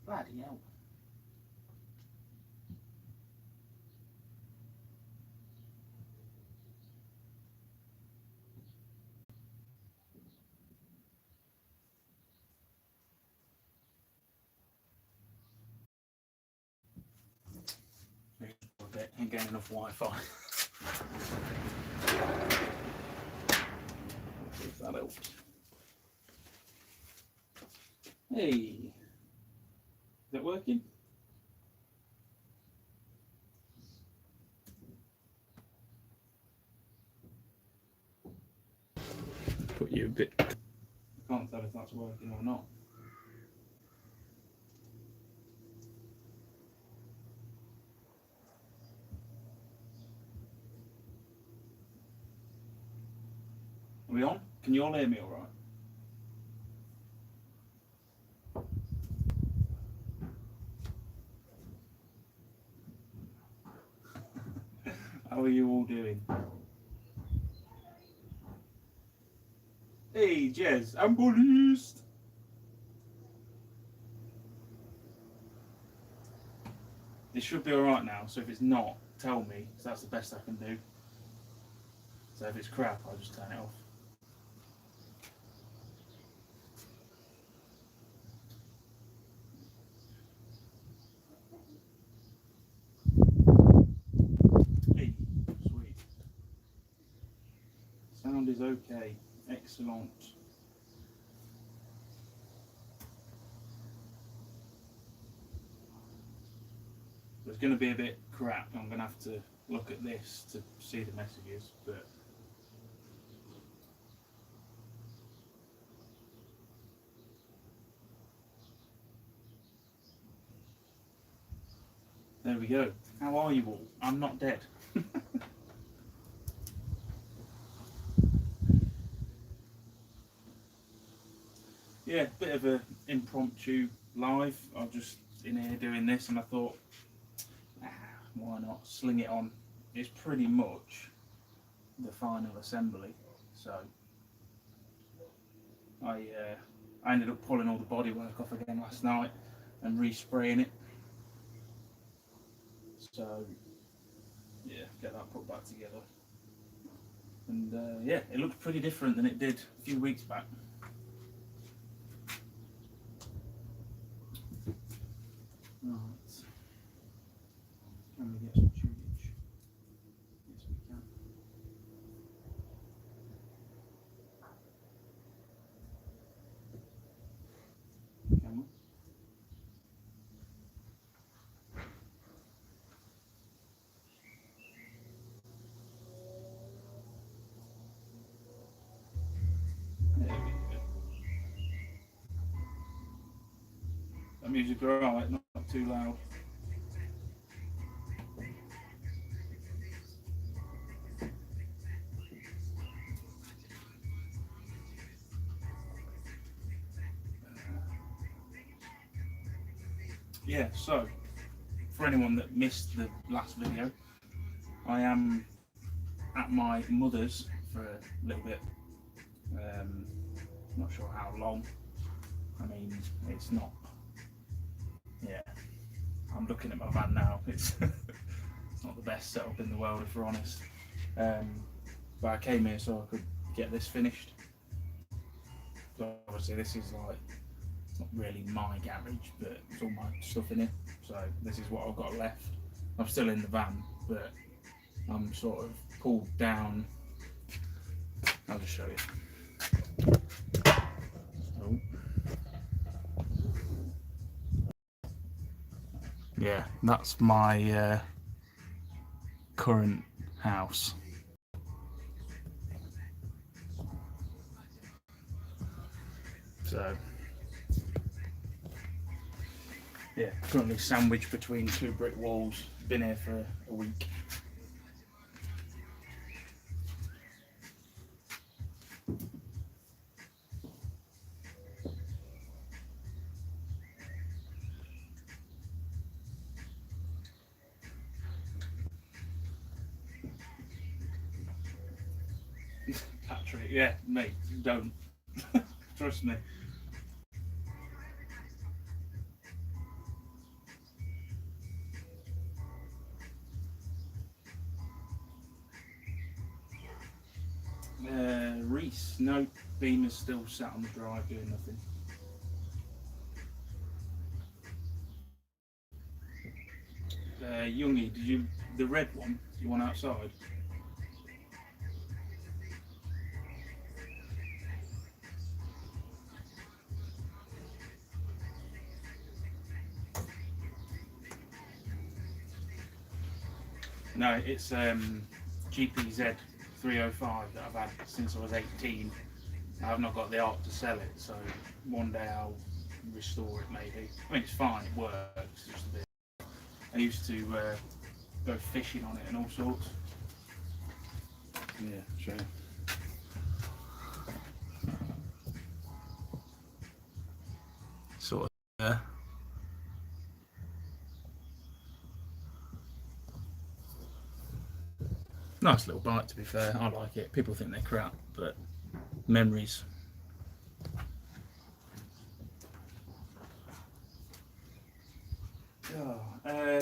Bloody hell. A bit, ain't getting enough Wi-Fi. If that helps. Hey, is it working? Put you a bit. I can't tell if that's working or not. Are we on? Can you all hear me all right? How are you all doing? Hey, Jez, I'm police. This should be alright now, so if it's not, tell me, because that's the best I can do. So if it's crap, I'll just turn it off. Hey, sweet. Sound is okay. Excellent. It's going to be a bit crap. I'm going to have to look at this to see the messages, but there we go. How are you all? I'm not dead. Yeah, bit of an impromptu live. I was just in here doing this and I thought, why not sling it on. It's pretty much the final assembly, so I ended up pulling all the bodywork off again last night and respraying it, so yeah, get that put back together, and yeah, it looks pretty different than it did a few weeks back. Right. Can we get some tunage? Yes, we can. Can we? There we go. That music alright, not too loud. Yeah, so for anyone that missed the last video, I am at my mother's for a little bit. Not sure how long. I mean, it's not. Yeah, I'm looking at my van now. It's it's not the best setup in the world, if we're honest. But I came here so I could get this finished. So obviously, this is like, it's not really my garage, but it's all my stuff in it. So this is what I've got left. I'm still in the van, but I'm sort of pulled down. I'll just show you. Oh. Yeah, that's my current house. So yeah, currently sandwiched between two brick walls. Been here for a week. Patrick, yeah, mate, don't. Trust me. Reese, no, Beamer's still sat on the drive doing nothing. Youngie, the red one, you want outside? No, it's GPZ 305 that I've had since I was 18. I've not got the art to sell it, so one day I'll restore it maybe. I mean, it's fine, it works, it's just a bit. I used to go fishing on it and all sorts. Yeah, sure. Sort of. Nice little bike, to be fair. I like it. People think they're crap, but memories.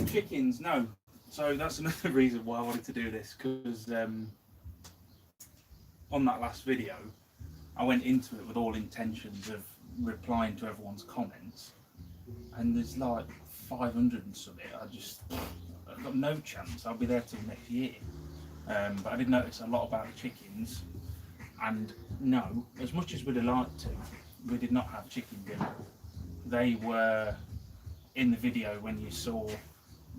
Chickens, no. So that's another reason why I wanted to do this, because on that last video, I went into it with all intentions of replying to everyone's comments, and there's like 500 and something. I've got no chance. I'll be there till next year. But I did notice a lot about the chickens, and no, as much as we'd have liked to, we did not have chicken dinner. They were in the video when you saw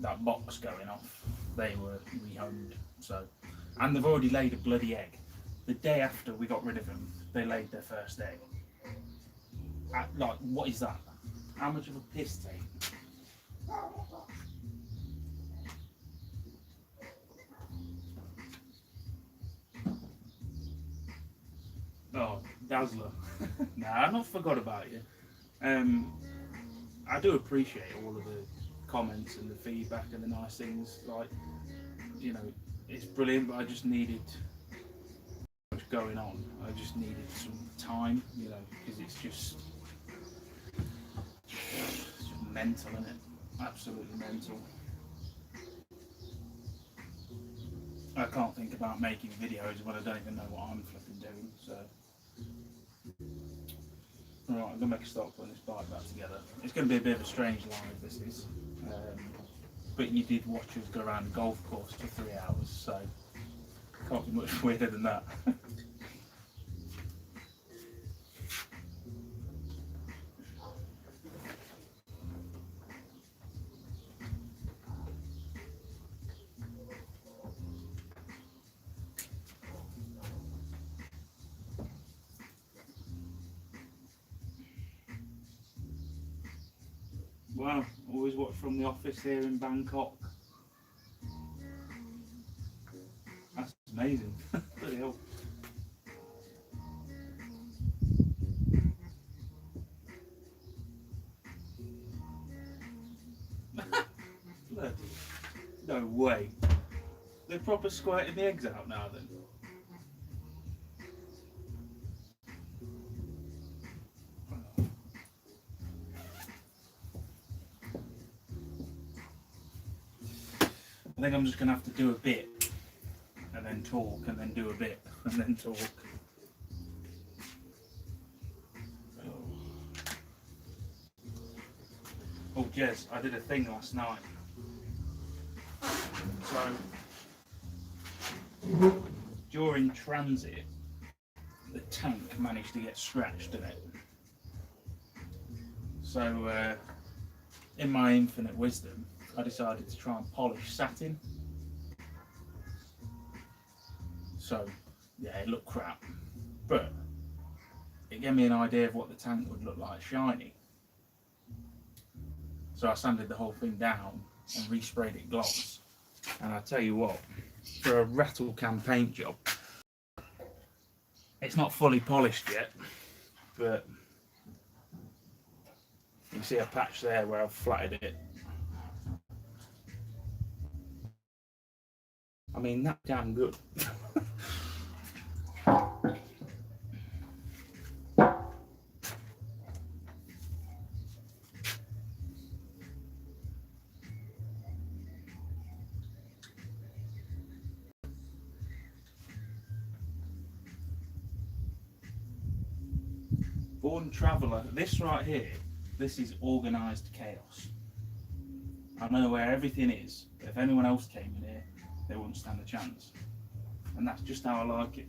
that box going off. They were rehomed, so, and they've already laid a bloody egg. The day after we got rid of them, they laid their first egg. Like, what is that? How much of a piss take? Oh, Dazzler. Nah, I've not forgot about you. I do appreciate all of the comments and the feedback and the nice things. Like, you know, it's brilliant, but I just needed what's going on. I just needed some time, you know, because it's just mental, isn't it? Absolutely mental. I can't think about making videos when I don't even know what I'm flipping doing, so. Right, I'm going to make a start putting this bike back together. It's going to be a bit of a strange live, this is. But you did watch us go around the golf course for 3 hours, so can't be much weirder than that. Wow, always watch from the office here in Bangkok. That's amazing. Bloody hell. Bloody. No way. They're proper squirting the eggs out now then. I think I'm just going to have to do a bit and then talk and then do a bit and then talk. Oh, Jez, I did a thing last night. So, during transit, the tank managed to get scratched in it. So, in my infinite wisdom, I decided to try and polish satin. So, yeah, it looked crap, but it gave me an idea of what the tank would look like shiny. So I sanded the whole thing down and resprayed it gloss. And I tell you what, for a rattle can paint job, it's not fully polished yet, but you can see a patch there where I've flatted it. I mean, that's damn good. Born traveller. This right here, this is organised chaos. I know where everything is, but if anyone else came in here, they wouldn't stand a chance. And that's just how I like it.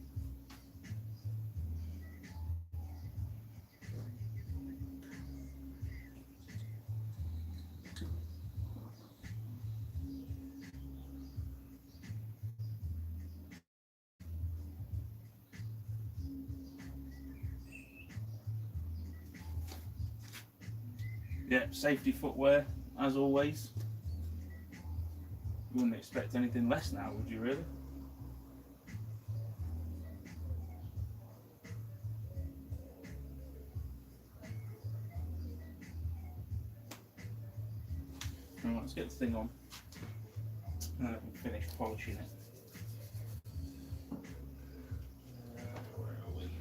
Yeah, safety footwear, as always. You wouldn't expect anything less now, would you really? Right, let's get the thing on. And then we'll finish polishing it. Where are we?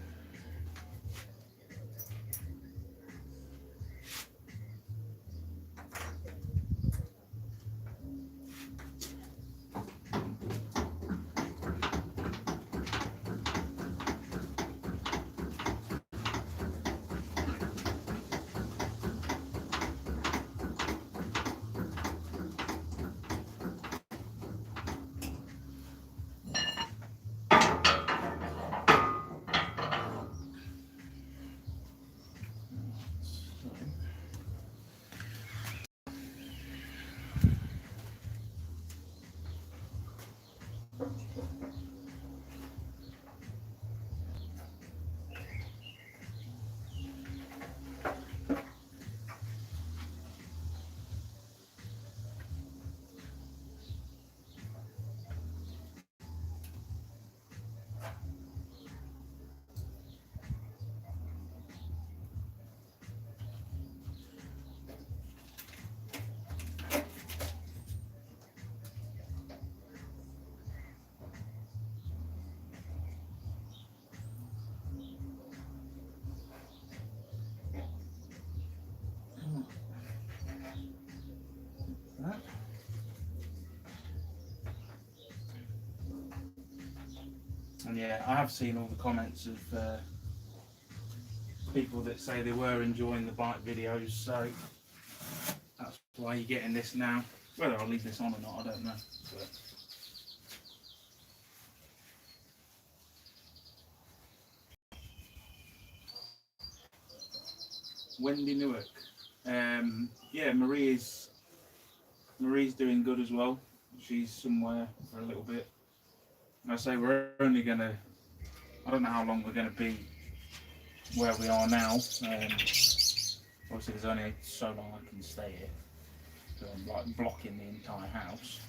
That. And yeah, I have seen all the comments of people that say they were enjoying the bike videos, so that's why you're getting this now. Whether I'll leave this on or not, I don't know. But Wendy Newark. Yeah, Marie's doing good as well. She's somewhere for a little bit. I say we're only gonna. I don't know how long we're gonna be where we are now. Obviously, there's only so long I can stay here. So I'm like blocking the entire house.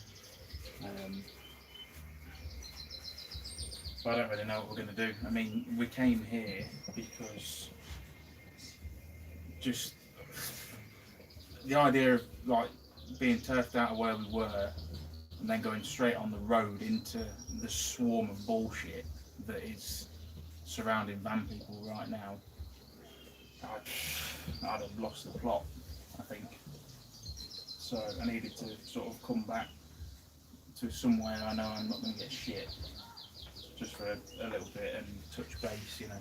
But I don't really know what we're gonna do. I mean, we came here because just the idea of like being turfed out of where we were and then going straight on the road into the swarm of bullshit that is surrounding van people right now, I'd have lost the plot, I think. So I needed to sort of come back to somewhere I know I'm not going to get shit, just for a little bit and touch base, you know.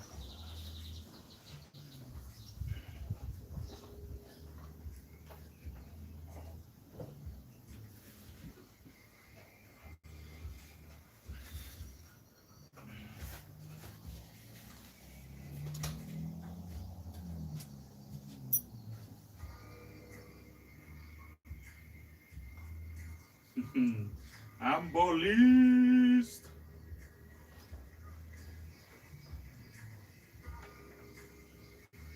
I'm released.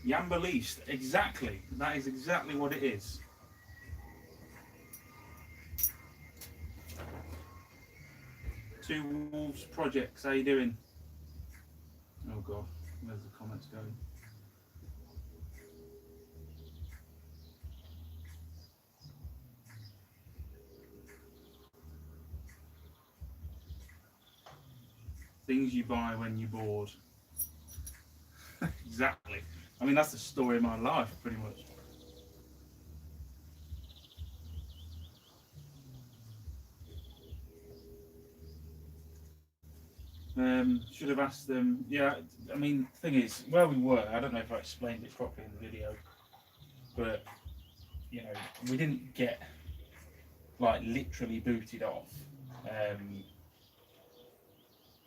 Yambaliste, exactly. That is exactly what it is. Two Wolves Projects, how you doing? Oh god, where's the comments going? Things you buy when you're bored. Exactly. I mean, that's the story of my life, pretty much. Should have asked them. Yeah, I mean, the thing is, where we were, I don't know if I explained it properly in the video, but you know, we didn't get like literally booted off.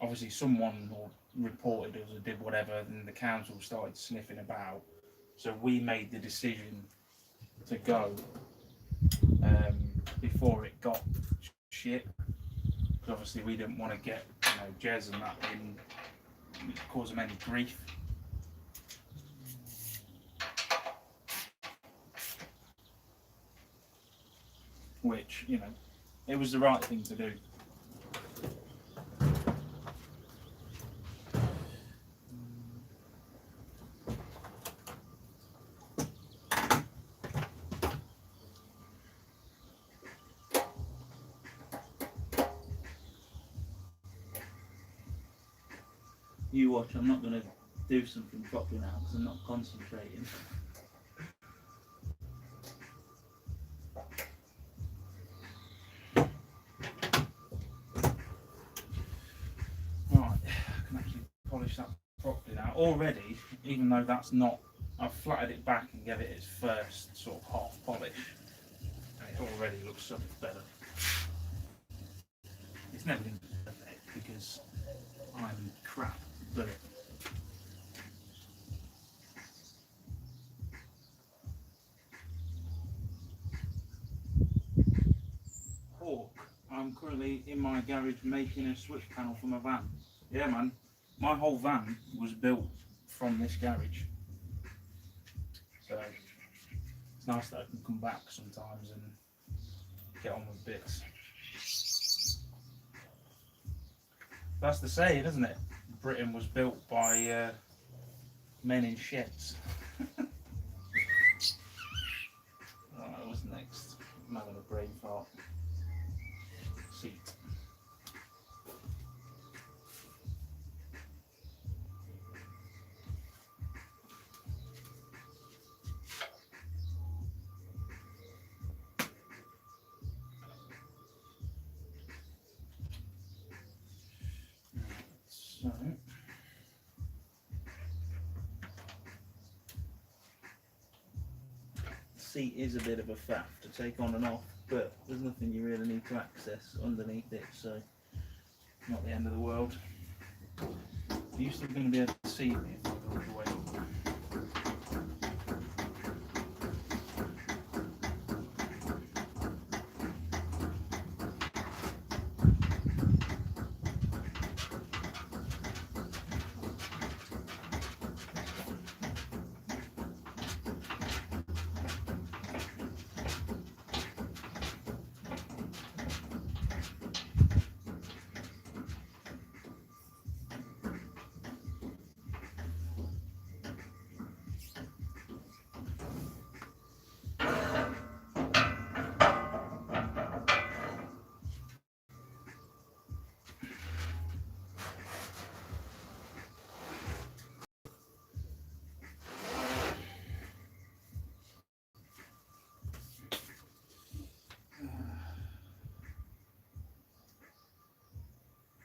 Obviously, someone reported us or did whatever, and the council started sniffing about. So we made the decision to go before it got shit. Because obviously we didn't want to get, you know, Jez and that in, cause them any grief. Which, you know, it was the right thing to do. You watch, I'm not going to do something properly now because I'm not concentrating. Right, I can actually polish that properly now. Already, even though that's not, I've flattered it back and gave it its first sort of half polish. And it already looks so much better. It's never going to be perfect because I'm crap, but I'm currently in my garage making a switch panel for my van. Yeah, man, my whole van was built from this garage. So it's nice that I can come back sometimes and get on with bits. That's the saying, isn't it? Britain was built by men in sheds. Right, what's next? I'm having a brain fart. Seat. So the seat is a bit of a faff to take on and off, but there's nothing you really need to access underneath it, so not the end of the world. Are you still going to be able to see me if I go all the way up?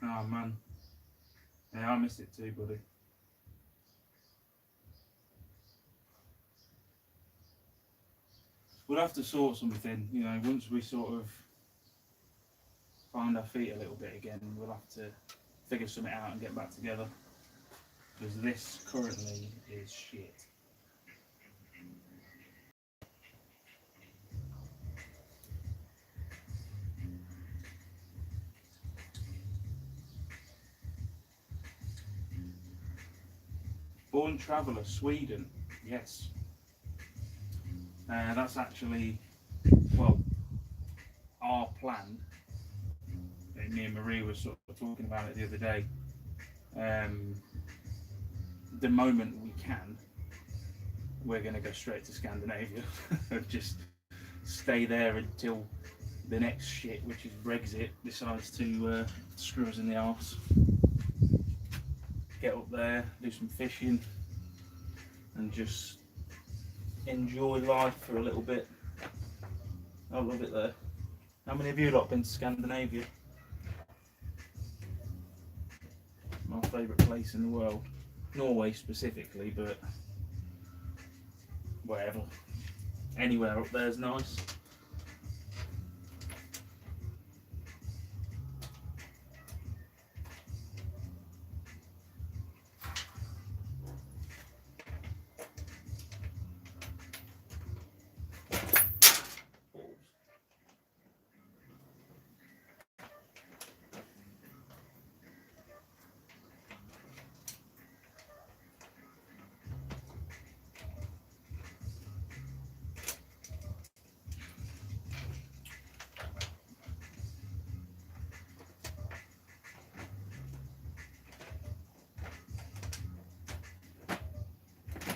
Oh man, yeah, I miss it too, buddy. We'll have to sort something, you know, once we sort of find our feet a little bit again, we'll have to figure something out and get back together. Because this currently is shit. Born Traveller, Sweden, yes. That's actually, well, our plan. Me and Marie were sort of talking about it the other day. The moment we can, we're going to go straight to Scandinavia. Just stay there until the next shit, which is Brexit, decides to screw us in the arse. Get up there, do some fishing, and just enjoy life for a little bit. I love it there. How many of you lot been to Scandinavia? my favourite place in the world. Norway specifically, but wherever. Anywhere up there is nice.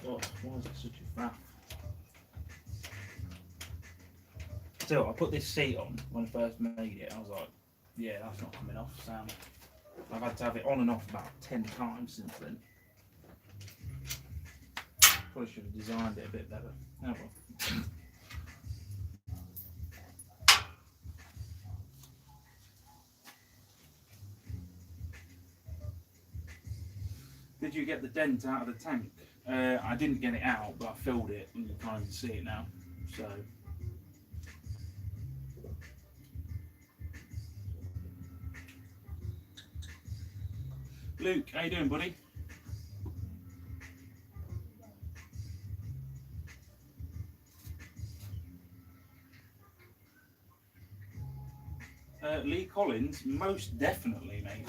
God, why is it such a faff? So I put this seat on when I first made it. I was like, yeah, that's not coming off, Sam. I've had to have it on and off about 10 times since then. Probably should have designed it a bit better. Oh well. Did you get the dent out of the tank? I didn't get it out, but I filled it and you can't even see it now. So. Luke, how you doing, buddy? Lee Collins, most definitely, mate.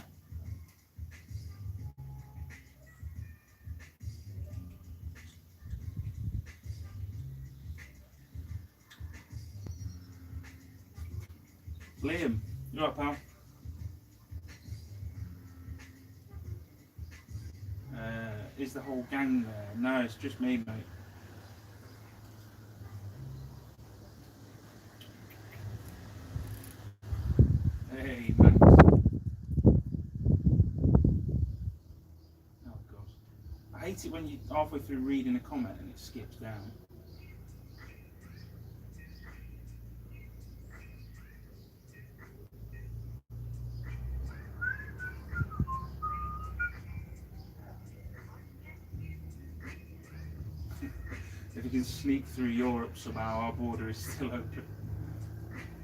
Liam, you alright, pal? Is the whole gang there? No, it's just me, mate. Hey, Max. Oh, God. I hate it when you're halfway through reading a comment and it skips down. If you can sneak through Europe somehow, our border is still open.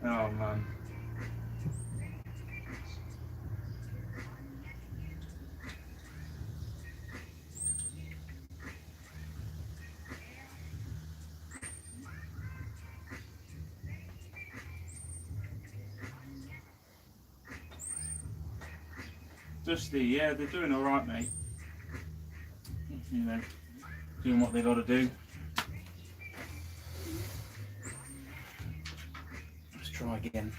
Oh, man. Dusty, yeah, they're doing alright, mate. You know, doing what they got to do. Let's try again.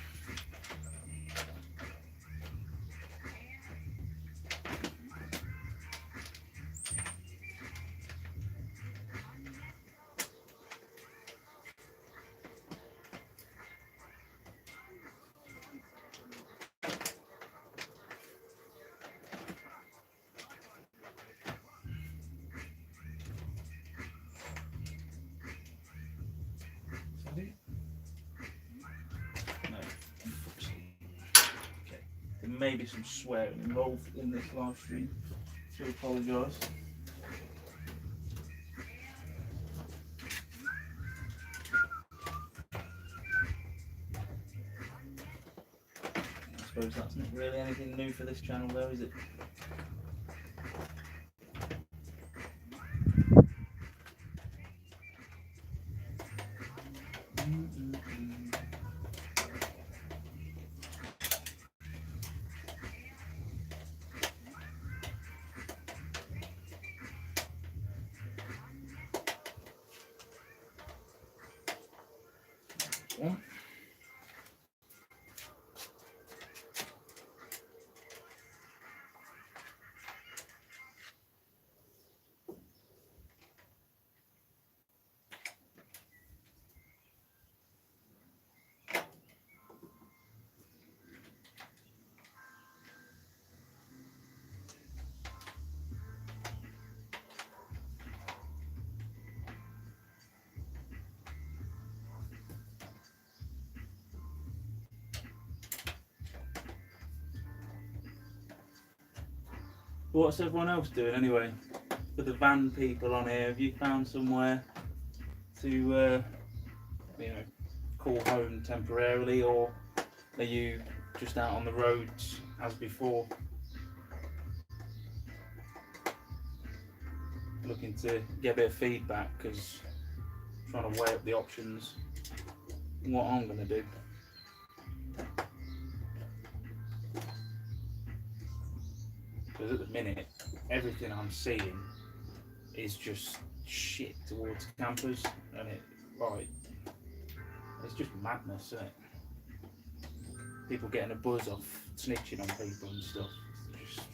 Maybe some swearing involved in this live stream, so I apologise. I suppose that's not really anything new for this channel though, is it? One. What's everyone else doing anyway? For the van people on here, have you found somewhere to, you know, call home temporarily, or are you just out on the roads as before? Looking to get a bit of feedback, because I'm trying to weigh up the options, what I'm going to do. Because at the minute, everything I'm seeing is just shit towards campers, and it's just madness, isn't it? People getting a buzz off snitching on people and stuff. It's just...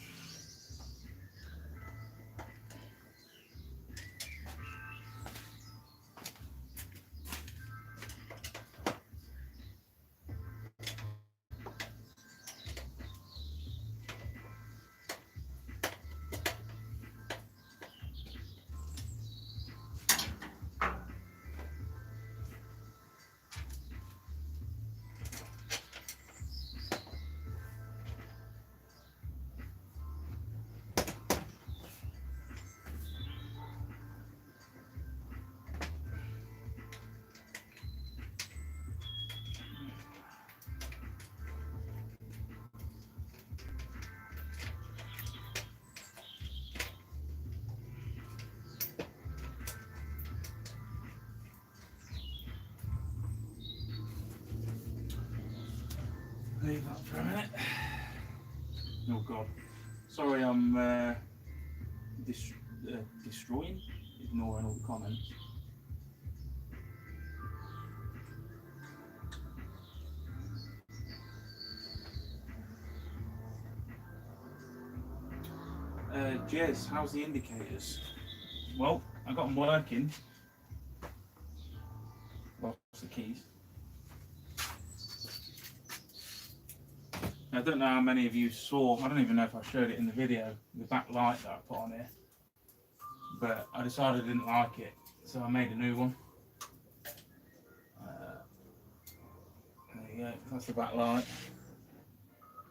Leave that for a minute. Oh god. Sorry, I'm destroying, ignoring all the comments. Jez, how's the indicators? Well, I got them working. Lost the keys. I don't know how many of you saw, I don't even know if I showed it in the video, the back light that I put on here. But I decided I didn't like it, so I made a new one. There you go, that's the back light.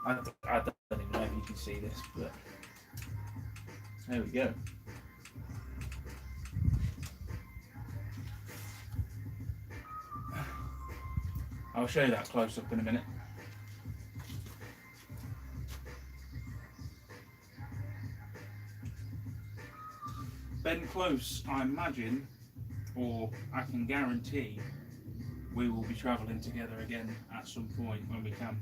I don't even know if you can see this, but there we go. I'll show you that close up in a minute. Ben Close, I imagine, or I can guarantee, we will be travelling together again at some point when we can.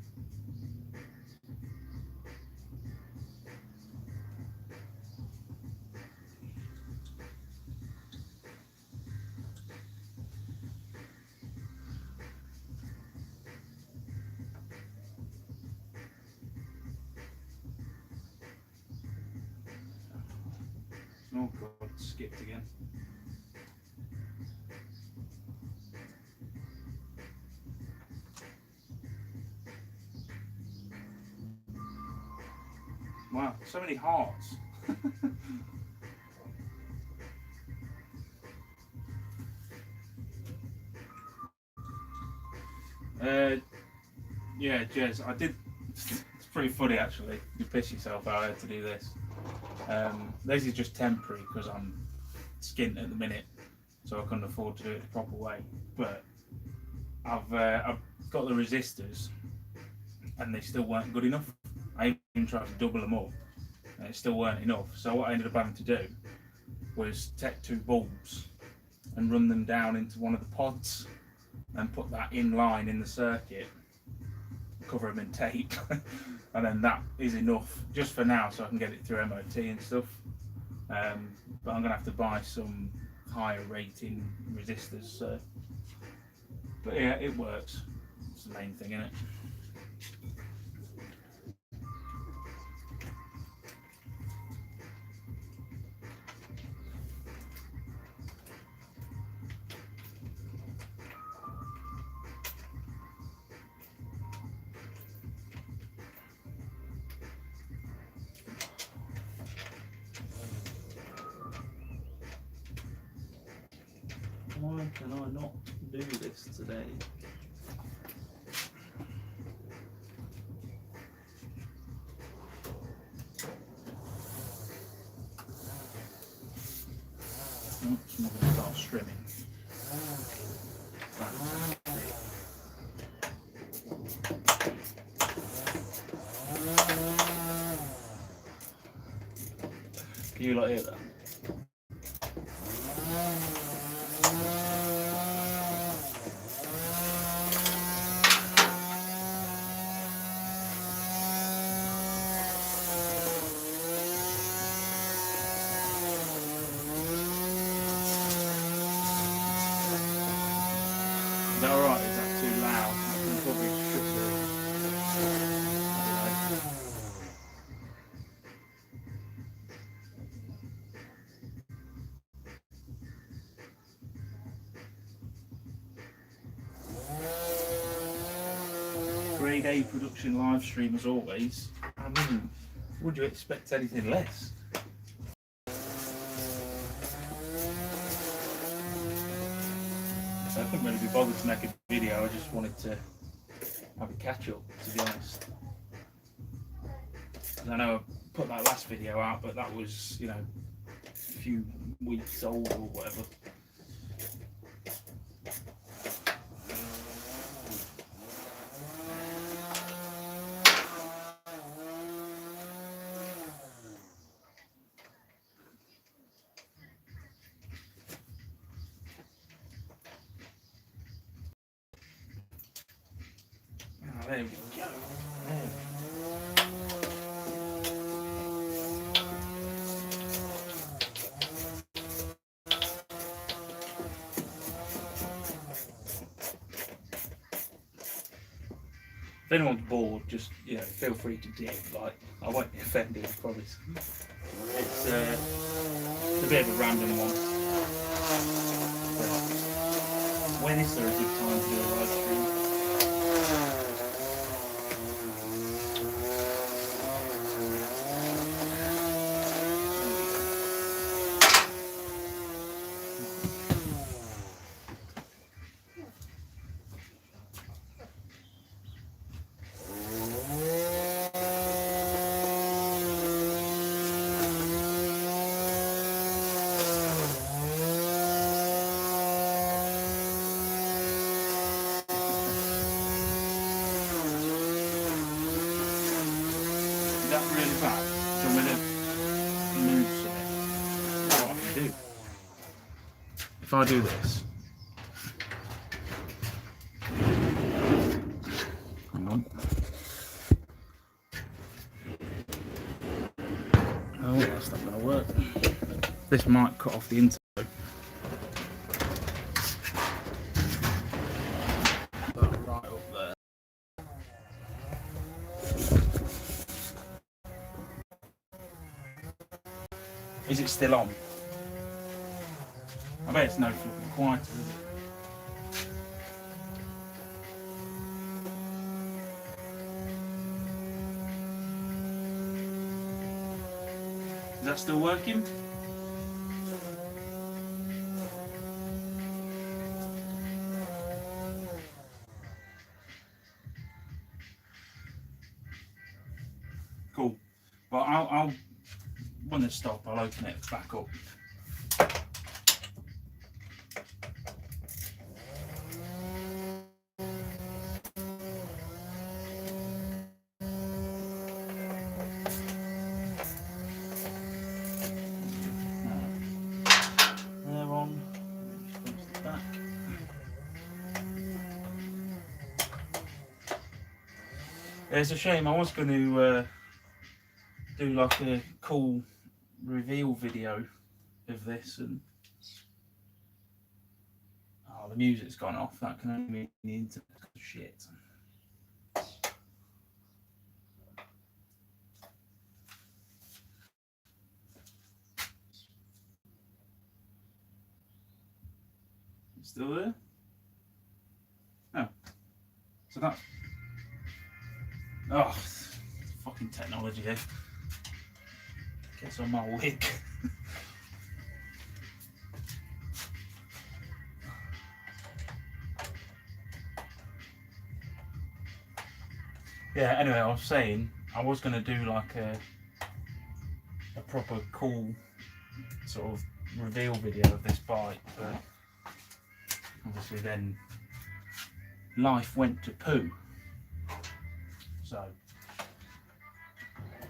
Oh god, skipped again. Wow, so many hearts. Yeah, Jez, I did. It's pretty funny actually. You piss yourself out. I had to do this. This is just temporary because I'm skint at the minute, so I couldn't afford to do it the proper way. But I've got the resistors, and they still weren't good enough. I even tried to double them up, and it still weren't enough. So what I ended up having to do was take 2 bulbs and run them down into one of the pods, and put that in line in the circuit, cover them in tape, and then that is enough just for now, so I can get it through MOT and stuff. But I'm gonna have to buy some higher rating resistors. So, but yeah, it works. It's the main thing, isn't it? Why can I not do this today? Oops, I'm not going to start streaming. Can you like hear that? Is that alright? Is that too loud? I can probably shut the 3-day production live stream as always. I mean, would you expect anything less? I couldn't really be bothered to make a video, I just wanted to have a catch up, to be honest. I know I put that last video out, but that was, you know, a few weeks old or whatever. There we go. If anyone's bored, just, you know, feel free to dip. Like, I won't be offended, I promise. It's a bit of a random one. But when is there a good time to do a live stream? Really bad. So I'm going to move something. What I can do. If I do this. Hang on. Oh, that's not going to work. This might cut off the intro. Right up there. Is it still on? I bet it's no flipping quieter, is it? Is that still working? Cool. But I'll when it stops, I'll open it back up. They're on. Back. It's a shame. I was going to do like a cool reveal video of this, and the music's gone off. That can only mean the internet shit. It's still there? Oh, so that's fucking technology, eh? Gets on my wig. Yeah, anyway, I was saying I was going to do like a proper cool sort of reveal video of this bike, but obviously then life went to poo, so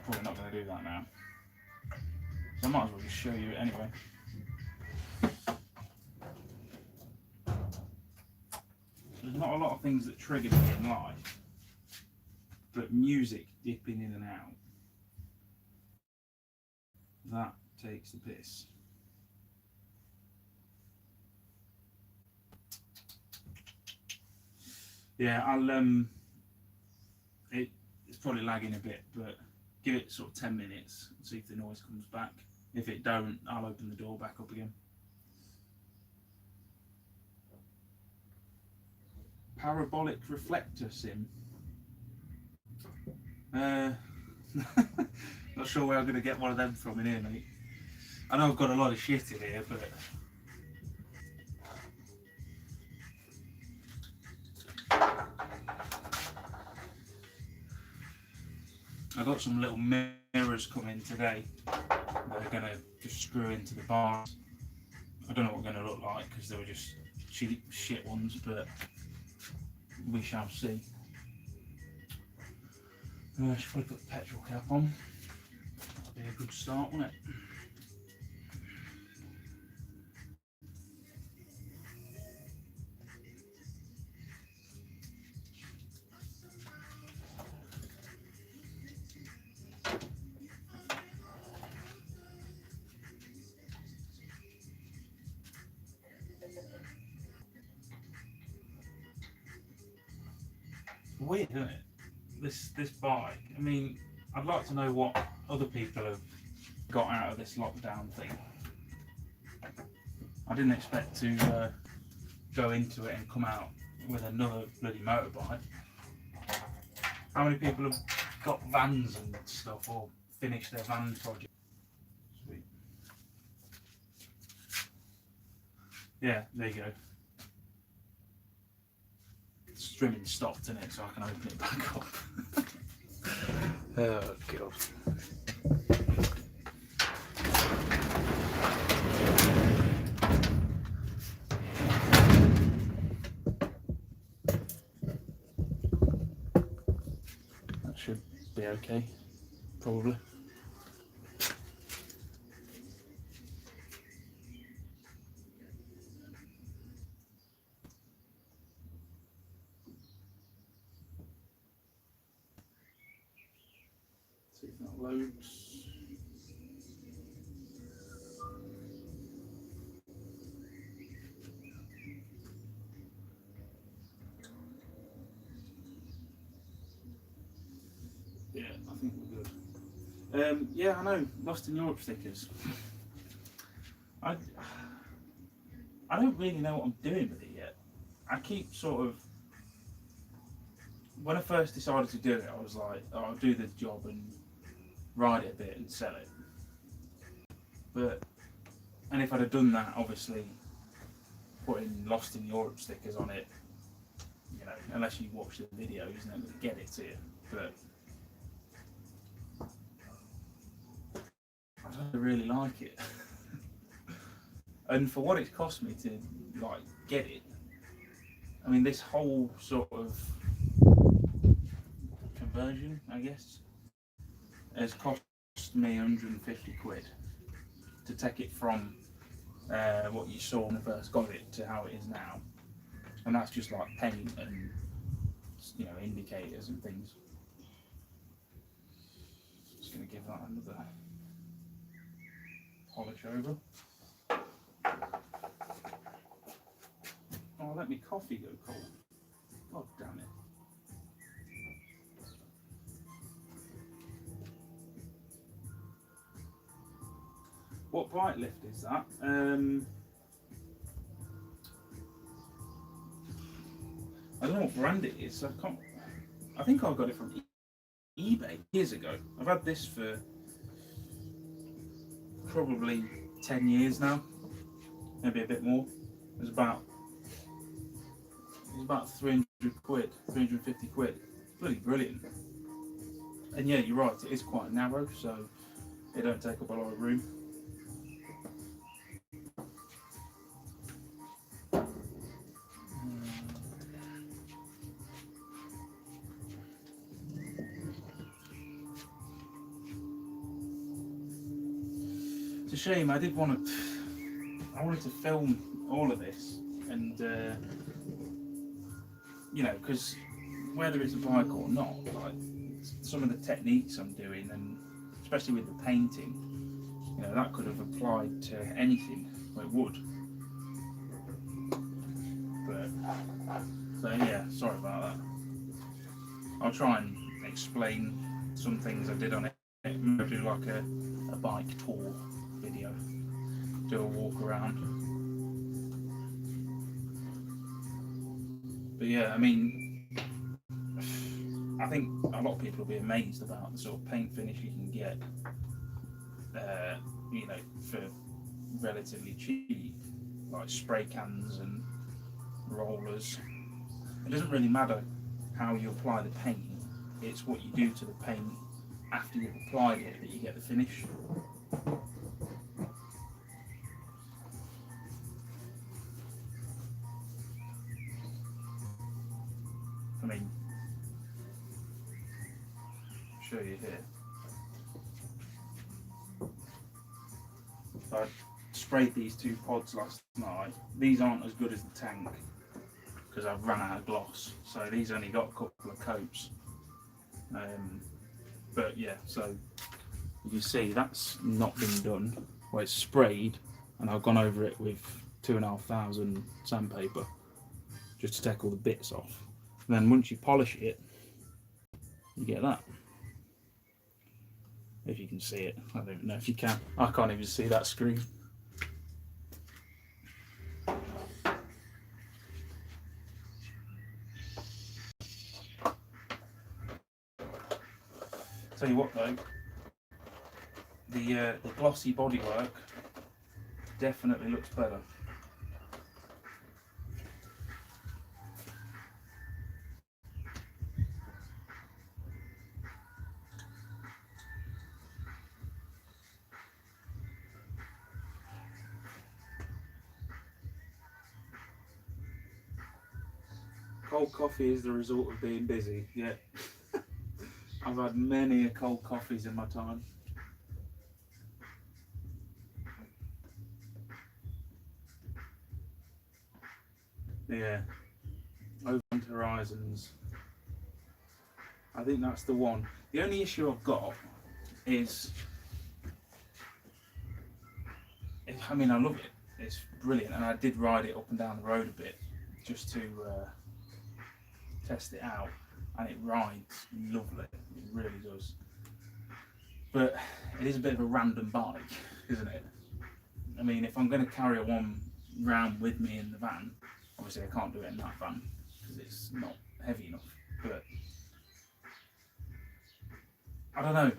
probably not going to do that now. So I might as well just show you it anyway. There's not a lot of things that trigger me in life, but music dipping in and out, that takes the piss. Yeah, it's probably lagging a bit, but give it sort of 10 minutes and see if the noise comes back. If it don't, I'll open the door back up again. Parabolic reflector sim. Not sure where I'm going to get one of them from in here, mate. I know I've got a lot of shit in here, but I got some little mirrors coming today that are going to just screw into the bars. I don't know what they're going to look like because they were just cheap shit ones, but we shall see. I should probably put the petrol cap on. That'll be a good start, won't it? Weird, isn't it? This bike. I mean, I'd like to know what other people have got out of this lockdown thing. I didn't expect to go into it and come out with another bloody motorbike. How many people have got vans and stuff or finished their van project? Sweet. Yeah, there you go. Streaming stopped in it, so I can open it back up. Oh god. That should be okay, probably. See if that loads. Yeah, I think we're good. Yeah, I know, Lost in Europe stickers. I don't really know what I'm doing with it yet. I keep sort of, when I first decided to do it, I was like, oh, I'll do the job and ride it a bit and sell it. And if I'd have done that, obviously, putting Lost in Europe stickers on it, you know, unless you watch the video, isn't it going to get it to you? But I don't really like it. And for what it's cost me to like get it, I mean, this whole sort of conversion, I guess, has cost me 150 quid to take it from what you saw when I first got it to how it is now. And that's just like paint and, you know, indicators and things. Just going to give that another polish over. Oh, let me coffee go cold. God damn it. What bike lift is that? I don't know what brand it is. I think I got it from eBay years ago. I've had this for probably 10 years now, maybe a bit more. It was about 300 quid, 350 quid. Bloody brilliant. And yeah, you're right, it is quite narrow, so it don't take up a lot of room. It's a shame. I wanted to film all of this, and you know, because whether it's a bike or not, like some of the techniques I'm doing, and especially with the painting, you know, that could have applied to anything. Well, it would. But so yeah, sorry about that. I'll try and explain some things I did on it. Maybe do like a bike tour video, do a walk around. But yeah, I mean, I think a lot of people will be amazed about the sort of paint finish you can get, you know, for relatively cheap, like spray cans and rollers. It doesn't really matter how you apply the paint, it's what you do to the paint after you've applied it that you get the finish. I mean, I'll show you here. I sprayed these 2 pods last night. These aren't as good as the tank because I've run out of gloss, so these only got a couple of coats. But yeah, so you can see that's not been done. Well, it's sprayed, and I've gone over it with 2,500 sandpaper just to take all the bits off. And then once you polish it, you get that. If you can see it, I don't know if you can. I can't even see that screen. Tell you what though, the glossy bodywork definitely looks better. Cold coffee is the result of being busy, yeah. I've had many a cold coffees in my time. Yeah, Open Horizons. I think that's the one. The only issue I've got is, I mean, I love it. It's brilliant, and I did ride it up and down the road a bit just to test it out, and it rides lovely. It really does. But it is a bit of a random bike, isn't it? I mean, if I'm going to carry one round with me in the van, obviously I can't do it in that van because it's not heavy enough. But I don't know.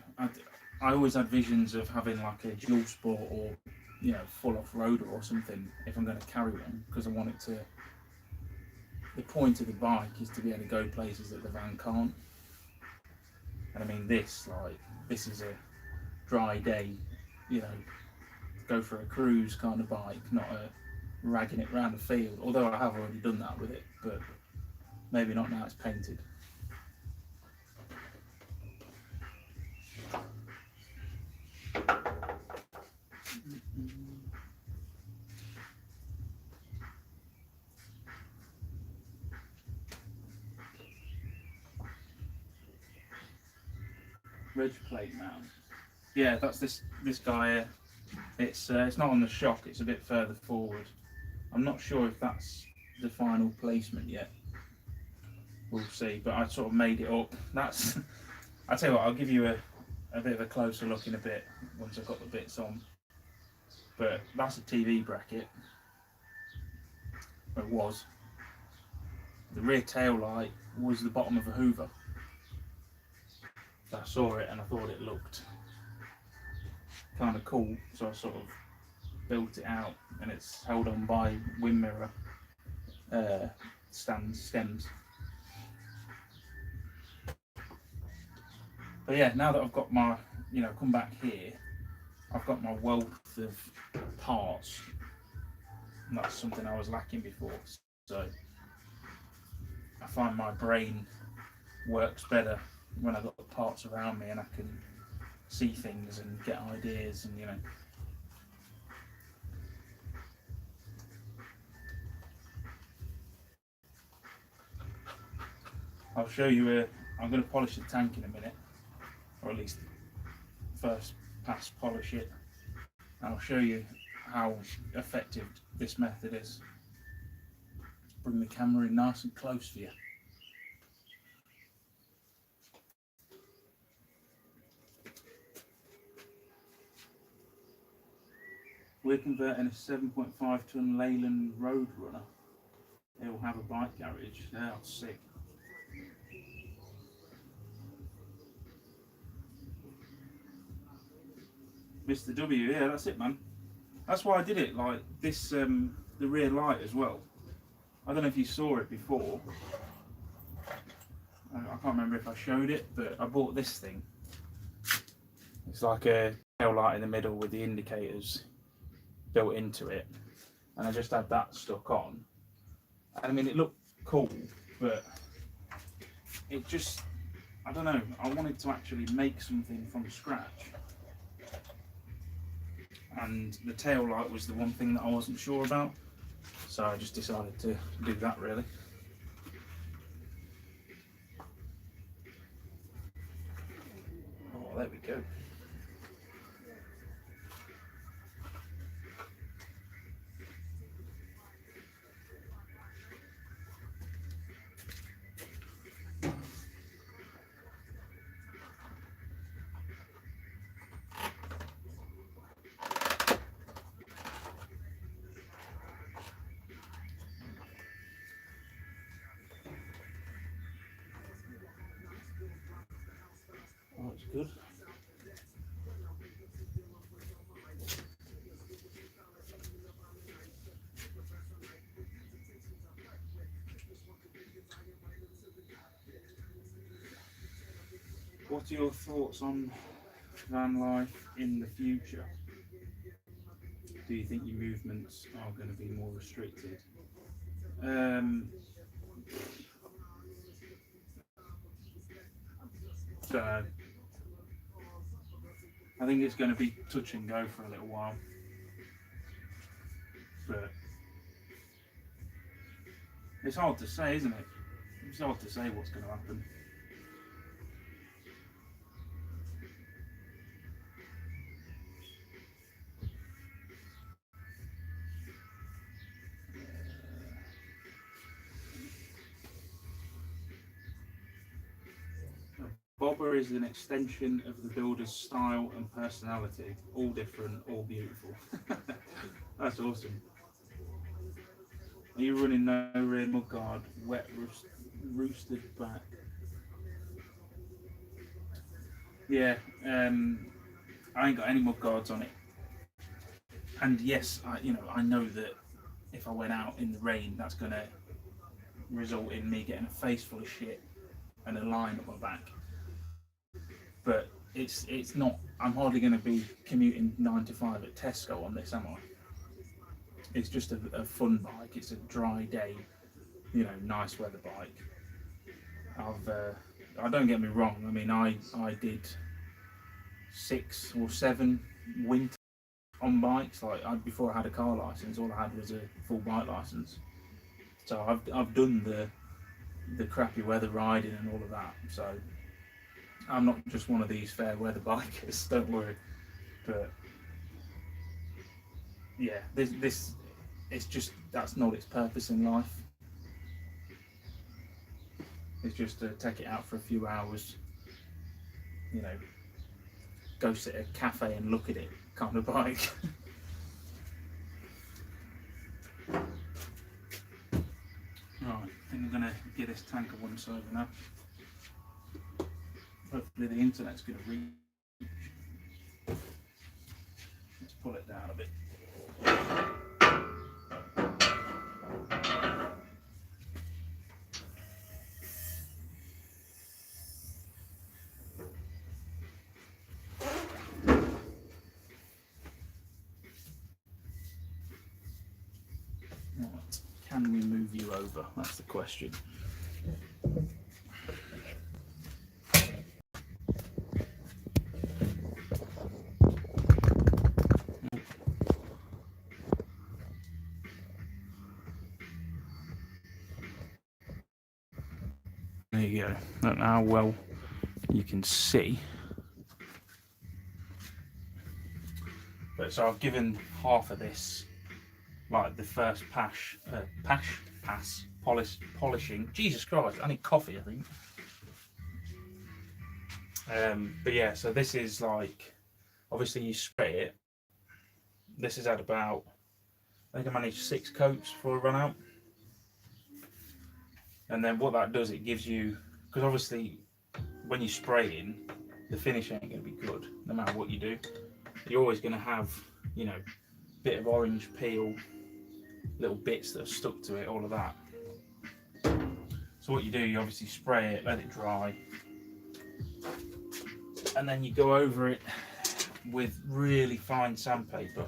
I always had visions of having like a dual sport or, you know, full off-roader or something if I'm going to carry one, because I want it to. The point of the bike is to be able to go places that the van can't. And I mean, this is a dry day, you know, go for a cruise kind of bike, not a ragging it around the field. Although I have already done that with it, but maybe not now it's painted. Ridge plate mount. Yeah, that's this guy here. It's not on the shock, it's a bit further forward. I'm not sure if that's the final placement yet. We'll see, but I sort of made it up. That's, I'll tell you what, I'll give you a bit of a closer look in a bit once I've got the bits on. But that's a TV bracket. Or it was. The rear tail light was the bottom of a Hoover. I saw it and I thought it looked kind of cool, so I sort of built it out, and it's held on by wind mirror stems. But yeah, now that I've got my, you know, come back here, I've got my wealth of parts, and that's something I was lacking before. So I find my brain works better when I've got the parts around me and I can see things and get ideas, and, you know, I'll show you I'm going to polish the tank in a minute, or at least first pass polish it, and I'll show you how effective this method is. Bring the camera in nice and close for you. We're converting a 7.5 ton Leyland Roadrunner. It will have a bike garage. They are sick. Mr. W, yeah, that's it, man. That's why I did it like this. The rear light as well. I don't know if you saw it before. I can't remember if I showed it, but I bought this thing. It's like a tail light in the middle with the indicators built into it, and I just had that stuck on. I mean, it looked cool, but it just, I don't know, I wanted to actually make something from scratch, and the tail light was the one thing that I wasn't sure about, so I just decided to do that, really. Oh, there we go. Oh, it's good. What are your thoughts on van life in the future? Do you think your movements are going to be more restricted? So I think it's going to be touch and go for a little while, but it's hard to say, isn't it? It's hard to say what's going to happen. Bobber is an extension of the builder's style and personality. All different, all beautiful. That's awesome. Are you running no rear mudguard, wet roosted back? Yeah, I ain't got any mudguards on it. And yes, I know that if I went out in the rain, that's going to result in me getting a face full of shit and a line up my back. But it's not. I'm hardly going to be commuting 9 to 5 at Tesco on this, am I? It's just a fun bike. It's a dry day, nice weather bike. I don't get me wrong. I mean, I did 6 or 7 winter on bikes. Like before I had a car license, all I had was a full bike license. So I've done the crappy weather riding and all of that. So I'm not just one of these fair weather bikers. Don't worry. But yeah, this it's just, that's not its purpose in life. It's just to take it out for a few hours, go sit at a cafe and look at it kind of bike. Right, I think I'm going to get this tanker once over now. Hopefully the internet's going to reach. Let's pull it down a bit. Right. Can we move you over? That's the question. There you go. I don't know how well you can see. But so I've given half of this, like the first pass polishing. Jesus Christ, I need coffee, I think. But yeah, so this is like, obviously you spray it. This has had about, I think I managed 6 coats before I run out. And then what that does, it gives you, because obviously when you're spraying, the finish ain't going to be good, no matter what you do. You're always going to have, you know, a bit of orange peel, little bits that are stuck to it, all of that. So what you do, you obviously spray it, let it dry, and then you go over it with really fine sandpaper.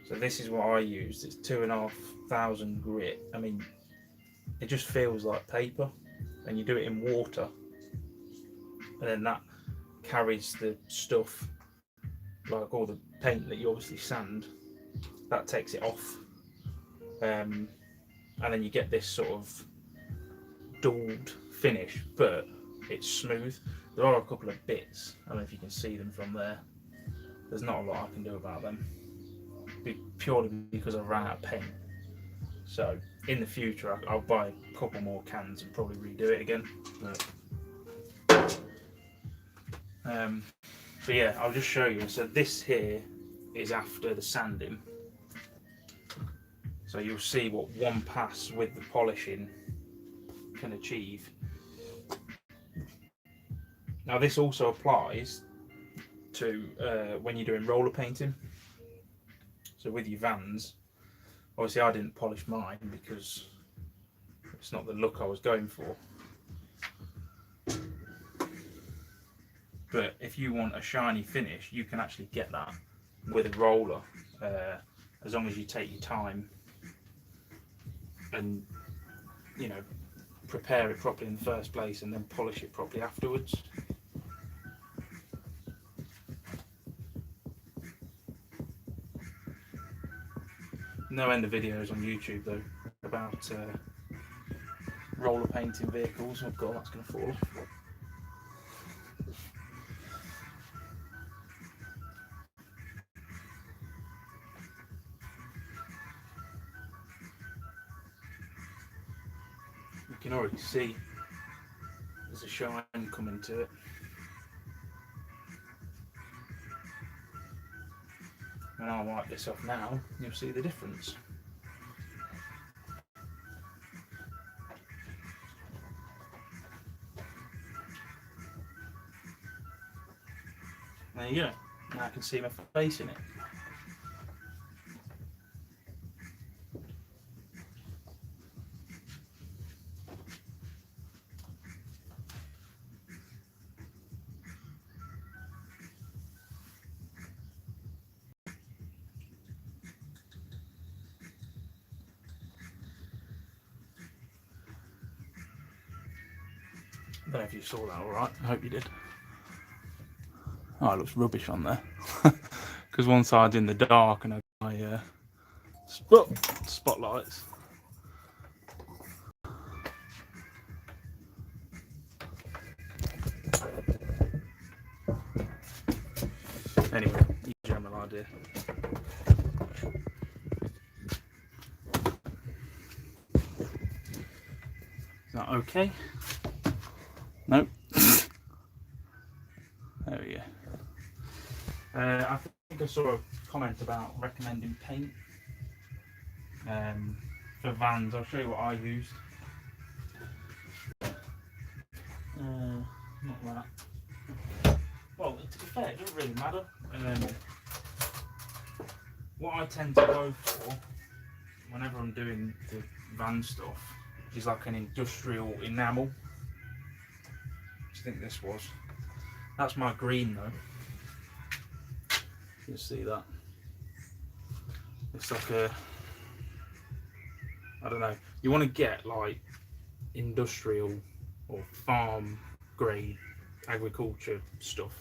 So this is what I use. It's 2,500 grit. I mean, it just feels like paper, and you do it in water, and then that carries the stuff, like all the paint that you obviously sand, that takes it off, and then you get this sort of dulled finish, but it's smooth. There are a couple of bits, I don't know if you can see them from there. There's not a lot I can do about them, purely because I ran out of paint. So in the future I'll buy a couple more cans and probably redo it again. But yeah, I'll just show you. So this here is after the sanding. So you'll see what one pass with the polishing can achieve. Now this also applies to when you're doing roller painting. So with your vans, obviously I didn't polish mine because it's not the look I was going for. But if you want a shiny finish, you can actually get that with a roller, as long as you take your time and, you know, prepare it properly in the first place and then polish it properly afterwards. No end of videos on YouTube though about roller painting vehicles. Oh god, that's going to fall. You can already see there's a shine coming to it. When I wipe this off now, you'll see the difference. There you go. Now I can see my face in it. I don't know if you saw that all right. I hope you did. Oh, it looks rubbish on there. Because one side's in the dark and I spotlights. Anyway, you general idea. Is that okay? Nope. There we go. I think I saw a comment about recommending paint for vans. I'll show you what I used. Not that. Well, to be fair, it doesn't really matter. What I tend to go for whenever I'm doing the van stuff is like an industrial enamel. I think this was. That's my green though. You see that? It's like a, I don't know. You want to get like industrial or farm grade agriculture stuff.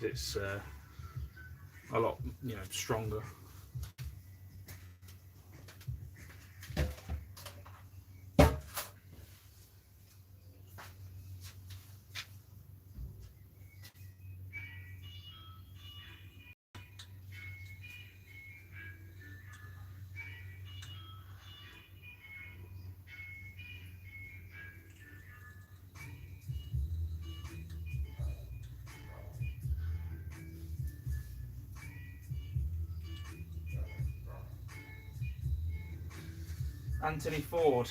It's a lot, you know, stronger. Anthony Ford,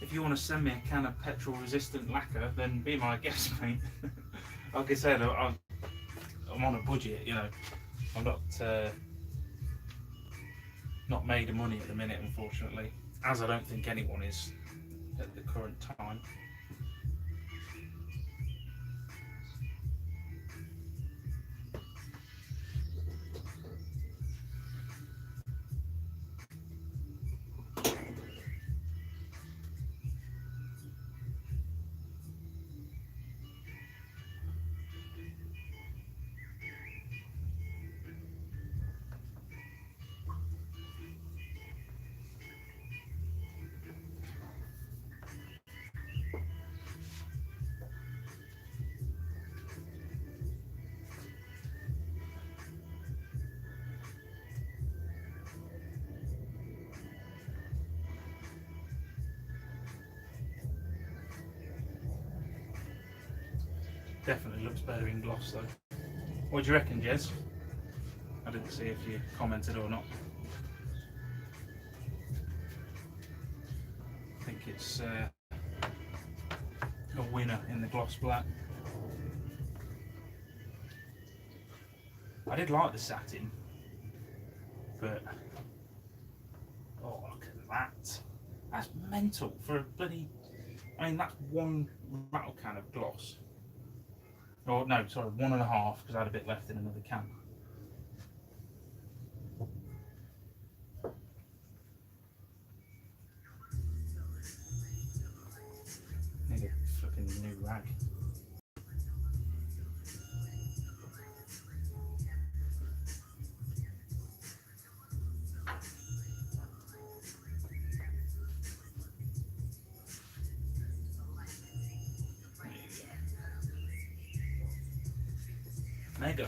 if you want to send me a can of petrol resistant lacquer, then be my guest, mate. Like I said, I'm on a budget, you know. I'm not made of money at the minute, unfortunately, as I don't think anyone is at the current time. Definitely looks better in gloss though. What do you reckon, Jez? I didn't see if you commented or not. I think it's a winner in the gloss black. I did like the satin, but oh, look at that. That's mental for a bloody, I mean, that's one rattle can of gloss. Or no, sorry, 1.5, because I had a bit left in another can. Need a flipping new rag. Mega.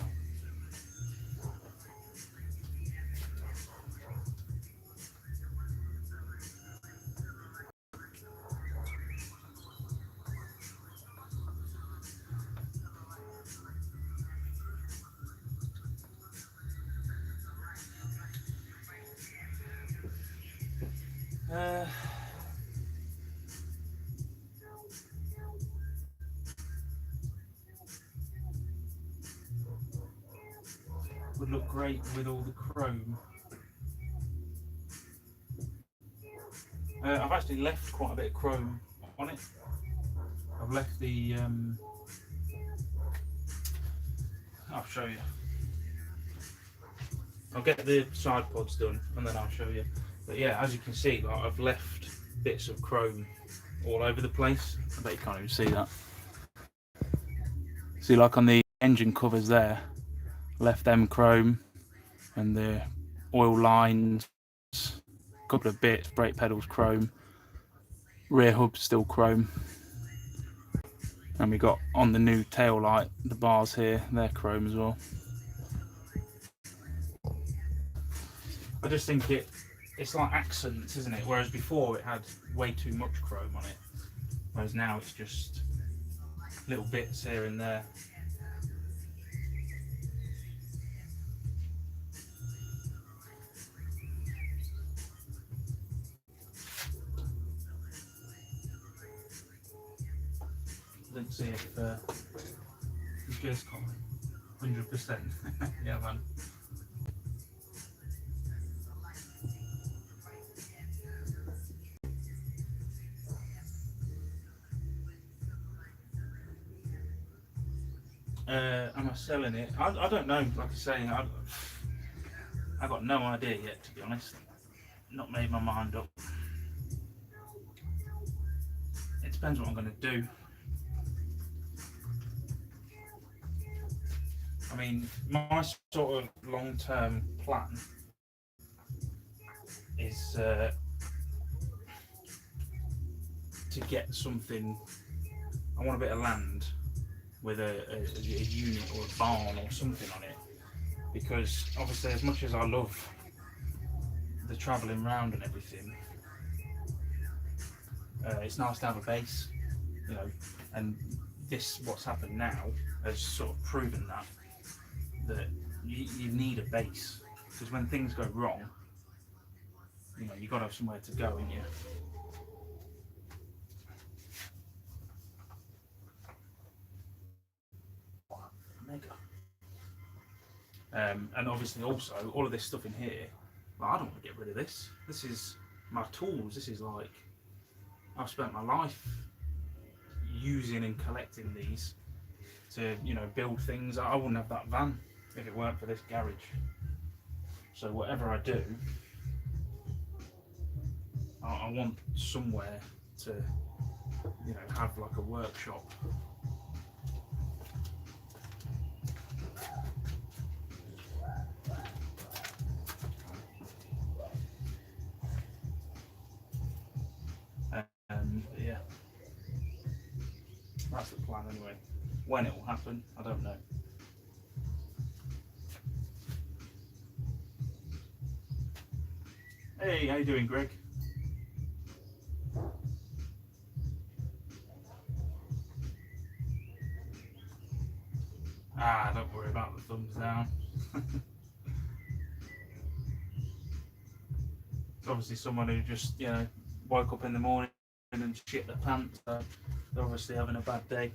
Would look great with all the chrome. I've actually left quite a bit of chrome on it. I've left the I'll show you. I'll get the side pods done and then I'll show you. But yeah, as you can see, like, I've left bits of chrome all over the place. I bet you can't even see that. See, like on the engine covers there, left them chrome, and the oil lines, a couple of bits, brake pedals chrome, rear hub still chrome. And we got on the new tail light, the bars here, they're chrome as well. I just think it's like accents, isn't it? Whereas before it had way too much chrome on it. Whereas now it's just little bits here and there. Let's see if Jez got 100%. Yeah, man. Am I selling it? I don't know. Like I say, I got no idea yet, to be honest. Not made my mind up. It depends what I'm going to do. I mean, my sort of long-term plan is to get something. I want a bit of land with a unit or a barn or something on it, because obviously, as much as I love the travelling round and everything, it's nice to have a base, you know. And what's happened now has sort of proven that you need a base, because when things go wrong, you know, you've got to have somewhere to go, haven't you? Mega. And obviously also all of this stuff in here, well, I don't want to get rid of this. This is my tools. This is like, I've spent my life using and collecting these to, you know, build things. I wouldn't have that van if it weren't for this garage. So whatever I do, I want somewhere to, you know, have like a workshop. Yeah, that's the plan anyway. When it will happen, I don't know. Hey, how you doing, Greg? Don't worry about the thumbs down. It's obviously someone who just, you know, woke up in the morning and shit their pants, so they're obviously having a bad day.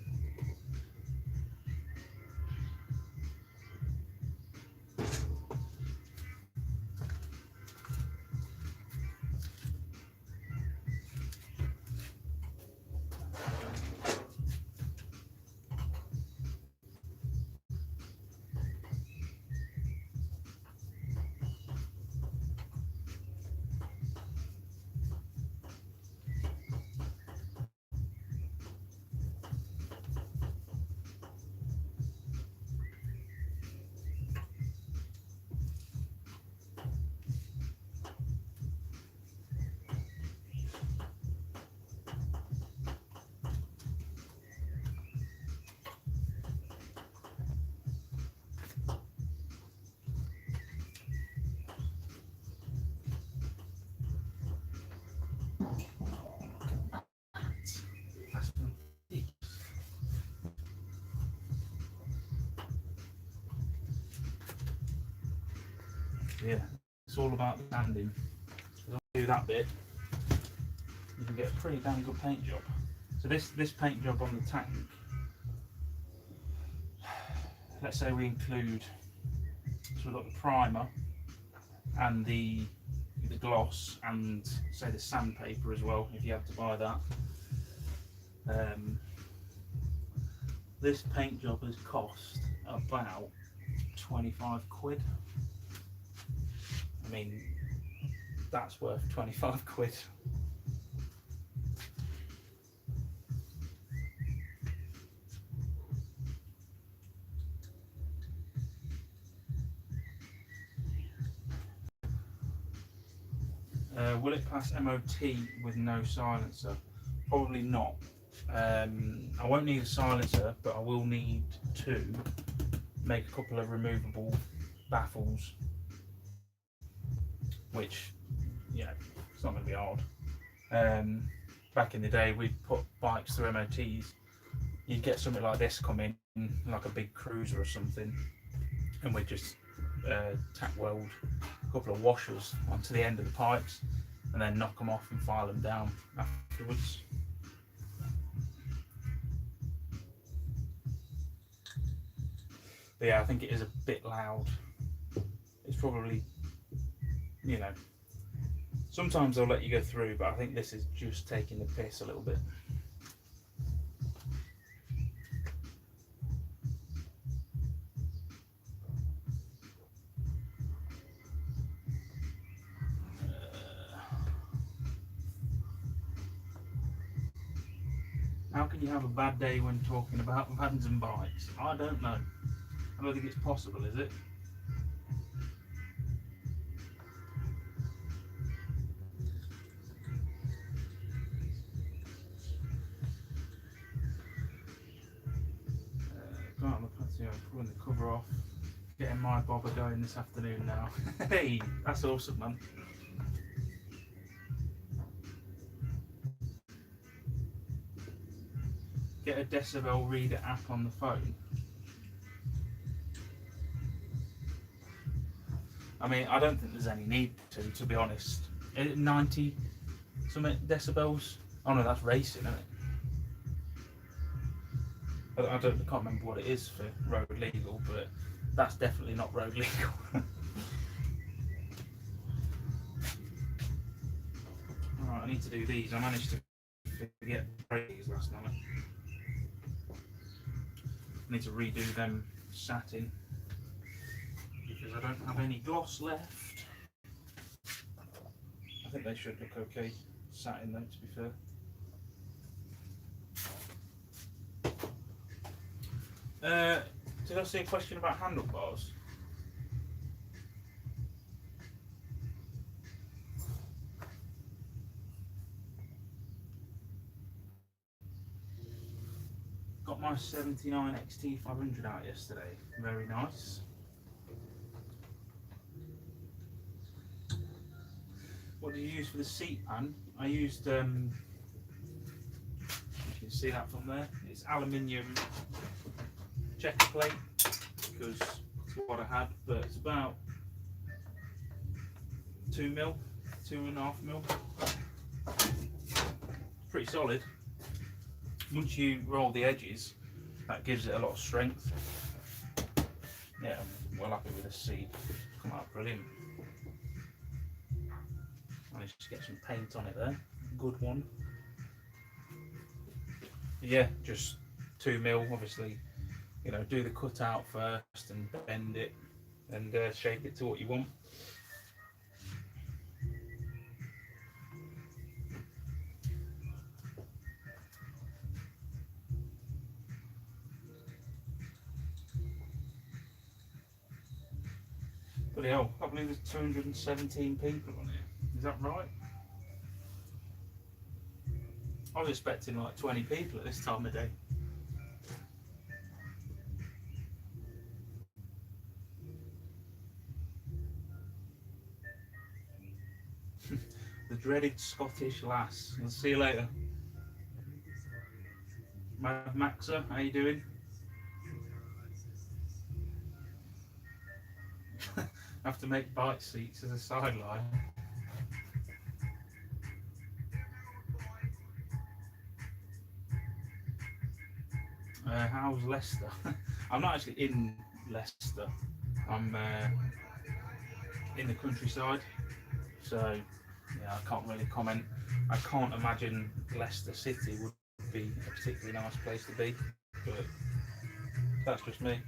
Yeah, it's all about sanding. If I do that bit, you can get a pretty damn good paint job. So this paint job on the tank, let's say we include, so we've got the primer and the gloss and say the sandpaper as well, if you have to buy that. This paint job has cost about 25 quid. I mean, that's worth 25 quid. Will it pass MOT with no silencer? Probably not. I won't need a silencer, but I will need to make a couple of removable baffles, which, you know, it's not going to be hard. Back in the day, we'd put bikes through MOTs. You'd get something like this come in, like a big cruiser or something, and we'd just tack weld a couple of washers onto the end of the pipes and then knock them off and file them down afterwards. But yeah, I think it is a bit loud. It's probably, you know, sometimes they'll let you go through, but I think this is just taking the piss a little bit. How can you have a bad day when talking about vans and bikes? I don't know. I don't think it's possible, is it? Go out on the patio, pulling the cover off, getting my bobber going this afternoon now. Hey, that's awesome, man. Get a decibel reader app on the phone. I mean, I don't think there's any need to be honest. 90 something decibels. Oh no, that's racing, isn't it? I can't remember what it is for road legal, but that's definitely not road legal. Alright, I need to do these. I managed to forget these last night. I need to redo them satin because I don't have any gloss left. I think they should look okay satin though, to be fair. Did I see a question about handlebars? Got my 79 XT 500 out yesterday. Very nice. What did you use for the seat pan? I used, you can see that from there. It's aluminium checker plate because it's what I had, but it's about 2 mil, 2.5 mil. Pretty solid. Once you roll the edges, that gives it a lot of strength. Yeah, I'm well happy with the seat. Come out brilliant. Managed to get some paint on it there. Good one. Yeah, just 2 mil. Obviously, you know, do the cutout first and bend it and shape it to what you want. Bloody hell, I believe there's 217 people on here. Is that right? I was expecting like 20 people at this time of day. The dreaded Scottish lass. I'll see you later. Maxa, how you doing? Have to make bike seats as a sideline. How's Leicester? I'm not actually in Leicester. I'm in the countryside, so yeah, I can't really comment. I can't imagine Leicester City would be a particularly nice place to be, but that's just me.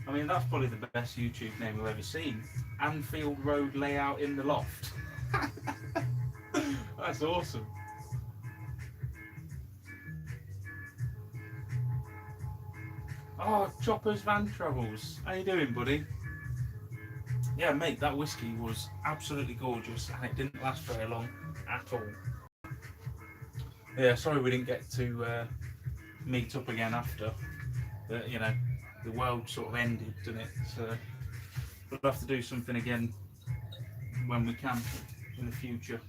I mean, that's probably the best YouTube name we've ever seen. Anfield Road layout in the loft. That's awesome. Oh, Chopper's Van Travels. How you doing, buddy? Yeah, mate, that whiskey was absolutely gorgeous and it didn't last very long at all. Yeah, sorry we didn't get to meet up again after. But, you know, the world sort of ended, didn't it? So we'll have to do something again when we can in the future.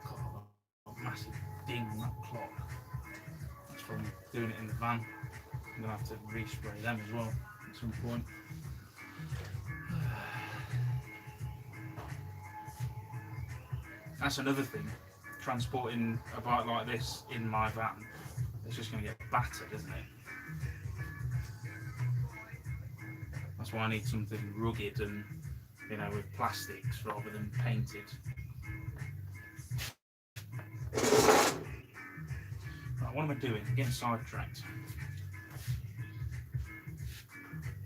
God, a massive ding on that clock. That's from doing it in the van. I'm going to have to respray them as well at some point. That's another thing, transporting a bike like this in my van, it's just going to get battered, isn't it? That's why I need something rugged and, you know, with plastics rather than painted. Right, what am I doing? I'm getting sidetracked.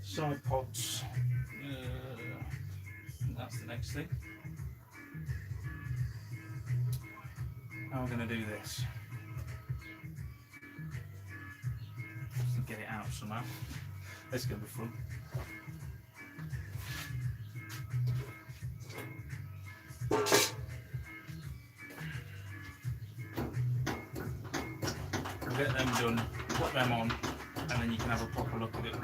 Side pods. That's the next thing. How am I going to do this? Just get it out somehow. This is going to be fun. We'll get them done, put them on, and then you can have a proper look at it.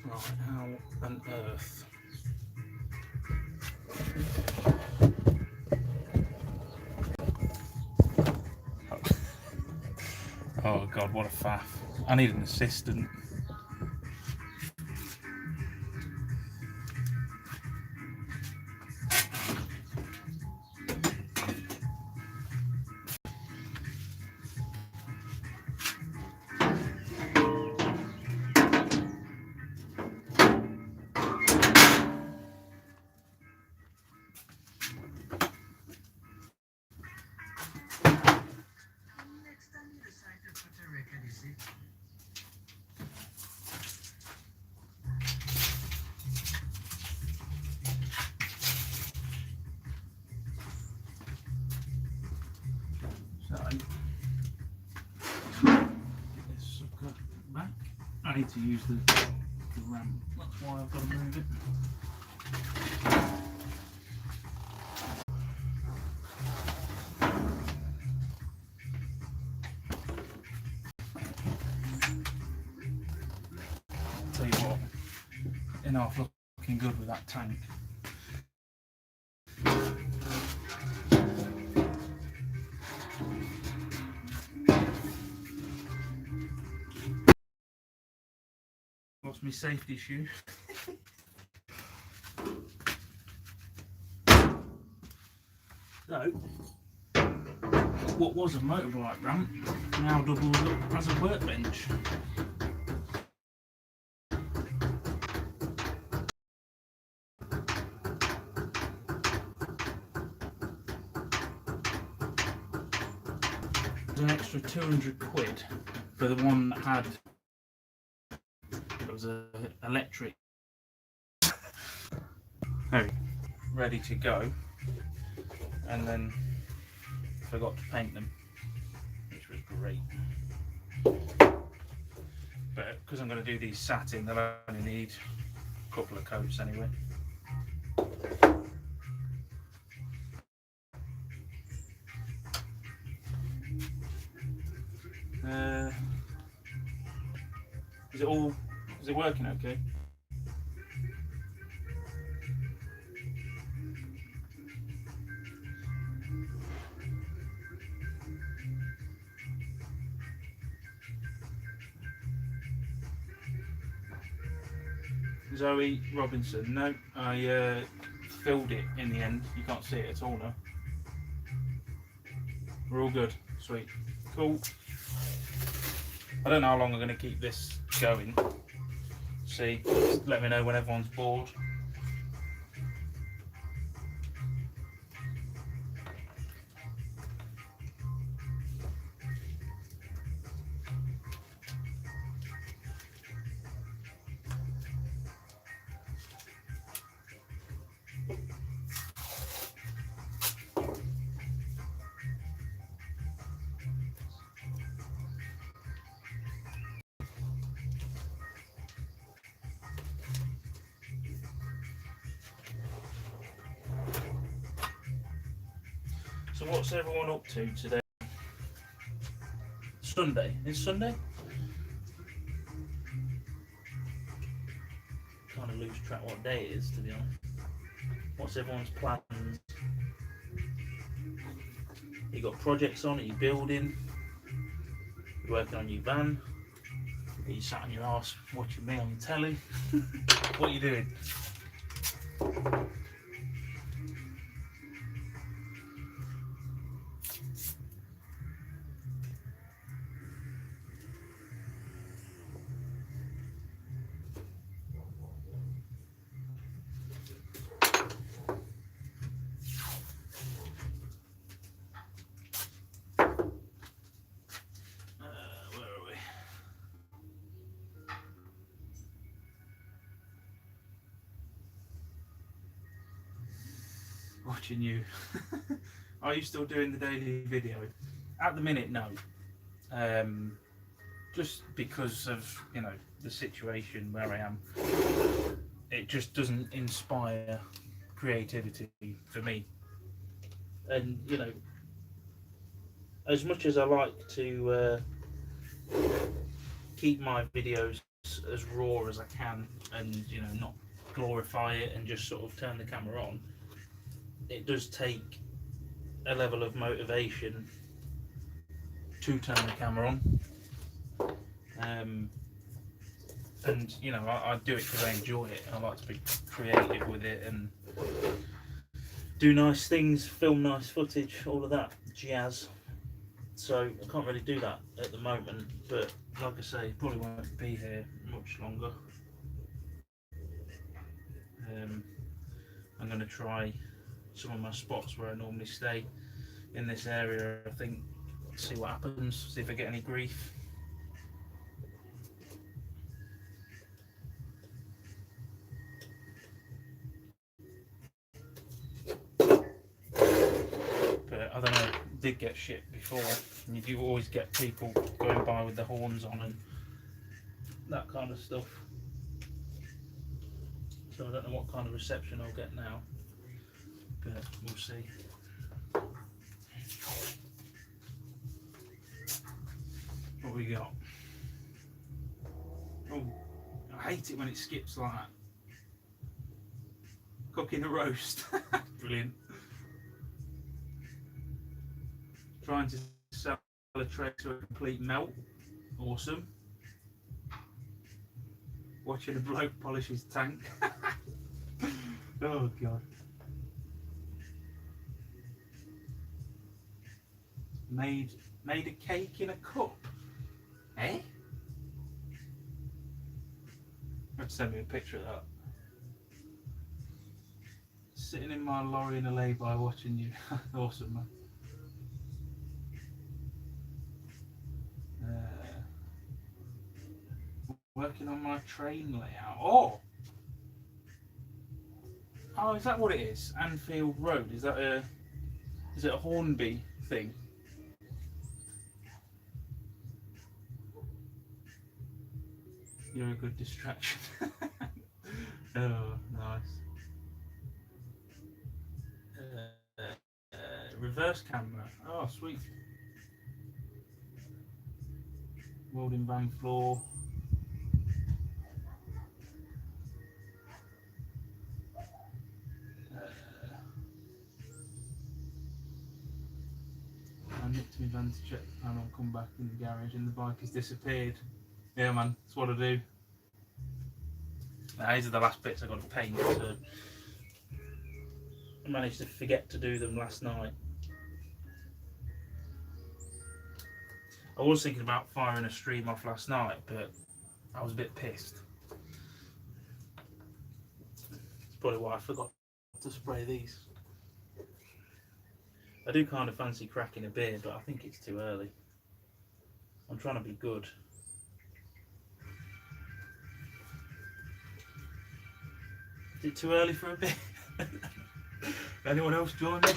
Right, how on earth? Oh God, what a faff. I need an assistant. So, get this sucker back. I need to use the ramp, that's why I've got to move it. Tell you what, enough looking good with that tank. Lost my safety shoe. So, what was a motorbike ramp now doubles up as a workbench. An extra 200 quid for the one that had, it was a electric, ready to go, and then forgot to paint them, which was great. But because I'm going to do these satin, they'll only need a couple of coats anyway. Is it working okay? Zoe Robinson, no, I filled it in the end. You can't see it at all now. We're all good, sweet, cool. I don't know how long I'm going to keep this going. See, just let me know when everyone's bored. So what's everyone up to today? Sunday. Is Sunday? Kind of lose track what day it is, to be honest. What's everyone's plans? You got projects on? Are you building? You working on your van? Are you sat on your arse watching me on the telly? What are you doing? Where are we? Watching you. Are you still doing the daily video? At the minute, no. just because of, you know, the situation where I am. It just doesn't inspire creativity for me. And you know, as much as I like to keep my videos as raw as I can, and you know, not glorify it and just sort of turn the camera on, it does take a level of motivation to turn the camera on. And you know, I do it because I enjoy it. I like to be creative with it and do nice things, film nice footage, all of that jazz. So I can't really do that at the moment, but like I say, probably won't be here much longer. I'm going to try some of my spots where I normally stay in this area. I think, see what happens, see if I get any grief. But I don't know, did get shit before, and you do always get people going by with the horns on and that kind of stuff. So I don't know what kind of reception I'll get now, but we'll see. What we got? Oh, I hate it when it skips like that. Cooking a roast. Brilliant. Trying to sell a tray to a complete melt. Awesome. Watching a bloke polish his tank. Oh god. Made a cake in a cup. Eh? You have to send me a picture of that. Sitting in my lorry in a lay-by watching you. Awesome, man. Working on my train layout. Oh, is that what it is? Anfield Road. Is it a Hornby thing? You're a good distraction. Oh, nice. Reverse camera. Oh, sweet. Welding van floor. I nipped my van to check the panel, come back in the garage and the bike has disappeared. Yeah man, that's what I do. These are the last bits I got to paint, so I managed to forget to do them last night. I was thinking about firing a stream off last night, but I was a bit pissed. That's probably why I forgot to spray these. I do kind of fancy cracking a beer, but I think it's too early. I'm trying to be good. Is it too early for a beer? Anyone else join me?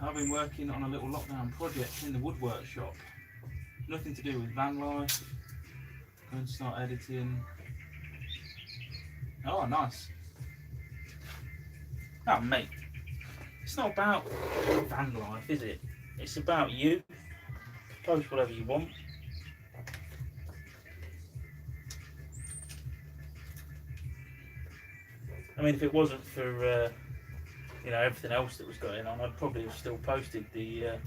I've been working on a little lockdown project in the woodwork shop. Nothing to do with van life. Going to start editing. Oh, nice. Oh, mate. It's not about van life, is it? It's about you. Post whatever you want. I mean, if it wasn't for you know, everything else that was going on, I'd probably have still posted the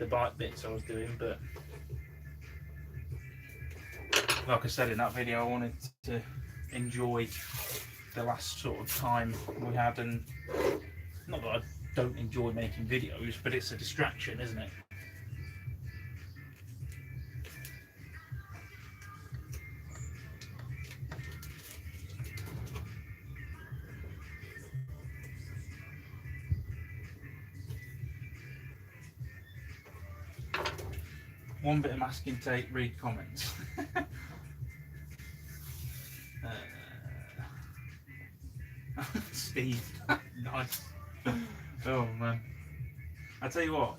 bike bits I was doing. But like I said in that video, I wanted to enjoy the last sort of time we had, and not that I don't enjoy making videos, but it's a distraction, isn't it? One bit of masking tape, read comments. Steve, nice. Oh man, I tell you what,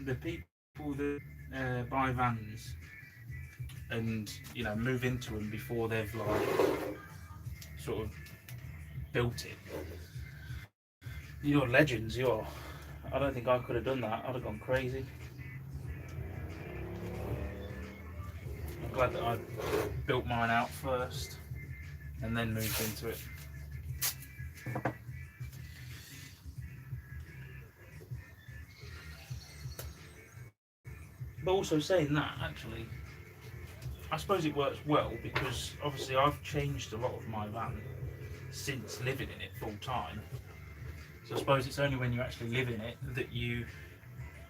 the people that buy vans and move into them before they've like sort of built it, you're legends. I don't think I could have done that. I'd have gone crazy. I'm glad that I built mine out first and then moved into it. But also saying that, actually, I suppose it works well because obviously I've changed a lot of my van since living in it full time. So I suppose it's only when you actually live in it that you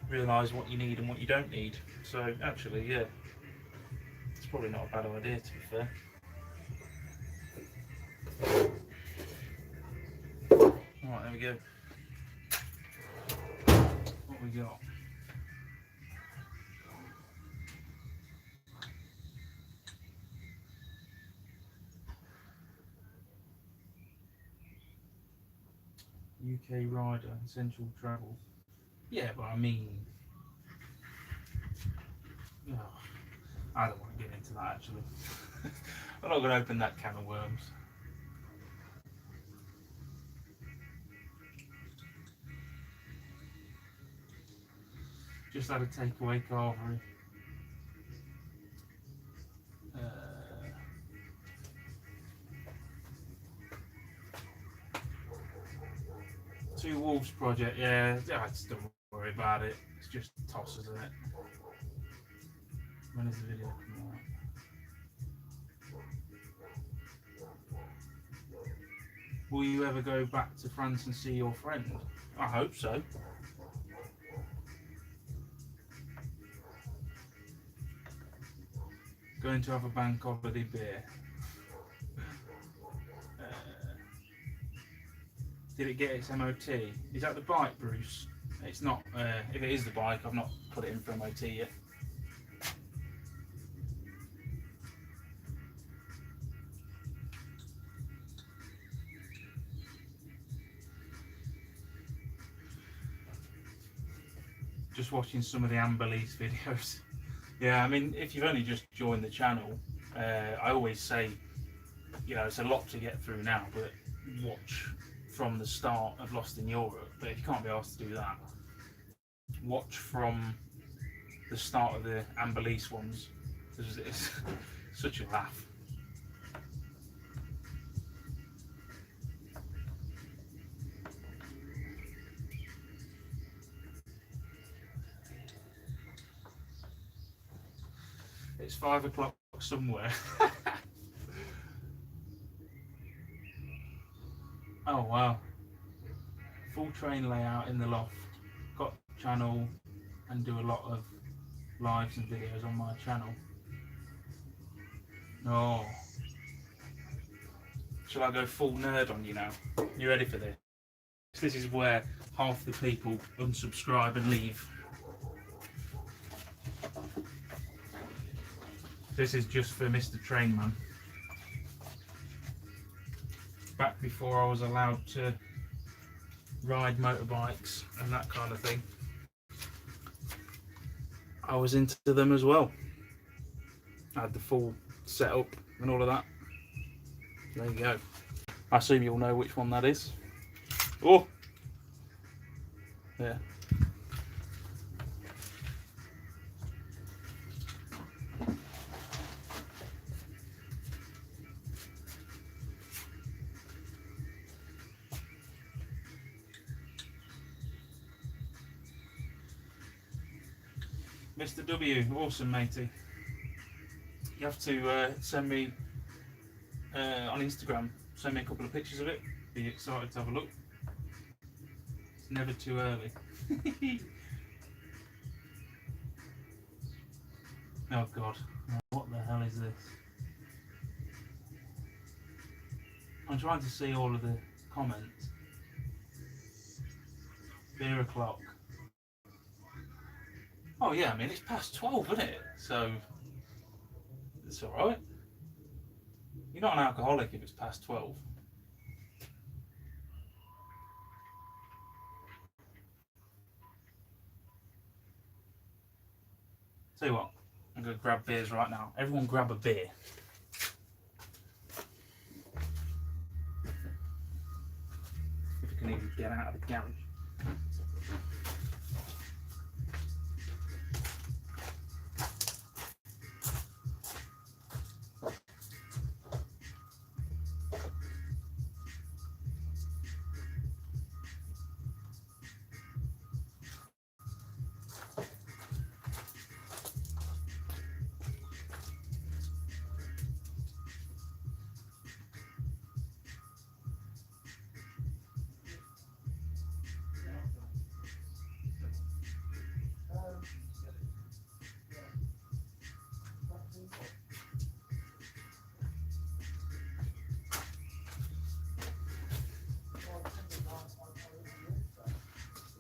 realise what you need and what you don't need. So actually, yeah, it's probably not a bad idea, to be fair. Alright, there we go. What we got? UK rider, essential travel. Yeah, but I mean, oh, I don't want to get into that actually. I'm not going to open that can of worms. Just had a takeaway carvery. Two Wolves project, yeah, just don't worry about it. It's just tosses, isn't it? When is the video coming out? Will you ever go back to France and see your friend? I hope so. Going to have a bank holiday beer. Did it get its MOT? Is that the bike, Bruce? It's not. If it is the bike, I've not put it in for MOT yet. Just watching some of the Amber Lease videos. Yeah, I mean, if you've only just joined the channel, I always say, it's a lot to get through now, but watch from the start of Lost in Europe. But if you can't be asked to do that, watch from the start of the Amber Lease ones. It's such a laugh. It's 5 o'clock somewhere. Oh wow. Full train layout in the loft. Got channel and do a lot of lives and videos on my channel. Oh. Shall I go full nerd on you now? You ready for this? This is where half the people unsubscribe and leave. This is just for Mr. Trainman. Back before I was allowed to ride motorbikes and that kind of thing, I was into them as well. I had the full setup and all of that. There you go. I assume you'll know which one that is. Oh! Yeah. Mr. W, awesome matey. You have to send me on Instagram, send me a couple of pictures of it. Be excited to have a look. It's never too early. Oh God, what the hell is this? I'm trying to see all of the comments. Beer o'clock. Oh yeah, I mean it's past 12, isn't it? So it's alright. You're not an alcoholic if it's past 12. Tell you what, I'm going to grab beers right now. Everyone grab a beer. If you can even get out of the garage.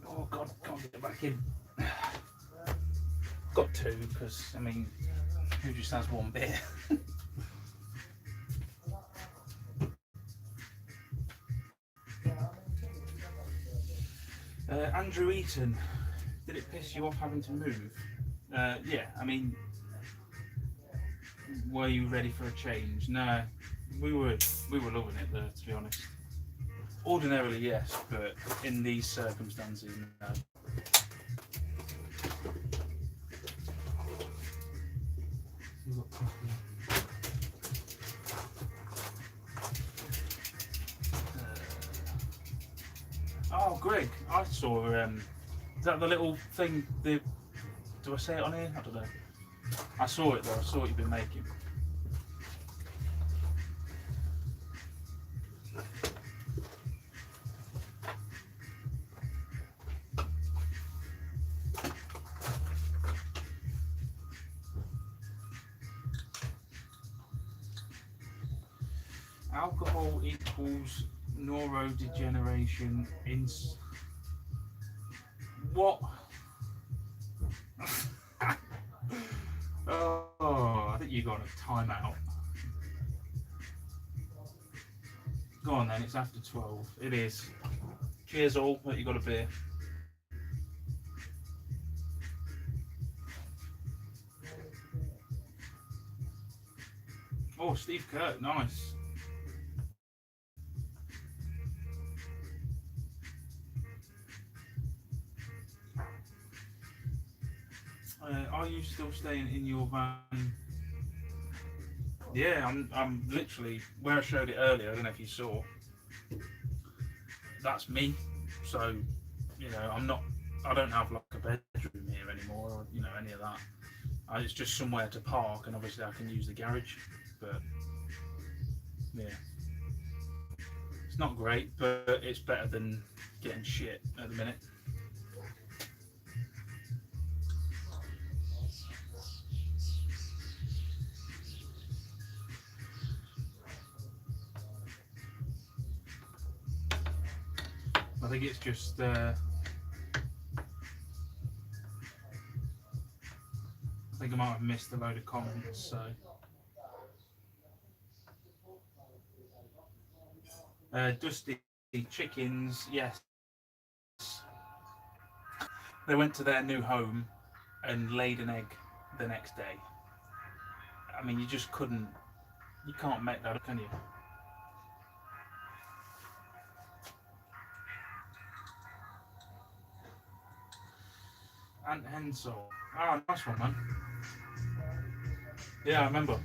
Oh God, can't get back in. Got two, because, I mean, who just has one beer? Andrew Eaton, did it piss you off having to move? Yeah, I mean, were you ready for a change? No, we were loving it there, to be honest. Ordinarily, yes, but in these circumstances, no. Oh, Greg, I saw. Is that the little thing? Do I say it on here? I don't know. I saw it though. I saw what you've been making. Alcohol equals neurodegeneration in what? Oh, I think you got a timeout. Go on then, it's after 12. It is. Cheers all, that you got a beer. Oh, Steve Kirk, nice. Are you still staying in your van? Yeah, I'm literally where I showed it earlier. I don't know if you saw. That's me. So, you know, I don't have like a bedroom here anymore, or you know, any of that. It's just somewhere to park, and obviously I can use the garage. But yeah, it's not great, but it's better than getting shit at the minute. I think it's just I think I might have missed a load of comments, so Dusty chickens, yes. They went to their new home and laid an egg the next day. I mean, you can't make that up, can you? Aunt Hensel. Ah, nice one, man. Yeah, I remember.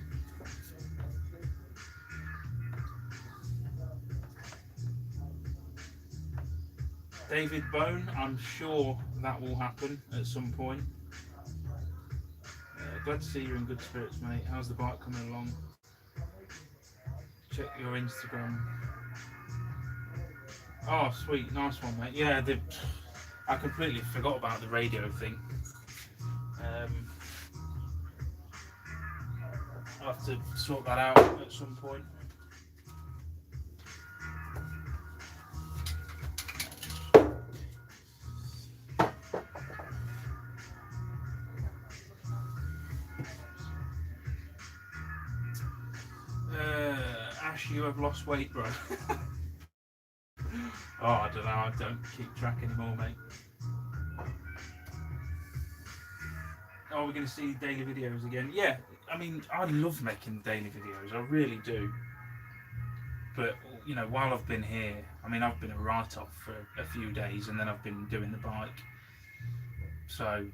David Bone, I'm sure that will happen at some point. Glad to see you're in good spirits, mate. How's the bike coming along? Check your Instagram. Oh, sweet, nice one, mate. Yeah, I completely forgot about the radio thing. I'll have to sort that out at some point. Ash, you have lost weight, bro. Oh, I don't know. I don't keep track anymore, mate. Oh, are we going to see daily videos again? Yeah, I mean, I love making daily videos. I really do. But, you know, while I've been here, I mean, I've been a write-off for a few days, and then I've been doing the bike. So,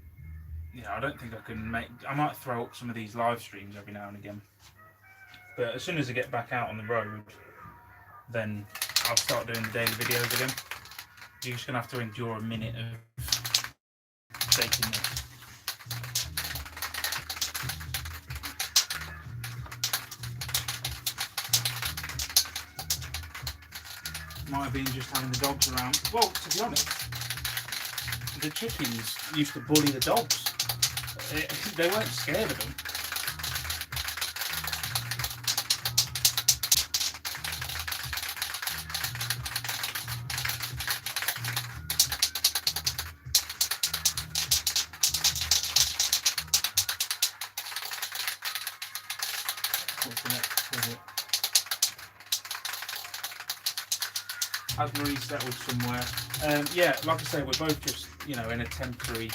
you know, I don't think I can make... I might throw up some of these live streams every now and again. But as soon as I get back out on the road, then I'll start doing the daily videos again. You're just going to have to endure a minute of taking this. Might have been just having the dogs around. Well, to be honest, the chickens used to bully the dogs. They weren't scared of them. What's the next visit? Has Marie settled somewhere? Yeah, like I say, we're both just, you know, in a temporary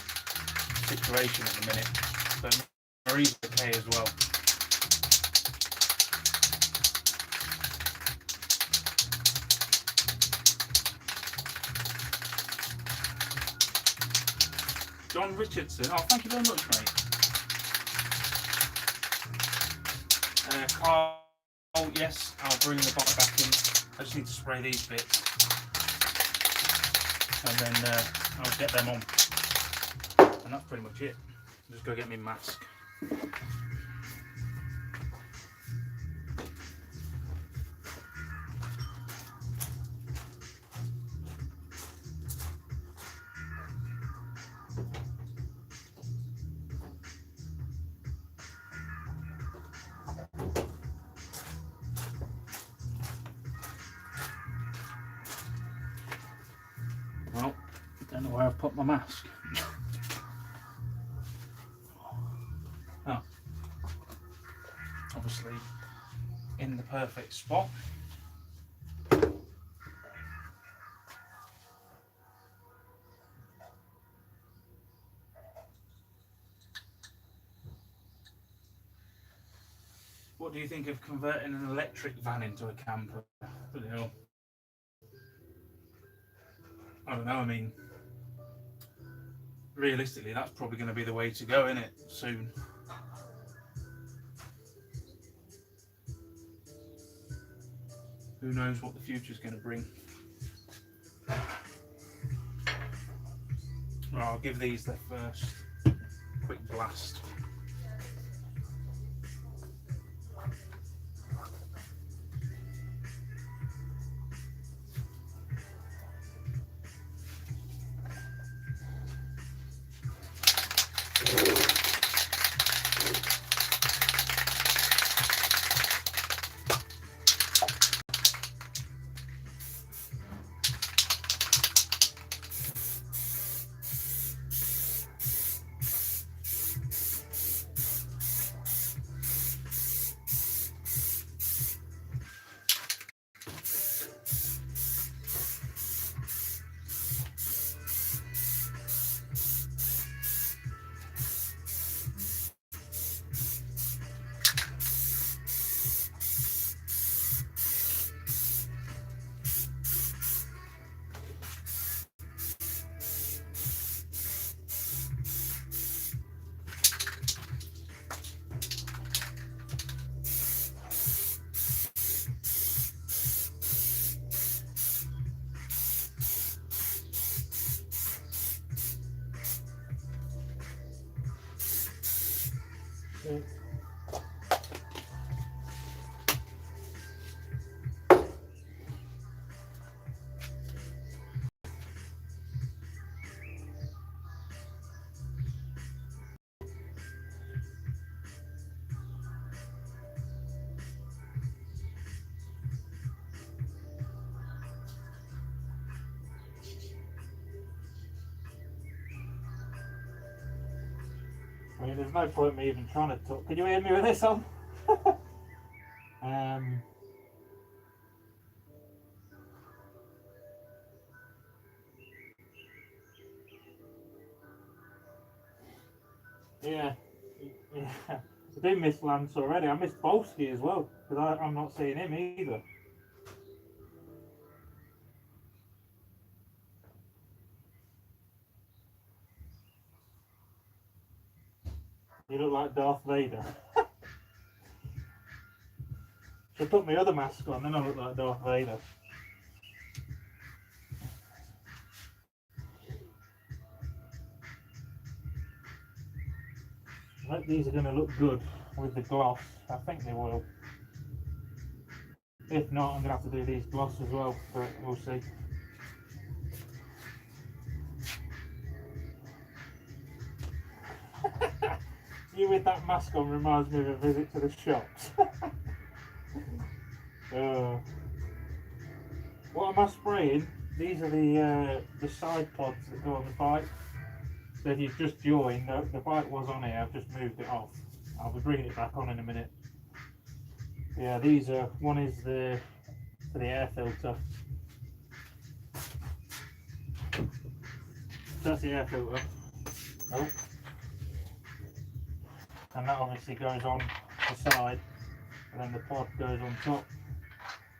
situation at the minute. But Marie's okay as well. John Richardson. Oh, thank you very much, mate. Carl, yes, I'll bring the bike back in. I just need to spray these bits. And then I'll get them on. And that's pretty much it. Just go get me mask. Well, don't know where I've put my mask. Oh, obviously in the perfect spot. What do you think of converting an electric van into a camper? Bloody hell. I don't know, I mean, realistically, that's probably going to be the way to go, isn't it, soon? Who knows what the future's going to bring. Right, I'll give these the first quick blast. Okay. I mean, there's no point me even trying to talk. Can you hear me with this on? Yeah. Yeah. I do miss Lance already. I miss Bolsky as well, because I'm not seeing him either. You look like Darth Vader. Should put my other mask on, then I look like Darth Vader. I hope these are going to look good with the gloss. I think they will. If not, I'm going to have to do these gloss as well, but we'll see. You with that mask on reminds me of a visit to the shops. What am I spraying? These are the side pods that go on the bike. So if you've just joined, the bike was on here, I've just moved it off. I'll be bringing it back on in a minute. Yeah, these are, one is for the air filter. So that's the air filter. Oh. And that obviously goes on the side, and then the pod goes on top.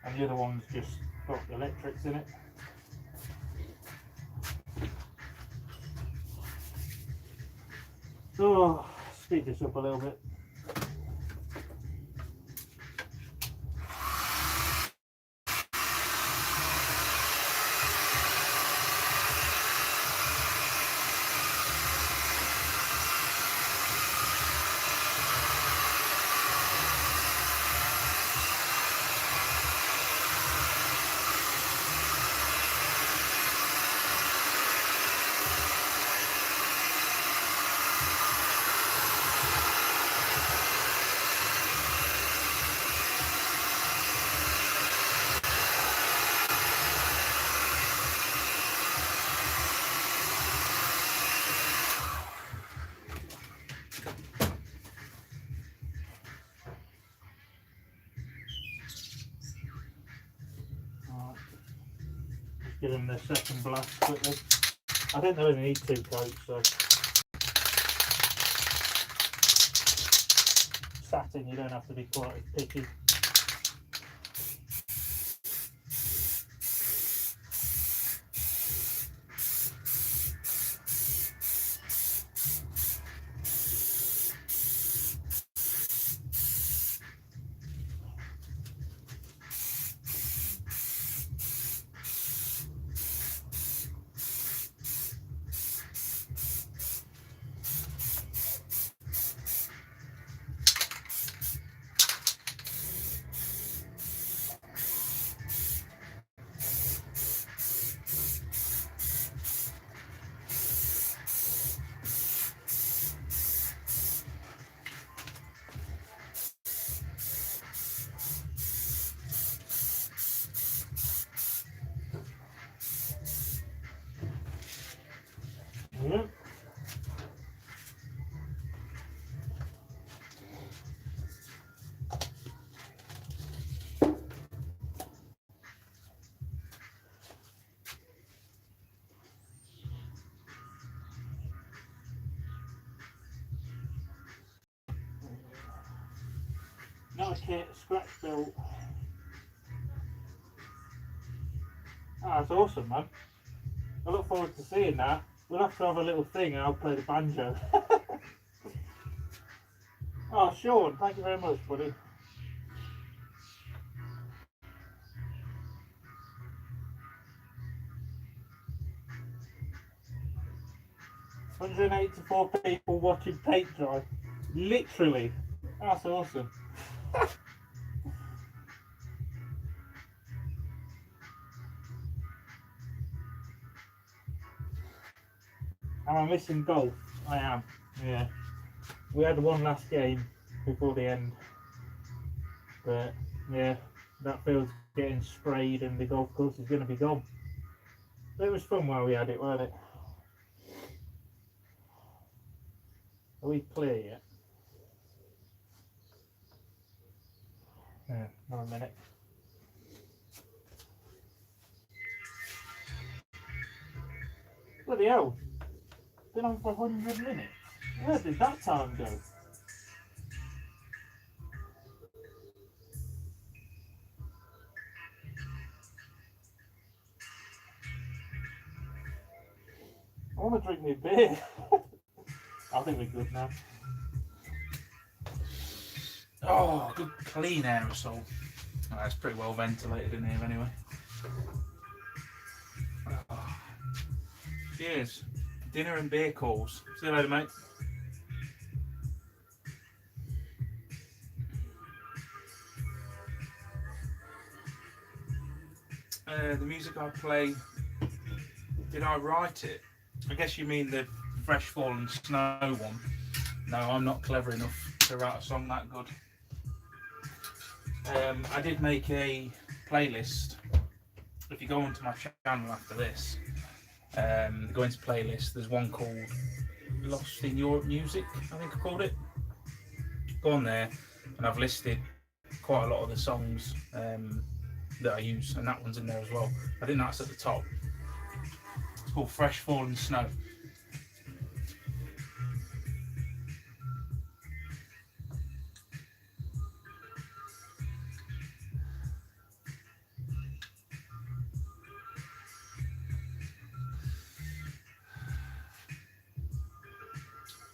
And the other one's just got electrics in it. Oh, speed this up a little bit. Give them the second blast quickly. I think they only need 2 coats, so satin, you don't have to be quite as picky. Yep. Another kit, scratch built. Ah, that's awesome, man. I look forward to seeing that. We'll have to have a little thing and I'll play the banjo. Oh, Sean, thank you very much, buddy. "184 people watching paint dry." Literally. That's awesome. Am I missing golf? I am, yeah. We had one last game before the end. But, yeah, that field's getting sprayed and the golf course is going to be gone. But it was fun while we had it, weren't it? Are we clear yet? Yeah, not a minute. Bloody hell. Been on for 100 minutes. Where did that time go? I want to drink my beer. I think we're good now. Oh, good clean aerosol. Oh, it's pretty well ventilated in here anyway. Oh. Cheers. Dinner and beer calls. See you later, mate. The music I play, did I write it? I guess you mean the Fresh Fallen Snow one. No, I'm not clever enough to write a song that good. I did make a playlist. If you go onto my channel after this, go into playlist, there's one called Lost in Europe Music, I think I called it. Go on there, and I've listed quite a lot of the songs that I use, and that one's in there as well. I think that's at the top. It's called Fresh Fallen Snow.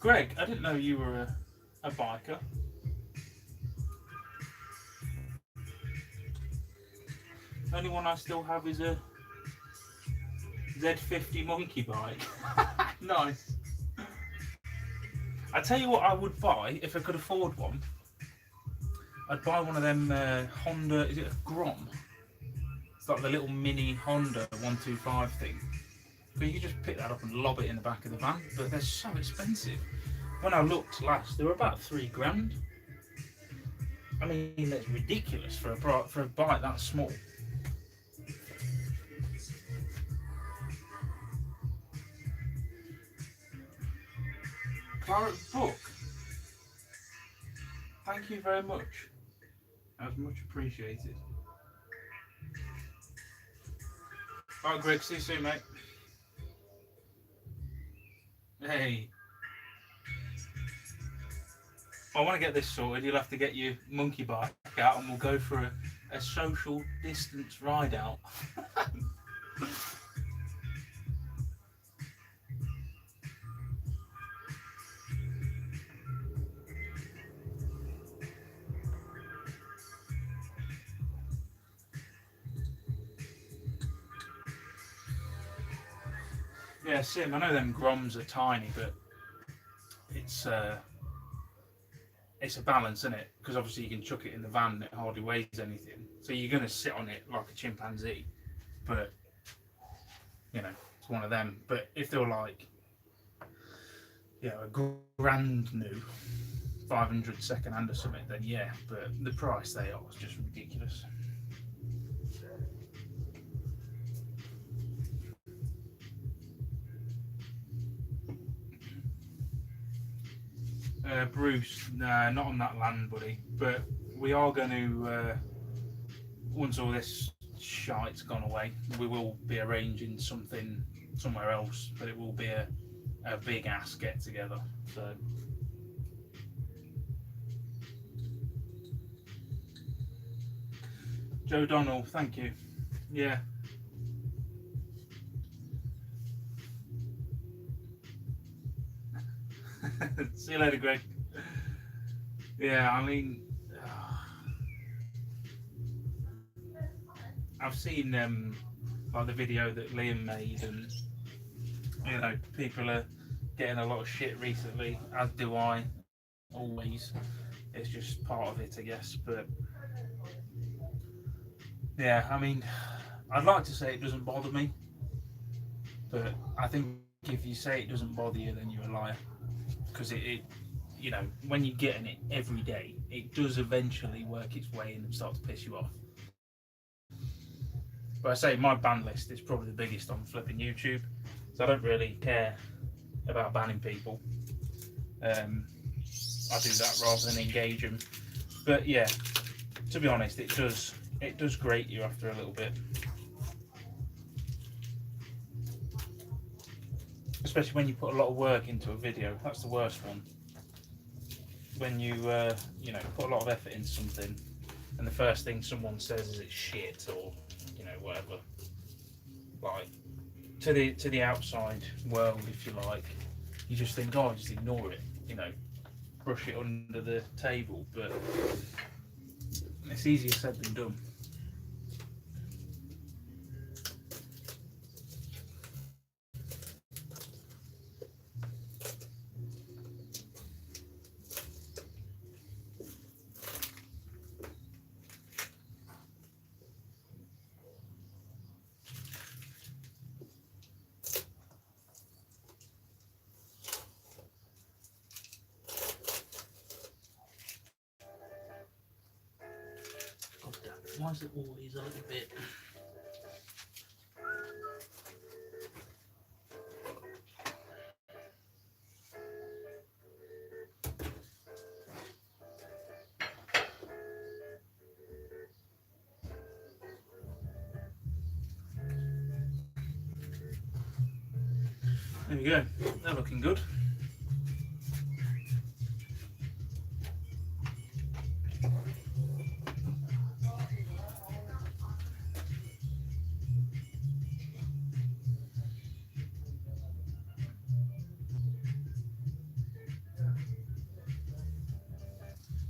Greg, I didn't know you were a biker. The only one I still have is a Z50 monkey bike. Nice. I tell you what I would buy if I could afford one. I'd buy one of them Honda, is it a Grom? It's like the little mini Honda 125 thing. But you can just pick that up and lob it in the back of the van, but they're so expensive. When I looked last, they were about £3 grand. I mean, that's ridiculous for a bike that small. Claret book. Thank you very much. That was much appreciated. Alright, Greg, see you soon, mate. Hey. I want to get this sorted. You'll have to get your monkey bike out and we'll go for a social distance ride out. Yeah, Sim, I know them Groms are tiny, but it's a balance, isn't it? Because obviously you can chuck it in the van and it hardly weighs anything. So you're going to sit on it like a chimpanzee. But, you know, it's one of them. But if they were like, you know, a brand new 500 second hand or something, then yeah. But the price they are is just ridiculous. Bruce, nah, not on that land, buddy. But we are going to, once all this shite's gone away, we will be arranging something somewhere else. But it will be a big ass get together. So. Joe Donnell, thank you. Yeah. See you later, Greg. Yeah, I mean, I've seen like the video that Liam made, and you know, people are getting a lot of shit recently, as do I. Always, it's just part of it, I guess. But yeah, I mean, I'd like to say it doesn't bother me, but I think if you say it doesn't bother you, then you're a liar. Because it, you know, when you're getting it every day, it does eventually work its way in and start to piss you off. But I say my ban list is probably the biggest on flipping YouTube, so I don't really care about banning people. I do that rather than engage them. But yeah, to be honest, it does grate you after a little bit. especially when you put a lot of work into a video. That's the worst one. When you you know, put a lot of effort into something, and the first thing someone says is it's shit, or you know, whatever. Like to the outside world, if you like, you just think, oh, just ignore it, you know, brush it under the table. But it's easier said than done. God damn it, why is it always a little bit? There we go, they're looking good.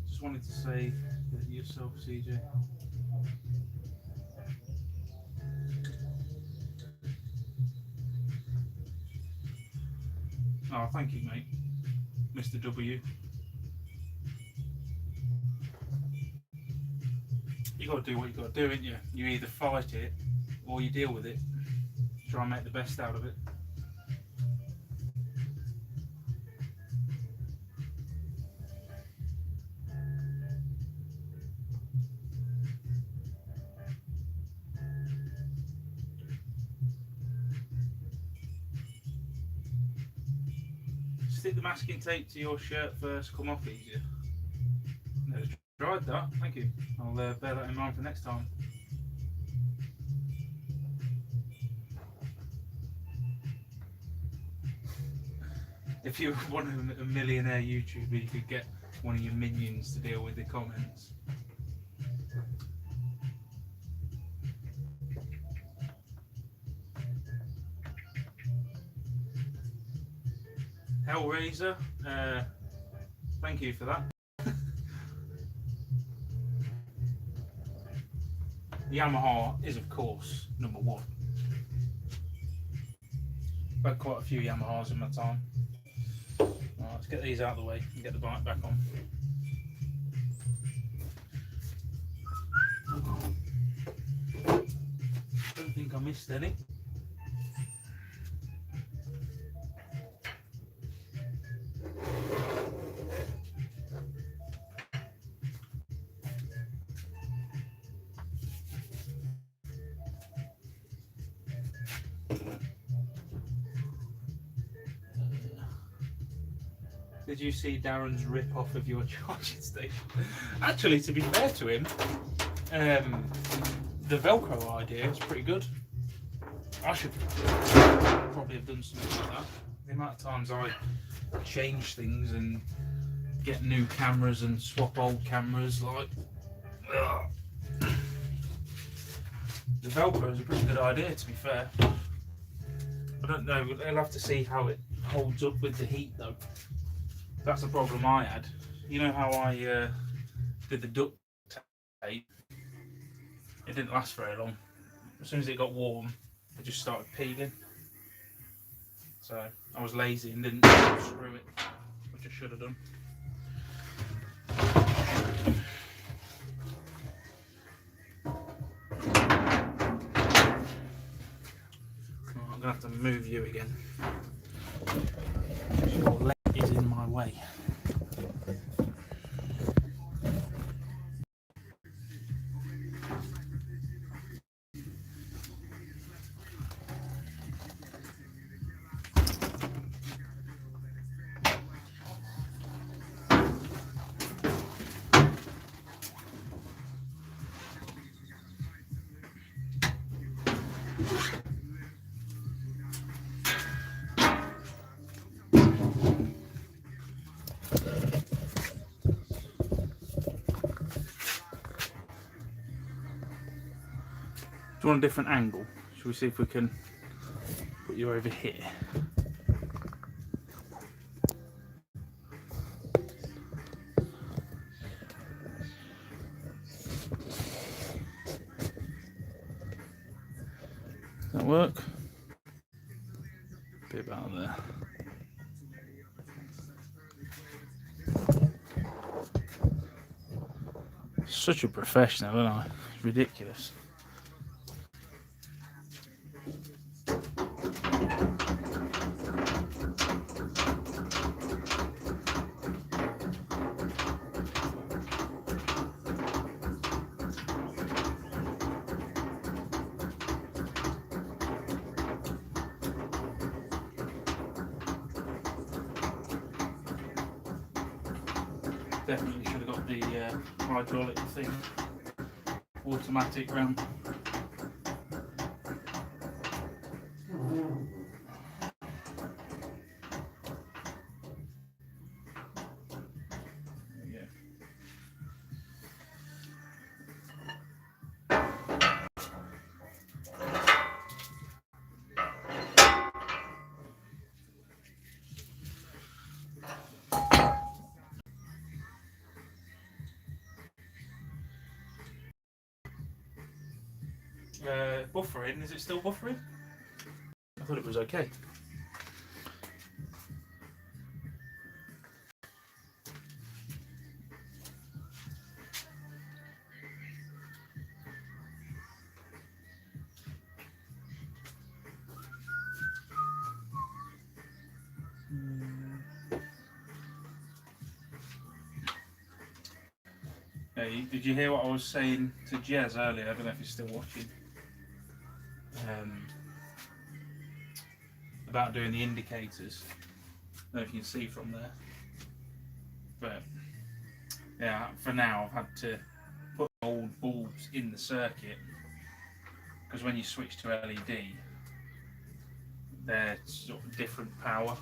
Just wanted to say that yourself, CJ. Oh, thank you, mate. Mr. W. You got to do what you got to do, ain't you? You either fight it or you deal with it. Try and make the best out of it. Stick the masking tape to your shirt first, come off easier. No, tried that, thank you. I'll bear that in mind for next time. If you want a millionaire YouTuber, you could get one of your minions to deal with the comments. Hellraiser, thank you for that. Yamaha is, of course, number one. I've had quite a few Yamahas in my time. Right, let's get these out of the way and get the bike back on. Don't think I missed any. Did you see Darren's rip off of your charging station? Actually, to be fair to him, the Velcro idea is pretty good. I should probably have done something like that. The amount of times I change things and get new cameras and swap old cameras, like, ugh. The Velcro is a pretty good idea, to be fair. I don't know, they'll have to see how it holds up with the heat though. That's the problem I had. You know how I did the duct tape? It didn't last very long. As soon as it got warm, it just started peeling. So I was lazy and didn't screw it, which I should have done. I'm gonna have to move you again. Your leg is in my way. you want a different angle? Should we see if we can put you over here? Does that work? Bit about there. Such a professional, isn't I? It's ridiculous. Definitely should have got the hydraulic thing, automatic ramp. Buffering, is it still buffering? I thought it was okay. Did you hear what I was saying to Jez earlier? I don't know if you're still watching. About doing the indicators. I don't know if you can see from there. But yeah, for now I've had to put old bulbs in the circuit because when you switch to LED, they're sort of different power,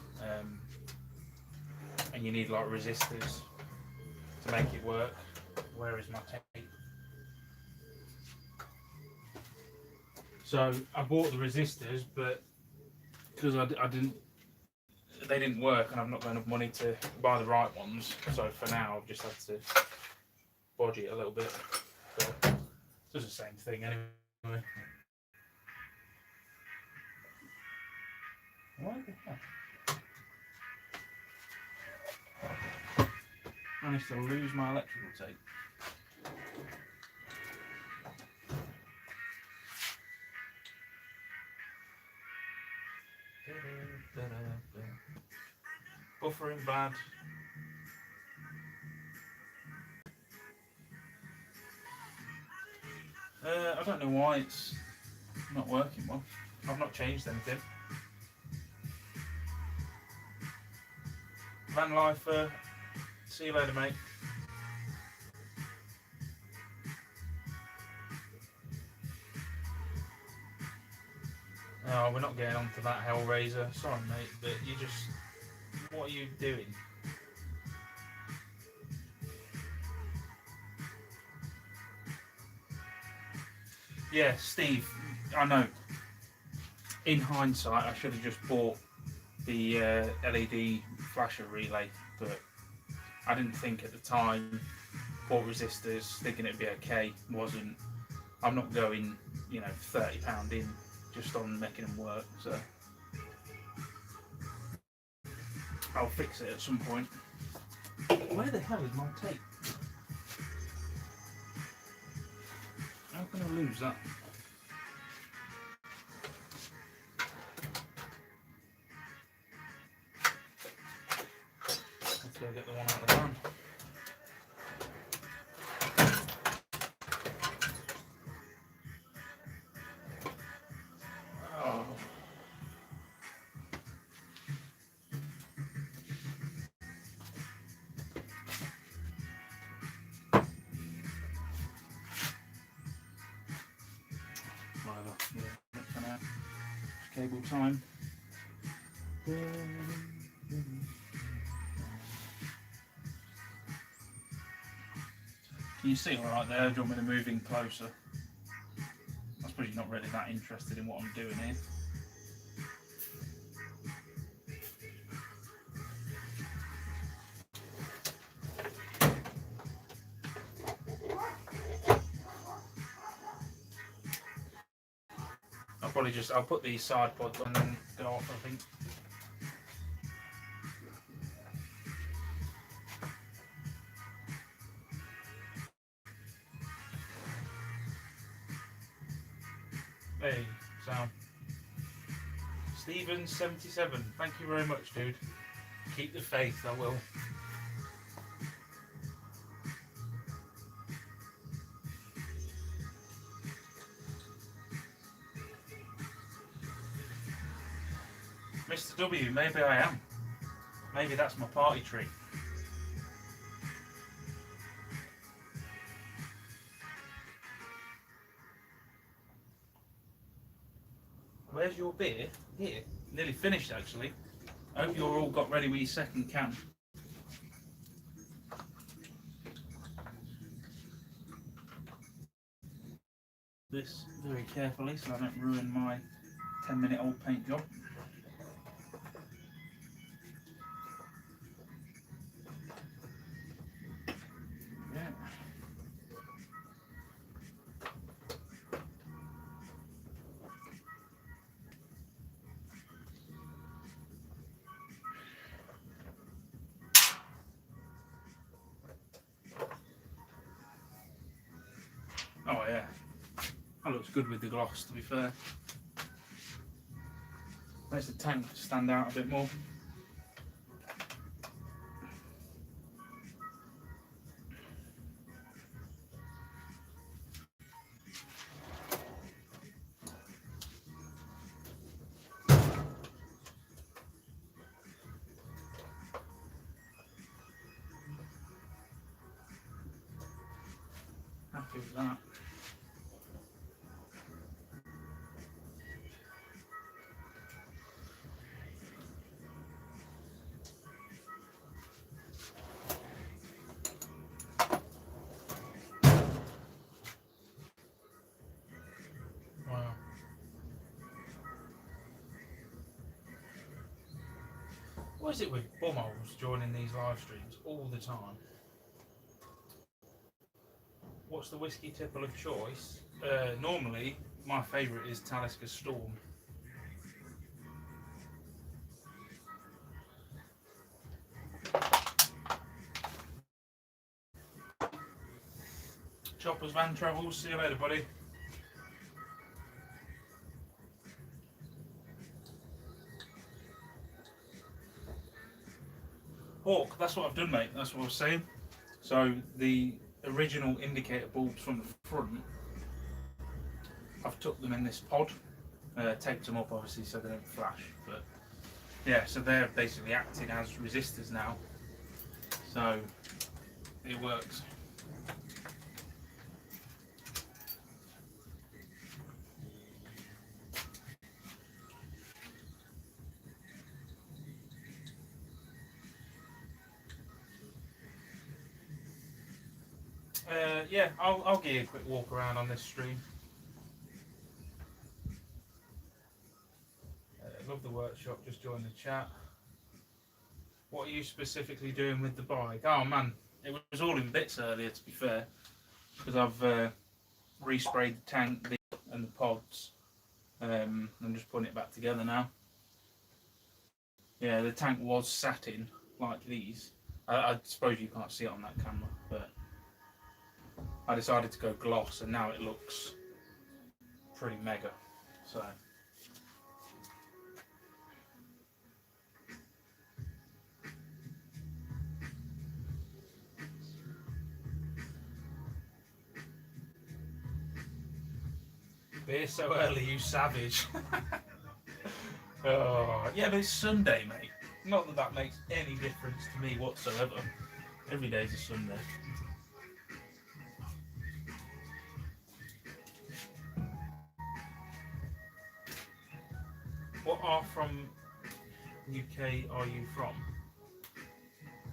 and you need like resistors to make it work. Where is my tape? So I bought the resistors, but because they didn't work, and I've not got enough money to buy the right ones. So for now, I've just had to bodge it a little bit. But it's just the same thing anyway. What the heck? I managed to lose my electrical tape. Buffering bad. I don't know why it's not working well. I've not changed anything. Van lifer, see you later, mate. Oh, we're not getting onto that Hellraiser. Sorry, mate, but you just... What are you doing? Yeah, Steve, I know. In hindsight, I should have just bought the LED flasher relay, but I didn't think at the time. Bought resistors, thinking it'd be okay. Wasn't. I'm not going, you know, £30 in just on making them work. So I'll fix it at some point. Where the hell is my tape? How can I lose that? Let's go get the one out of the van. Oh. Whatever. Yeah, for now. It's cable time. Can you see all right there? Do you want me to move in closer? I suppose probably not really that interested in what I'm doing here. I'll put these side pods on and then go off, I think. Hey, Sam. Stephen77, thank you very much, dude. Keep the faith, I will. Mr. W, maybe I am. Maybe that's my party trick. Where's your beer? Here. Nearly finished, actually. I hope you're all got ready with your second can. This very carefully so I don't ruin my 10-minute-old paint job. Yeah. Oh yeah, that looks good with the gloss, to be fair. Makes the tank stand out a bit more. Happy with that. Wow. What is it with bumholes joining these live streams all the time? What's the whiskey tipple of choice? Normally, my favourite is Talisker Storm. Chopper's Van Travels, see you later, buddy. Hawk, that's what I've done, mate. That's what I was saying. So the original indicator bulbs from the front, I've took them in this pod, taped them up obviously so they don't flash. But yeah, so they're basically acting as resistors now. So it works. Yeah, I'll give you a quick walk around on this stream. Love the workshop, just join the chat. What are you specifically doing with the bike? Oh man, it was all in bits earlier, to be fair, because I've resprayed the tank and the pods. I'm just putting it back together now. Yeah, the tank was satin like these. I suppose you can't see it on that camera, but I decided to go gloss and now it looks pretty mega. So beer so early, you savage. Oh, yeah, but it's Sunday, mate. Not that that makes any difference to me whatsoever. Every day's a Sunday. What are from UK are you from?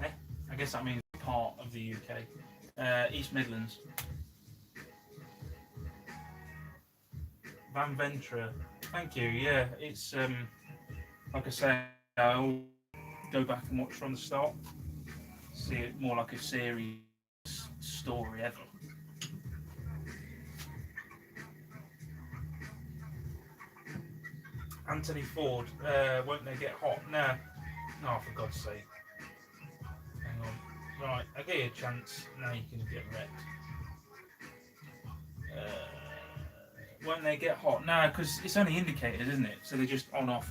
Eh? I guess that means part of the UK. East Midlands. Van Ventura. Thank you. Yeah, it's like I say, I'll go back and watch from the start. See it more like a series story ever. Anthony Ford, won't they get hot? Nah. No, for God's sake. Hang on. Right, I'll give you a chance. Now you can get wrecked. Won't they get hot? No, because it's only indicators, isn't it? So they're just on, off,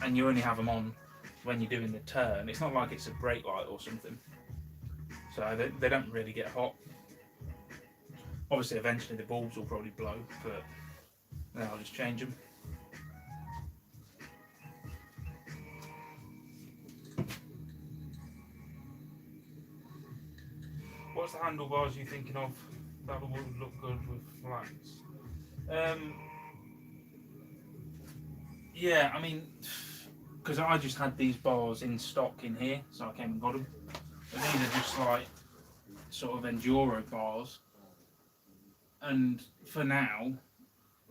and you only have them on when you're doing the turn. It's not like it's a brake light or something. So they don't really get hot. Obviously, eventually the bulbs will probably blow, but then I'll just change them. What's the handlebars you're thinking of that would look good with flats? Yeah, I mean, because I just had these bars in stock in here, so I came and got them. But these are just like sort of enduro bars, and for now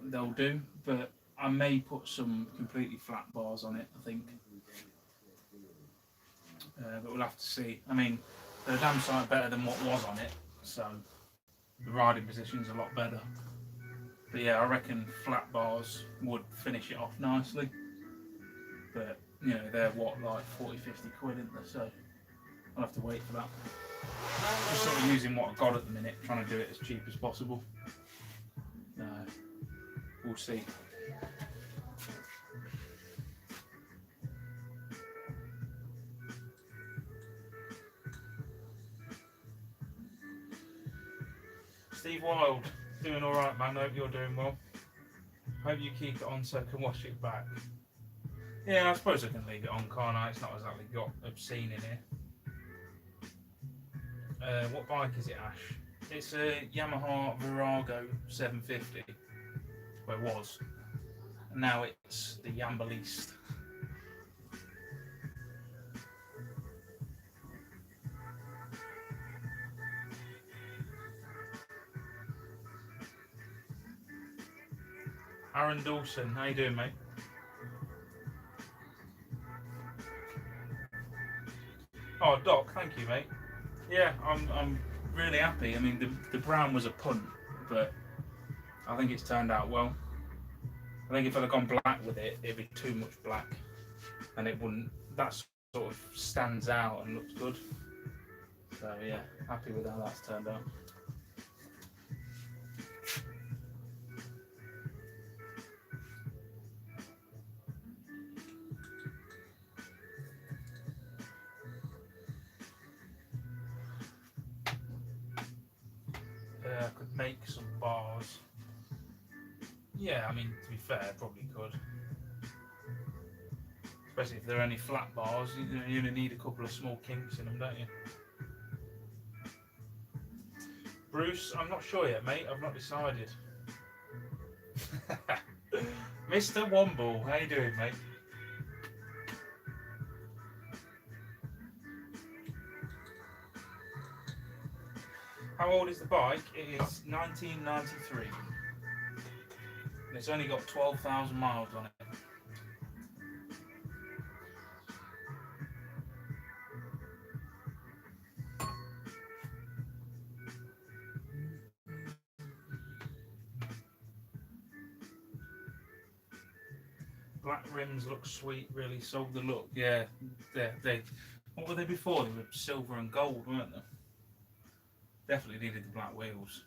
they'll do. But I may put some completely flat bars on it, I think. But we'll have to see. I mean, they're a damn sight better than what was on it, so the riding position's a lot better. But yeah, I reckon flat bars would finish it off nicely. But, you know, they're what, like 40, 50 quid, isn't they? So I'll have to wait for that. Just sort of using what I've got at the minute, trying to do it as cheap as possible. We'll see. Steve Wild, doing alright, man. Hope you're doing well. Hope you keep it on so I can watch it back. Yeah, I suppose I can leave it on, can't I? It's not exactly got obscene in here. What bike is it, Ash? It's a Yamaha Virago 750. Well, it was. And now it's the Yambaliste. Aaron Dawson, how you doing, mate? Oh, Doc, thank you, mate. Yeah, I'm really happy. I mean, the brown was a punt, but I think it's turned out well. I think if I'd have gone black with it, it'd be too much black, and it wouldn't. That sort of stands out and looks good. So yeah, happy with how that's turned out. I could make some bars. Yeah, I mean, to be fair, probably could. Especially if there are any flat bars, you only need a couple of small kinks in them, don't you? Bruce, I'm not sure yet, mate. I've not decided. Mr. Womble, how you doing, mate? How old is the bike? It is 1993. And it's only got 12,000 miles on it. Black rims look sweet, really sold the look. Yeah, they what were they before? They were silver and gold, weren't they? Definitely needed the black wheels.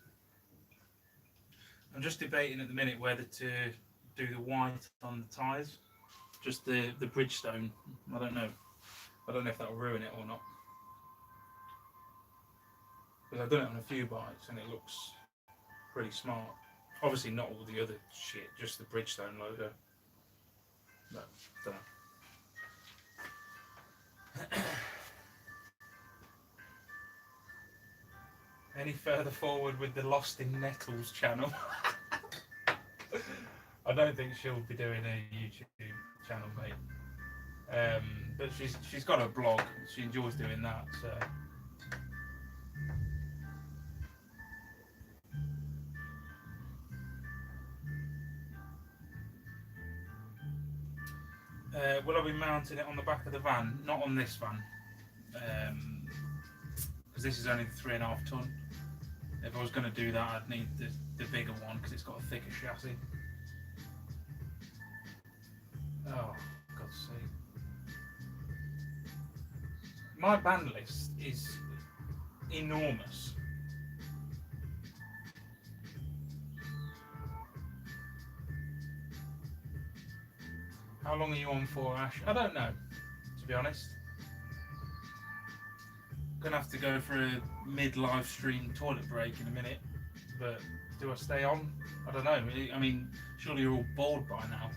I'm just debating at the minute whether to do the white on the tyres, just the Bridgestone. I don't know. I don't know if that'll ruin it or not. Because I've done it on a few bikes and it looks pretty smart. Obviously not all the other shit, just the Bridgestone logo. But don't know. Any further forward with the Lost in Nettles channel? I don't think she'll be doing a YouTube channel, mate. But she's got a blog. She enjoys doing that. So. Will I be mounting it on the back of the van? Not on this van, because this is only the 3.5 ton. If I was going to do that, I'd need the bigger one because it's got a thicker chassis. Oh, God's sake. My band list is enormous. How long are you on for, Ash? I don't know, to be honest. Gonna have to go for a mid-live stream toilet break in a minute, but do I stay on? I don't know. I mean, surely you're all bored by now.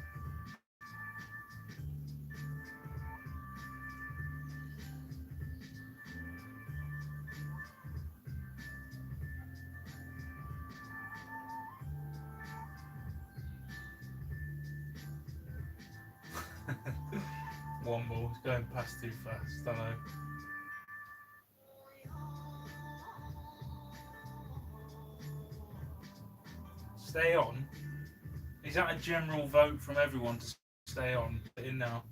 One ball, it's going past too fast, I know. Stay on? Is that a general vote from everyone to stay on? In now.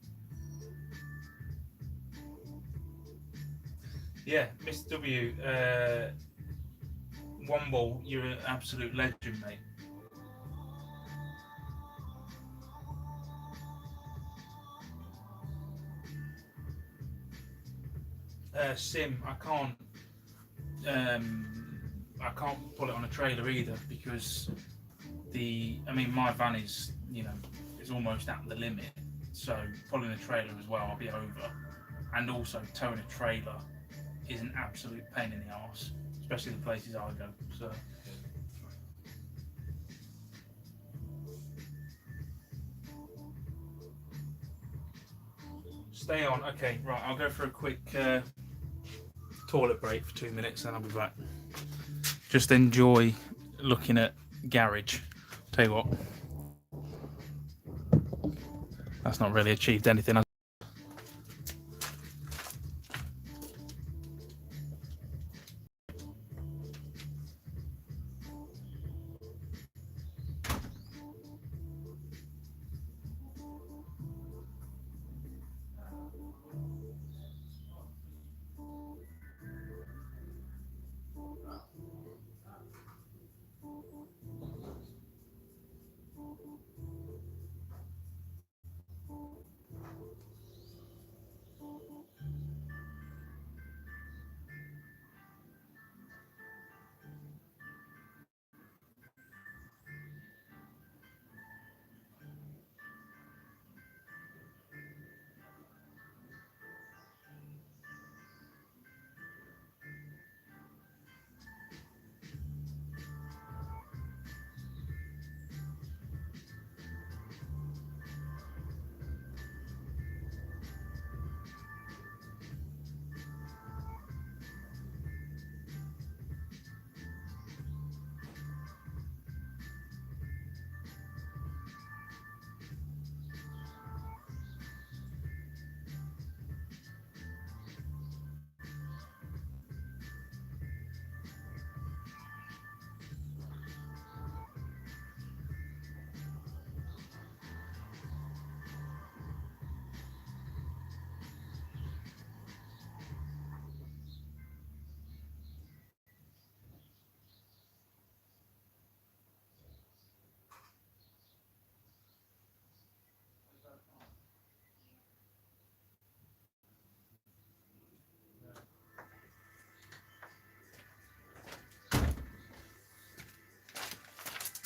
Yeah, Mr. W, one ball, you're an absolute legend, mate. Sim, I can't pull it on a trailer either because my van is, is almost at the limit. So pulling a trailer as well, I'll be over. And also towing a trailer is an absolute pain in the arse, especially the places I go. So. Stay on. Okay, right. I'll go for a quick toilet break for 2 minutes, and I'll be back. Just enjoy looking at garage. Tell you what, that's not really achieved anything.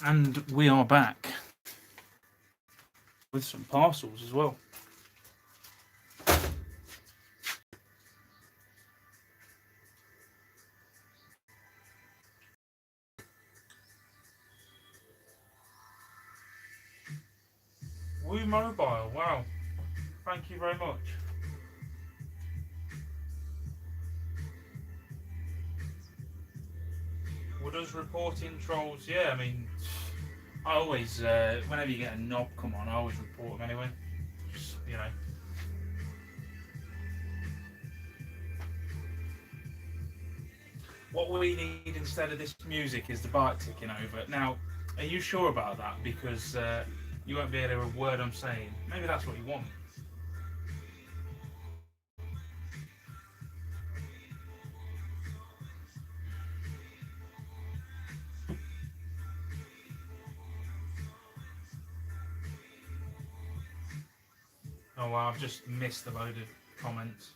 And we are back with some parcels as well. Woo Mobile, wow. Thank you very much. Would us reporting trolls? Yeah, I mean, I always, whenever you get a knob come on, I always report them anyway. Just, What we need instead of this music is the bike ticking over. Now, are you sure about that? Because you won't be able to hear a word I'm saying. Maybe that's what you want. Oh wow, I've just missed a load of comments.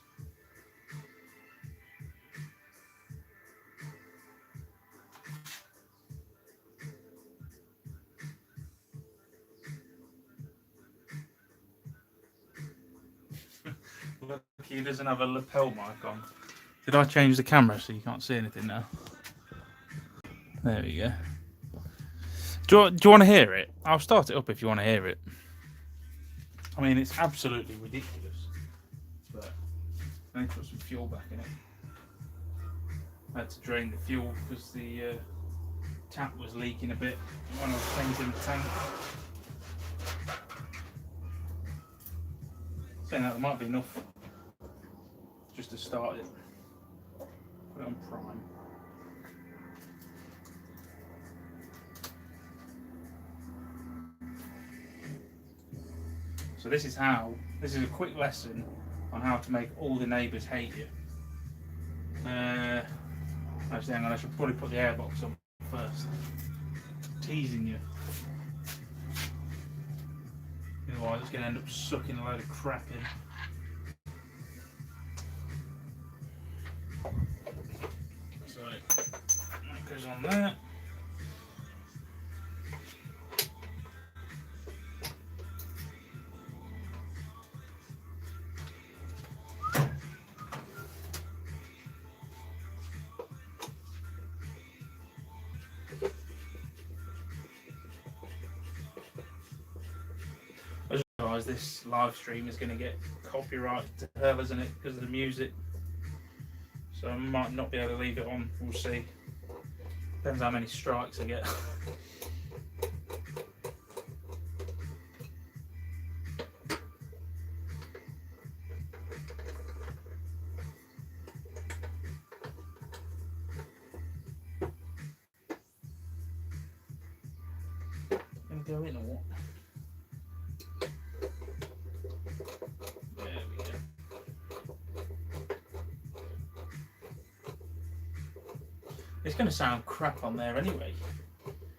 Look, he doesn't have a lapel mic on. Did I change the camera so you can't see anything now? There we go. Do you want to hear it? I'll start it up if you want to hear it. I mean, it's absolutely ridiculous. But I need to put some fuel back in it. I had to drain the fuel because the tap was leaking a bit when I was changing the tank. Saying that, there might be enough just to start it. Put it on prime. So this is a quick lesson on how to make all the neighbours hate you. Actually, hang on, I should probably put the airbox on first. Teasing you. Otherwise it's going to end up sucking a load of crap in. So that goes on there. This live stream is going to get copyrighted to hell, isn't it, because of the music? So I might not be able to leave it on. We'll see. Depends how many strikes I get. Gonna go in or what? It's going to sound crap on there anyway,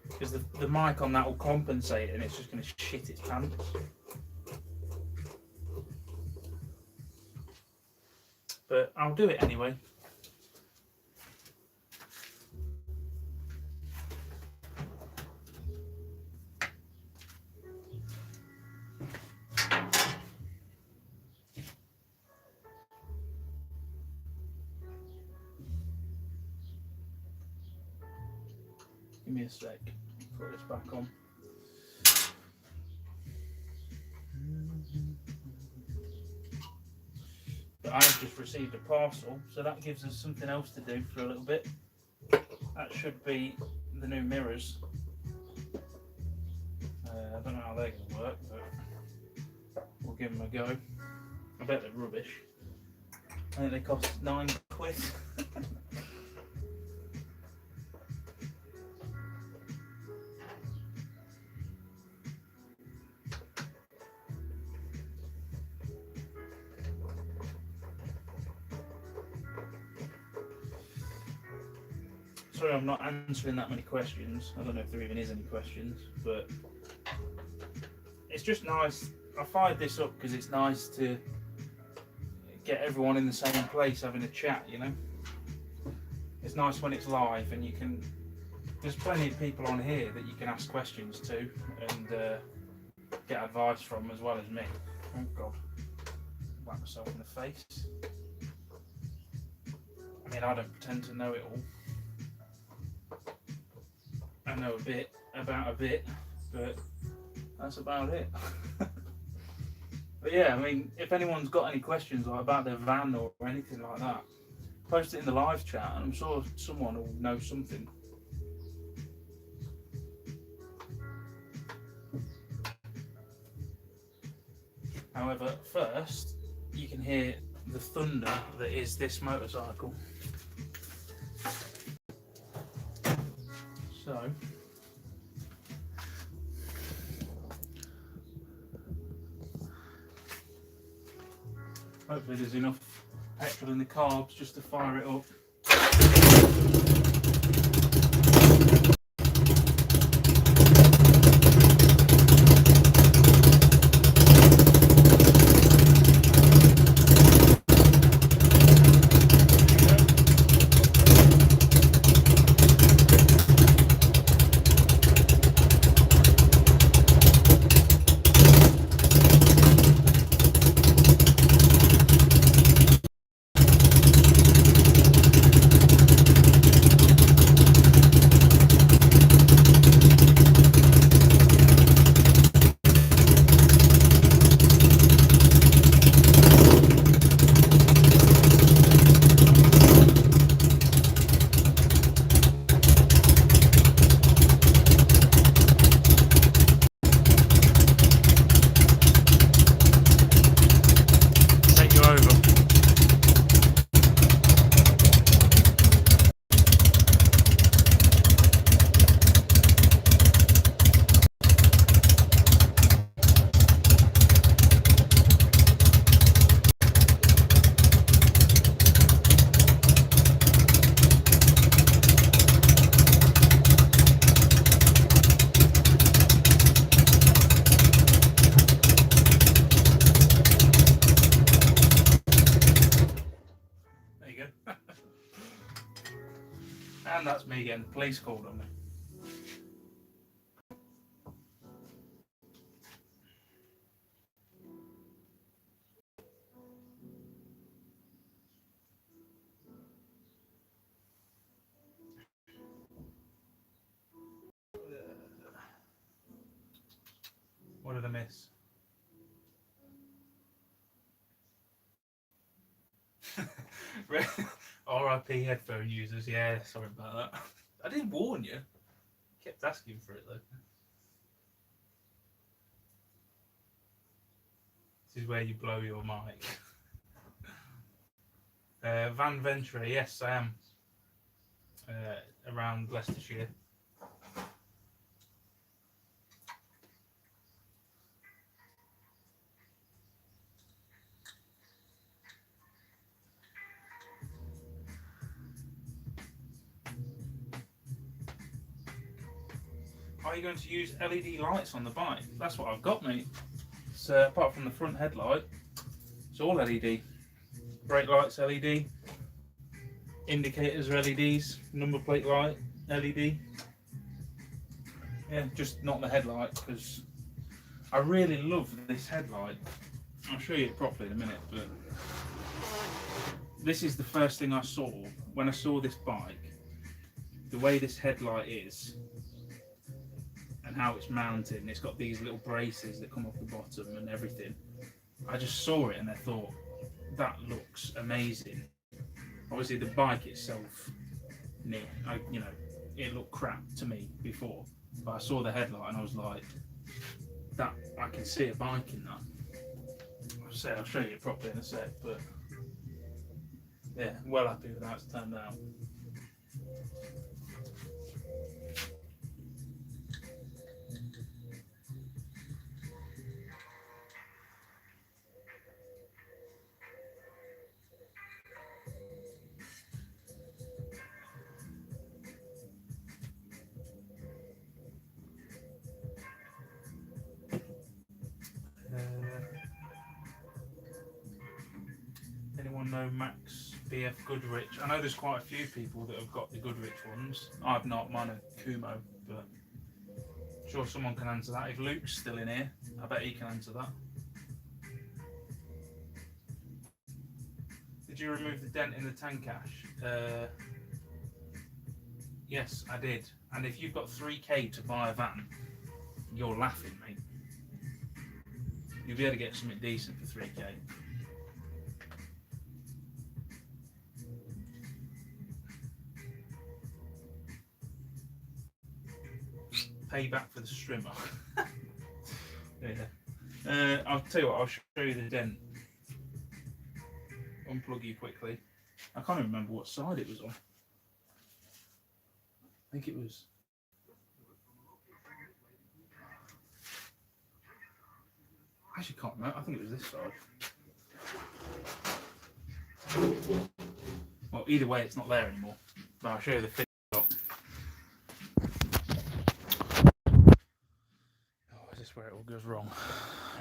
because the mic on that will compensate and it's just going to shit its pants. But I'll do it anyway. Give me a sec, put this back on. But I've just received a parcel, so that gives us something else to do for a little bit. That should be the new mirrors. I don't know how they're going to work, but we'll give them a go. I bet they're rubbish. I think they cost £9. Sorry, I'm not answering that many questions. I don't know if there even is any questions, but it's just nice. I fired this up because it's nice to get everyone in the same place having a chat, you know. It's nice when it's live and you can, there's plenty of people on here that you can ask questions to and get advice from, as well as me. Oh God, whack myself in the face. I mean, I don't pretend to know it all. I know a bit about a bit, but that's about it. But yeah, I mean, if anyone's got any questions like about their van or anything like that, post it in the live chat and I'm sure someone will know something. However, first you can hear the thunder that is this motorcycle. So, hopefully there's enough petrol in the carbs just to fire it up. getting the police called on me. What did I miss? RIP headphone users, yeah, sorry about that. I didn't warn you. Kept asking for it though. This is where you blow your mic. Van Venture, yes I am. Around Leicestershire. Are you going to use LED lights on the bike? That's what I've got, mate. So apart from the front headlight, it's all LED. Brake lights LED, indicators are LEDs, number plate light LED. Yeah, just not the headlight, because I really love this headlight. I'll show you it properly in a minute, but this is the first thing I saw when I saw this bike. The way this headlight is and how it's mounted, and it's got these little braces that come off the bottom and everything. I just saw it and I thought, that looks amazing. Obviously the bike itself, it looked crap to me before, but I saw the headlight and I was like, that I can see a bike in that. I'll show you it properly in a sec, but yeah, well happy with how it's turned out. Anyone know Max BF Goodrich? I know there's quite a few people that have got the Goodrich ones. I've not, mine are Kumo, but I'm sure someone can answer that. If Luke's still in here, I bet he can answer that. Did you remove the dent in the tank ash? Yes, I did. And if you've got 3k to buy a van, you're laughing, mate. You'll be able to get something decent for 3k. Payback for the strimmer. Yeah. I'll tell you what, I'll show you the dent. Unplug you quickly. I can't even remember what side it was on. I think it was. I actually can't remember. I think it was this side. Well, either way, it's not there anymore. But I'll show you the fit shot. Oh, is this where it all goes wrong?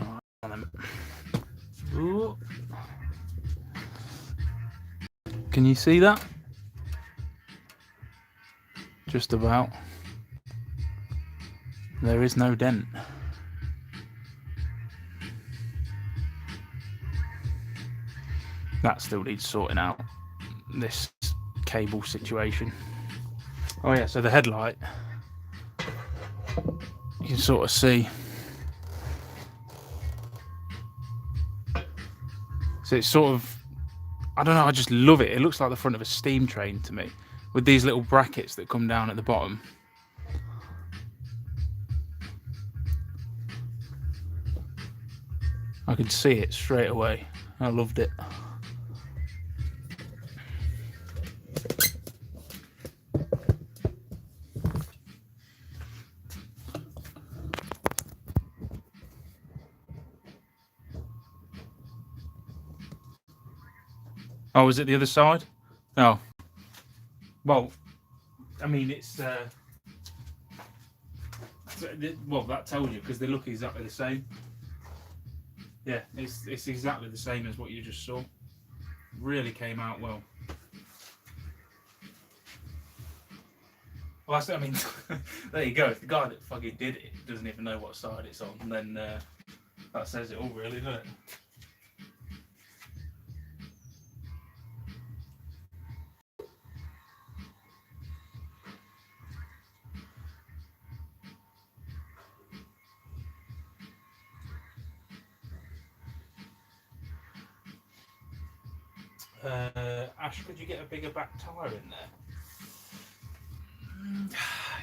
Right, on then. Ooh. Can you see that? Just about. There is no dent. That still needs sorting out, this cable situation. Oh yeah, so the headlight, you can sort of see. So it's sort of, I don't know, I just love it. It looks like the front of a steam train to me, with these little brackets that come down at the bottom. I could see it straight away. I loved it. Oh, was it the other side? No. Well, I mean, it's well, that tells you, because they look exactly the same. Yeah, it's exactly the same as what you just saw. Really came out well. Well, I mean, there you go. If the guy that fucking did it doesn't even know what side it's on, then that says it all, really, doesn't it? Ash, could you get a bigger back tyre in there?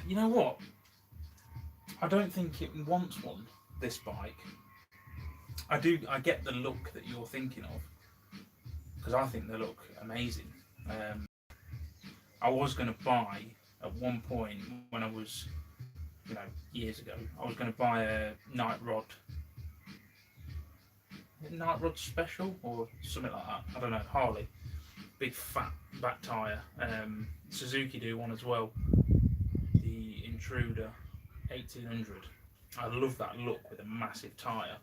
You know what? I don't think it wants one, this bike. I get the look that you're thinking of, because I think they look amazing. I was going to buy, at one point when I was, years ago, I was going to buy a night rod special or something like that. I don't know, Harley. Big fat back tyre. Suzuki do one as well. The Intruder 1800. I love that look with a massive tyre.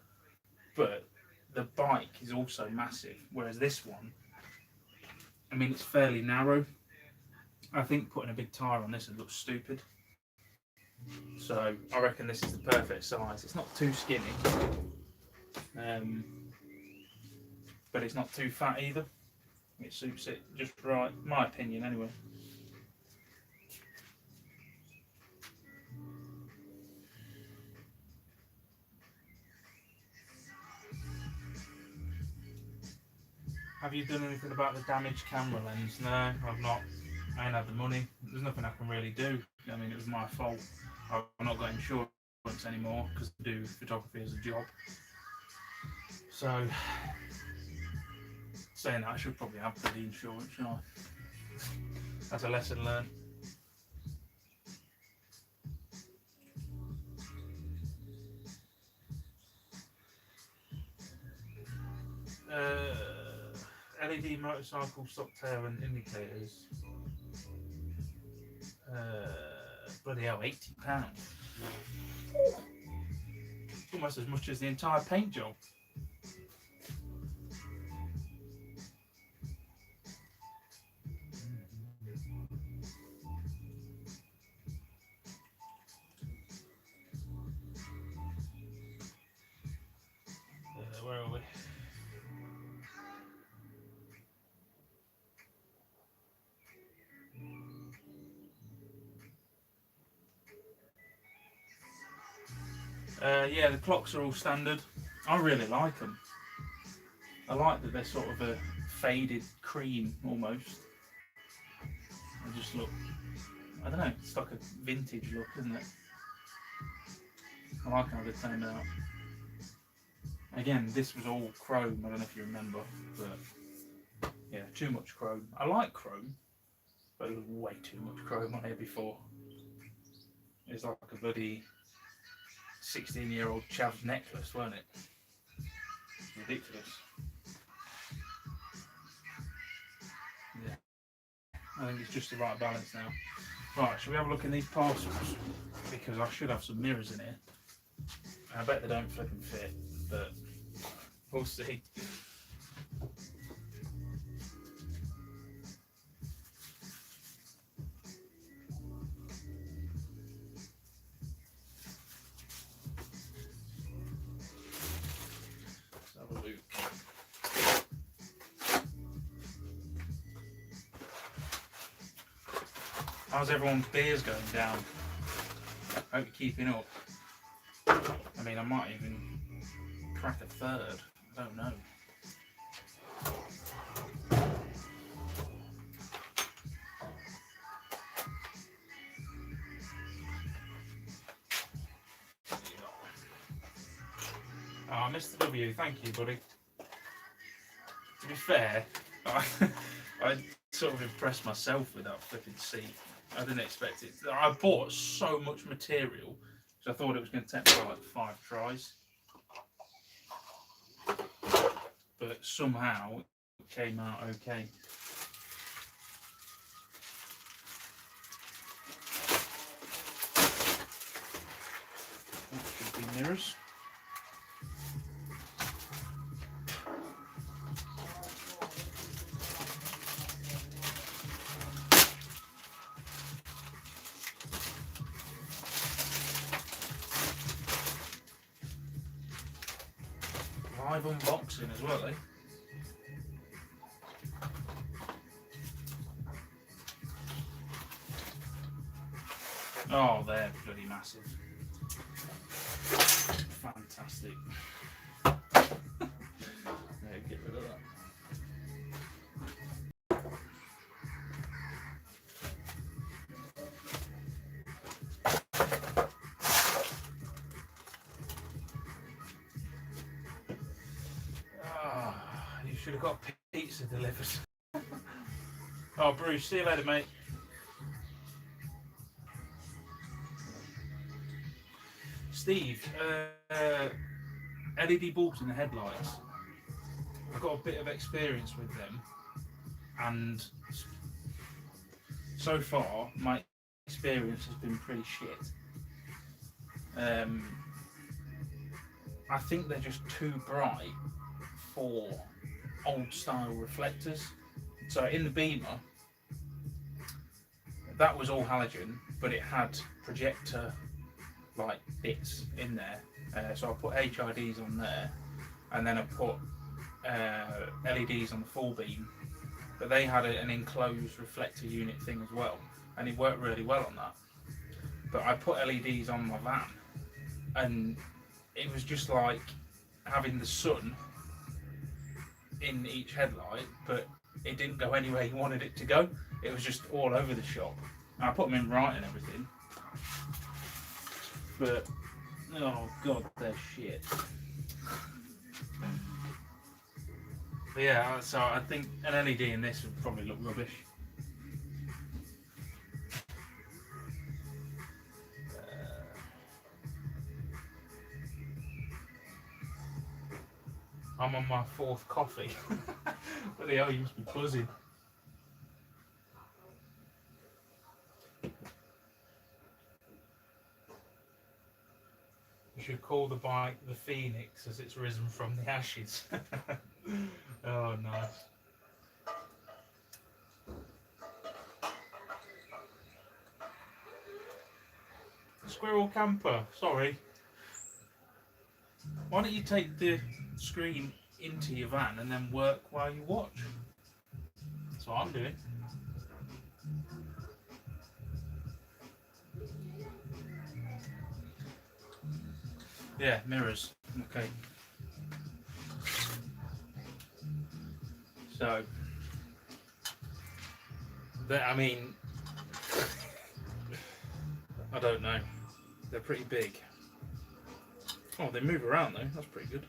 But the bike is also massive, whereas this one, I mean, it's fairly narrow. I think putting a big tyre on this would look stupid. So I reckon this is the perfect size. It's not too skinny, but it's not too fat either. It suits it just right, my opinion anyway. Have you done anything about the damaged camera lens? No, I've not. I ain't had the money. There's nothing I can really do. I mean, it was my fault. I've not got insurance anymore because I do photography as a job. So, saying that, I should probably have the insurance, shouldn't I? That's a lesson learned. LED motorcycle stop tail and indicators. Bloody hell, £80. Almost as much as the entire paint job. Where are we? Yeah, the clocks are all standard. I really like them. I like that they're sort of a faded cream almost. They just look, I don't know, it's like a vintage look, isn't it? I like how they turned out. Again, this was all chrome, I don't know if you remember, but yeah, too much chrome. I like chrome, but it was way too much chrome on here before. It's like a bloody 16-year-old chav's necklace, weren't it? Ridiculous. Yeah, I think it's just the right balance now. Right, shall we have a look in these parcels? Because I should have some mirrors in here. I bet they don't flipping fit, but we'll see. Let's have a look. How's everyone's beers going down? I hope you're keeping up. I mean, I might even crack a third. I don't know. Oh, Mr. W, thank you, buddy. To be fair, I sort of impressed myself with that flipping seat. I didn't expect it. I bought so much material because I thought it was going to take me like 5 tries. But somehow it came out okay. That should be mirrors. Live unboxing as well, eh? Oh, they're bloody massive. Fantastic. Yeah, get rid of that. Oh, you should have got pizza delivered. Oh, Bruce, see you later, mate. Steve, LED bulbs in the headlights. I've got a bit of experience with them, and so far my experience has been pretty shit. I think they're just too bright for old style reflectors. So in the Beamer, that was all halogen, but it had projector like bits in there. So I put HIDs on there, and then I put LEDs on the full beam, but they had an enclosed reflector unit thing as well, and it worked really well on that. But I put LEDs on my van, and it was just like having the sun in each headlight, but it didn't go anywhere you wanted it to go. It was just all over the shop. And I put them in right and everything, but oh god, they're shit. But yeah, so I think an LED in this would probably look rubbish. I'm on my 4th coffee. But the hell, you must be buzzing. You should call the bike the Phoenix, as it's risen from the ashes. Oh, nice. Squirrel camper, sorry. Why don't you take the screen into your van and then work while you watch? That's what I'm doing. Yeah, mirrors. Okay. So, I mean, I don't know. They're pretty big. Oh, they move around though. That's pretty good.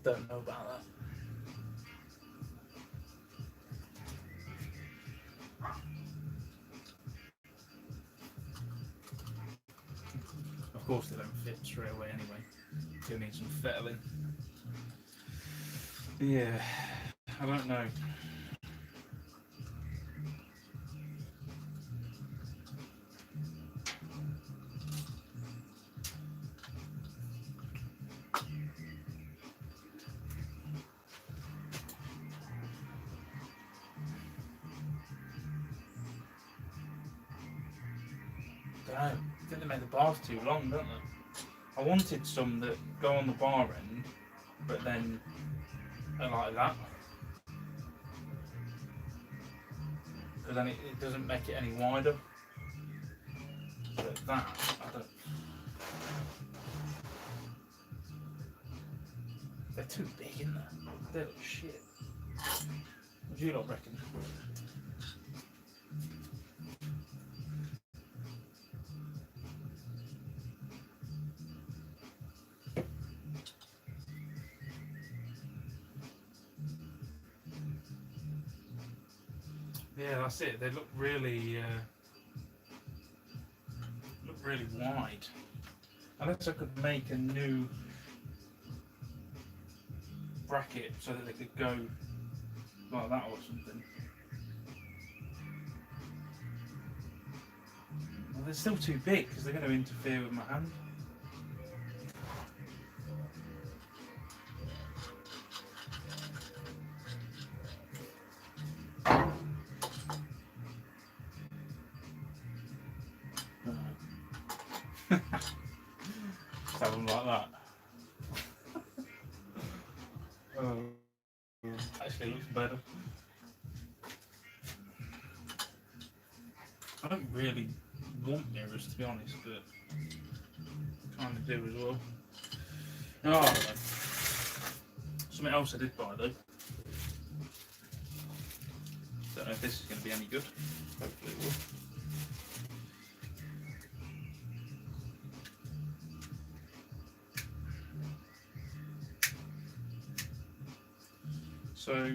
Don't know about that. Of course they don't fit straight away anyway. You'll need some fettling. Yeah, I don't know. I think they make the bars too long, don't they? I wanted some that go on the bar end, but then are like that. Because then it doesn't make it any wider. But that, I don't. They're too big, isn't they? They look shit. What do you lot reckon? Yeah, that's it. They look really wide. Unless I could make a new bracket so that they could go like that or something. Well, they're still too big because they're going to interfere with my hand. something like that. Actually, it looks better. I don't really want mirrors, to be honest, but kind of do as well. Oh, I don't know. Something else I did buy though. Don't know if this is going to be any good. Hopefully it will. So,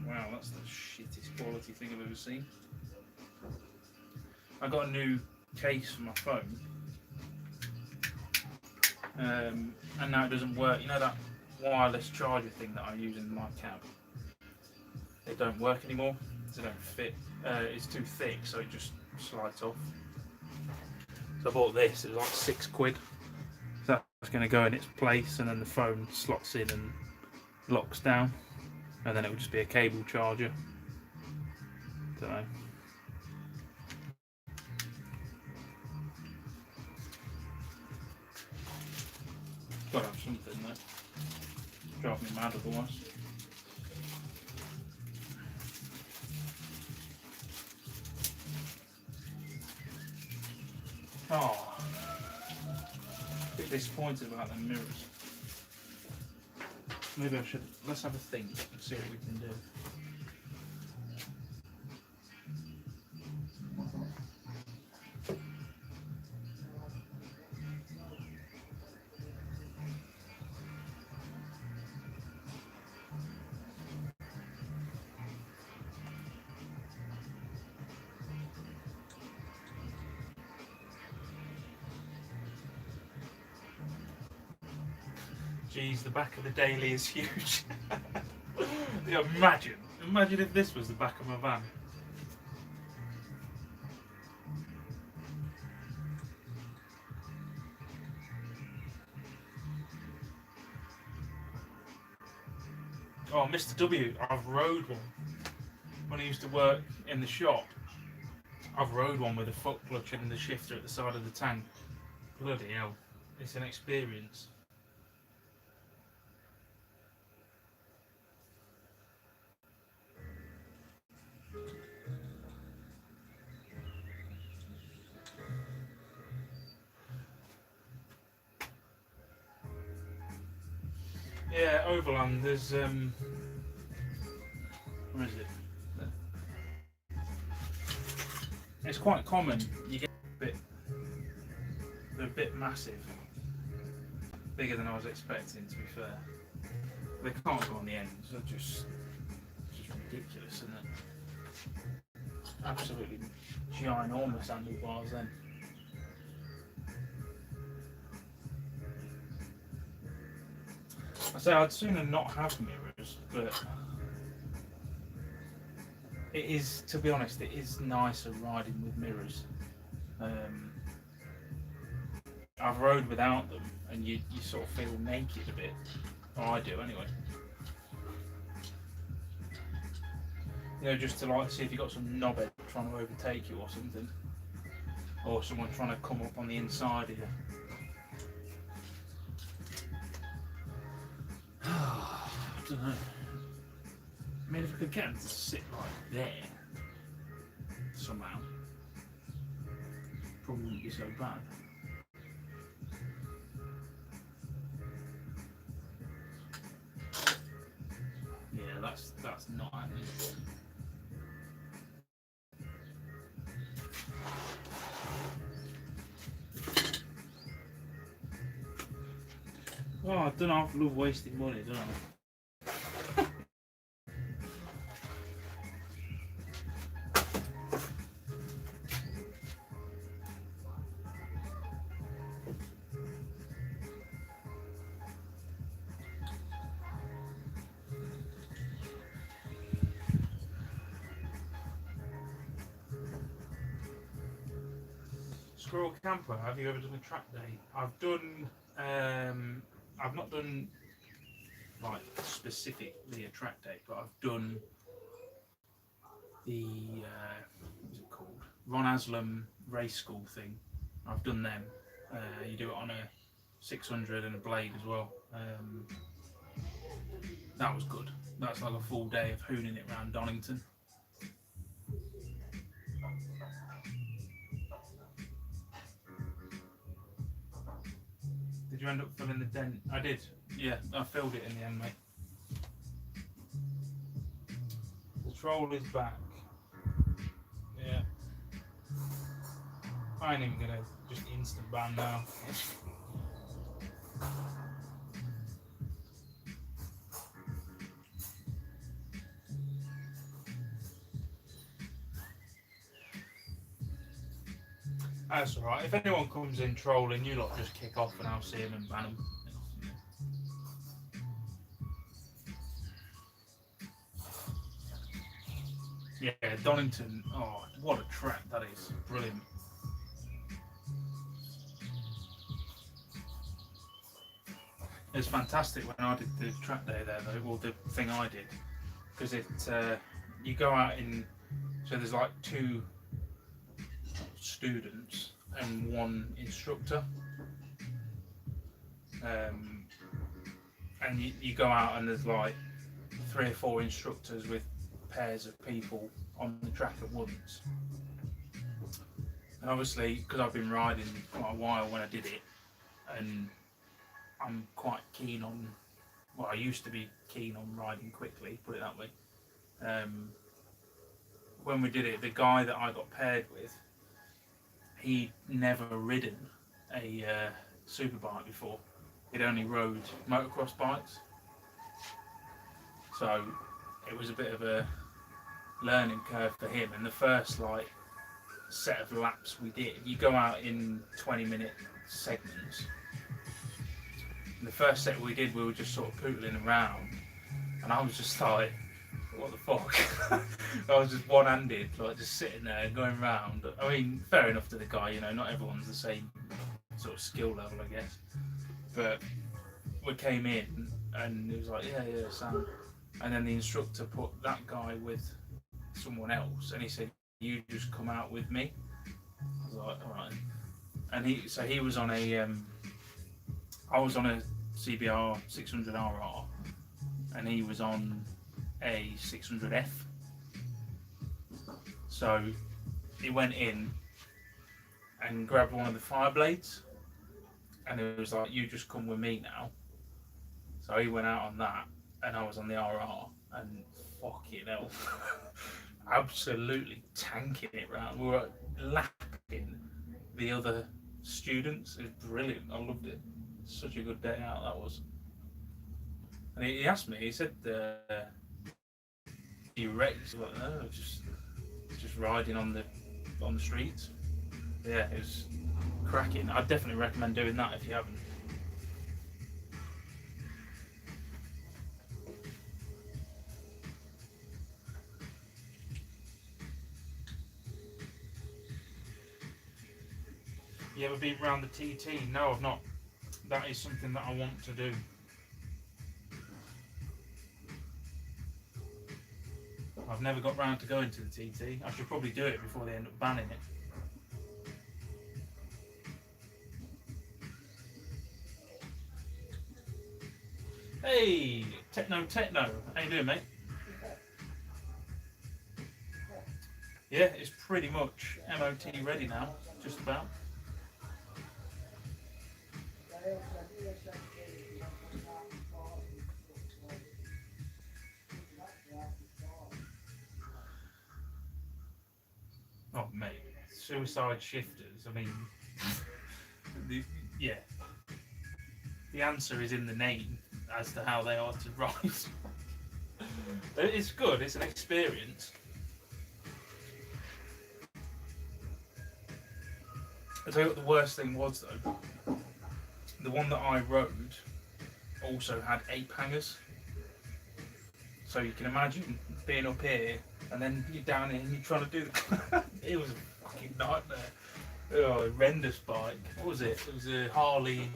wow, that's the shittest quality thing I've ever seen. I got a new case for my phone, and now it doesn't work. You know that wireless charger thing that I use in my cab? They don't work anymore. They don't fit. It's too thick, so it just slides off. So I bought this. It was like £6. So that's going to go in its place, and then the phone slots in and locks down, and then it will just be a cable charger. Don't know. Gotta have something though. Drive me mad otherwise. Oh, a bit disappointed about the mirrors. Maybe I should. Let's have a think and see what we can do. Geez, the back of the Daily is huge. Yeah, imagine if this was the back of my van. Oh, Mr. W, I've rode one. When I used to work in the shop, I've rode one with a foot clutch and the shifter at the side of the tank. Bloody hell, it's an experience. Yeah, Overland, there's where is it? It's quite common. You get they're a bit massive, bigger than I was expecting. To be fair, they can't go on the ends. They're just ridiculous, isn't it? Absolutely ginormous handlebars then. I say I'd sooner not have mirrors, but it is, to be honest, it is nicer riding with mirrors. I've rode without them, and you sort of feel naked a bit. Or I do anyway. You know, just to like see if you got some knobhead trying to overtake you or something, or someone trying to come up on the inside of you. I don't know. I mean, if I could get them to sit like there somehow, probably wouldn't be so bad. Yeah, that's not happening. Oh, I don't know. I love wasting money, don't I? Squirrel camper, have you ever done a track day? I've done, I've not done like specifically a track day, but I've done the, what's it called? Ron Aslam race school thing. I've done them. You do it on 600 and a blade as well. That was good. That's like a full day of hooning it around Donington. Did you end up filling the dent? I did. Yeah, I filled it in the end, mate. The troll is back. Yeah. I ain't even gonna just instant ban now. That's alright. If anyone comes in trolling, you lot just kick off and I'll see them and ban them. Yeah, Donington. Oh, what a track that is. Brilliant. It was fantastic when I did the track day there, though. Well, the thing I did, because you go out in, so there's like 2 students and 1 instructor, and you go out and there's like 3 or 4 instructors with pairs of people on the track at once. And obviously, because I've been riding quite a while when I did it, and I'm quite keen on, well, I used to be keen on riding quickly, put it that way. When we did it, the guy that I got paired with, he'd never ridden a superbike before. He'd only rode motocross bikes. So it was a bit of a learning curve for him. And the first like set of laps we did, you go out in 20-minute segments. And the first set we did, we were just sort of pootling around, and I was just like, what the fuck? I was just one-handed, like just sitting there going round. I mean, fair enough to the guy, you know, not everyone's the same sort of skill level, I guess. But we came in and it was like, yeah, Sam. And then the instructor put that guy with someone else, and he said, you just come out with me. I was like, all right. And he was on a, I was on a CBR 600RR, and he was on a 600F. So he went in and grabbed one of the fire blades, and it was like, you just come with me now. So he went out on that, and I was on the RR, and fucking hell, absolutely tanking it round. We were lapping the other students. It was brilliant. I loved it. Such a good day out that was. And he asked me, he said, you race? I was like, no, just riding on the streets. Yeah, it was cracking. I'd definitely recommend doing that if you haven't. You ever been around the TT? No, I've not. That is something that I want to do. I've never got round to going to the TT. I should probably do it before they end up banning it. Hey, Techno. How you doing, mate? Yeah, it's pretty much MOT ready now, just about. Oh, mate, suicide shifters. I mean, yeah. The answer is in the name as to how they are to ride. It's good. It's an experience. I'll tell you what the worst thing was though. The one that I rode also had 8 hangers. So you can imagine being up here and then you're down here and you're trying to do the... It was a fucking nightmare. Oh, a horrendous bike. What was it? It was a Harley...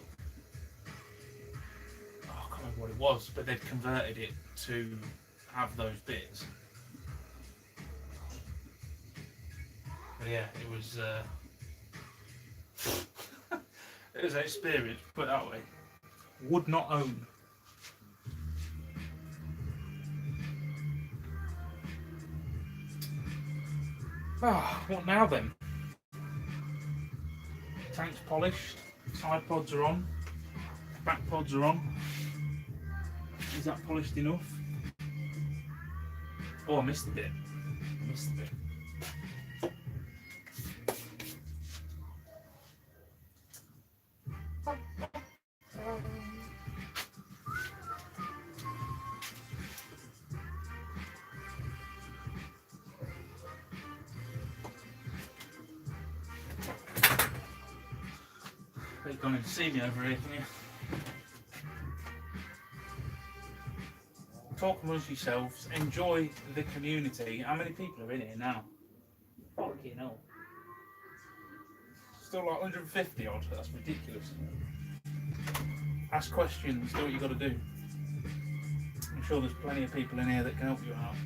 Oh, I can't remember what it was, but they'd converted it to have those bits. But yeah, it was... as an experience, put it that way. Would not own. Ah, what now then? Tank's polished, side pods are on, back pods are on. Is that polished enough? Oh, I missed a bit. They've gone and see me over here, can you? Talk amongst yourselves, enjoy the community. How many people are in here now? Fucking hell. Still like 150 odd, that's ridiculous. Ask questions, do what you got to do. I'm sure there's plenty of people in here that can help you out.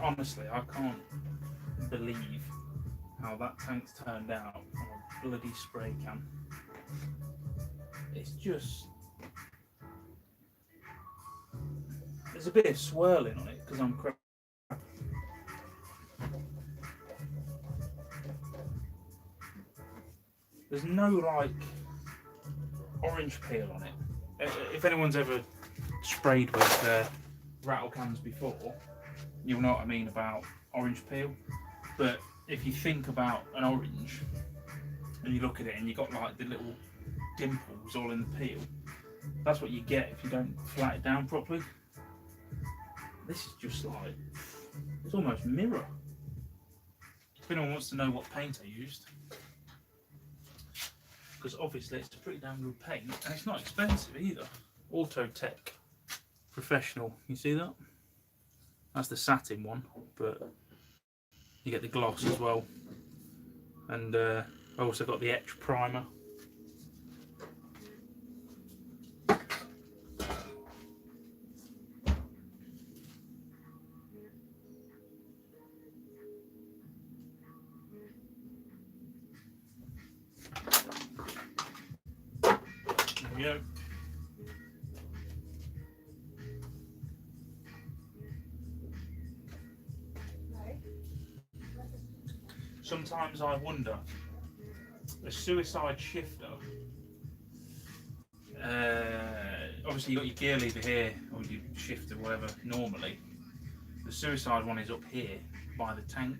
Honestly, I can't believe how that tank's turned out on a bloody spray can. It's just... There's a bit of swirling on it because I'm crap. There's no like orange peel on it. If anyone's ever sprayed with rattle cans before, you'll know what I mean about orange peel. But if you think about an orange and you look at it and you got like the little dimples all in the peel, that's what you get if you don't flat it down properly. This is just like, it's almost mirror. If anyone wants to know what paint I used, because obviously it's a pretty damn good paint and it's not expensive either. Autotech Professional, you see that? That's the satin one, but you get the gloss as well. And I also got the etch primer. There we go. Sometimes I wonder, a suicide shifter, obviously you've got your gear lever here, or your shifter, whatever, normally. The suicide one is up here by the tank,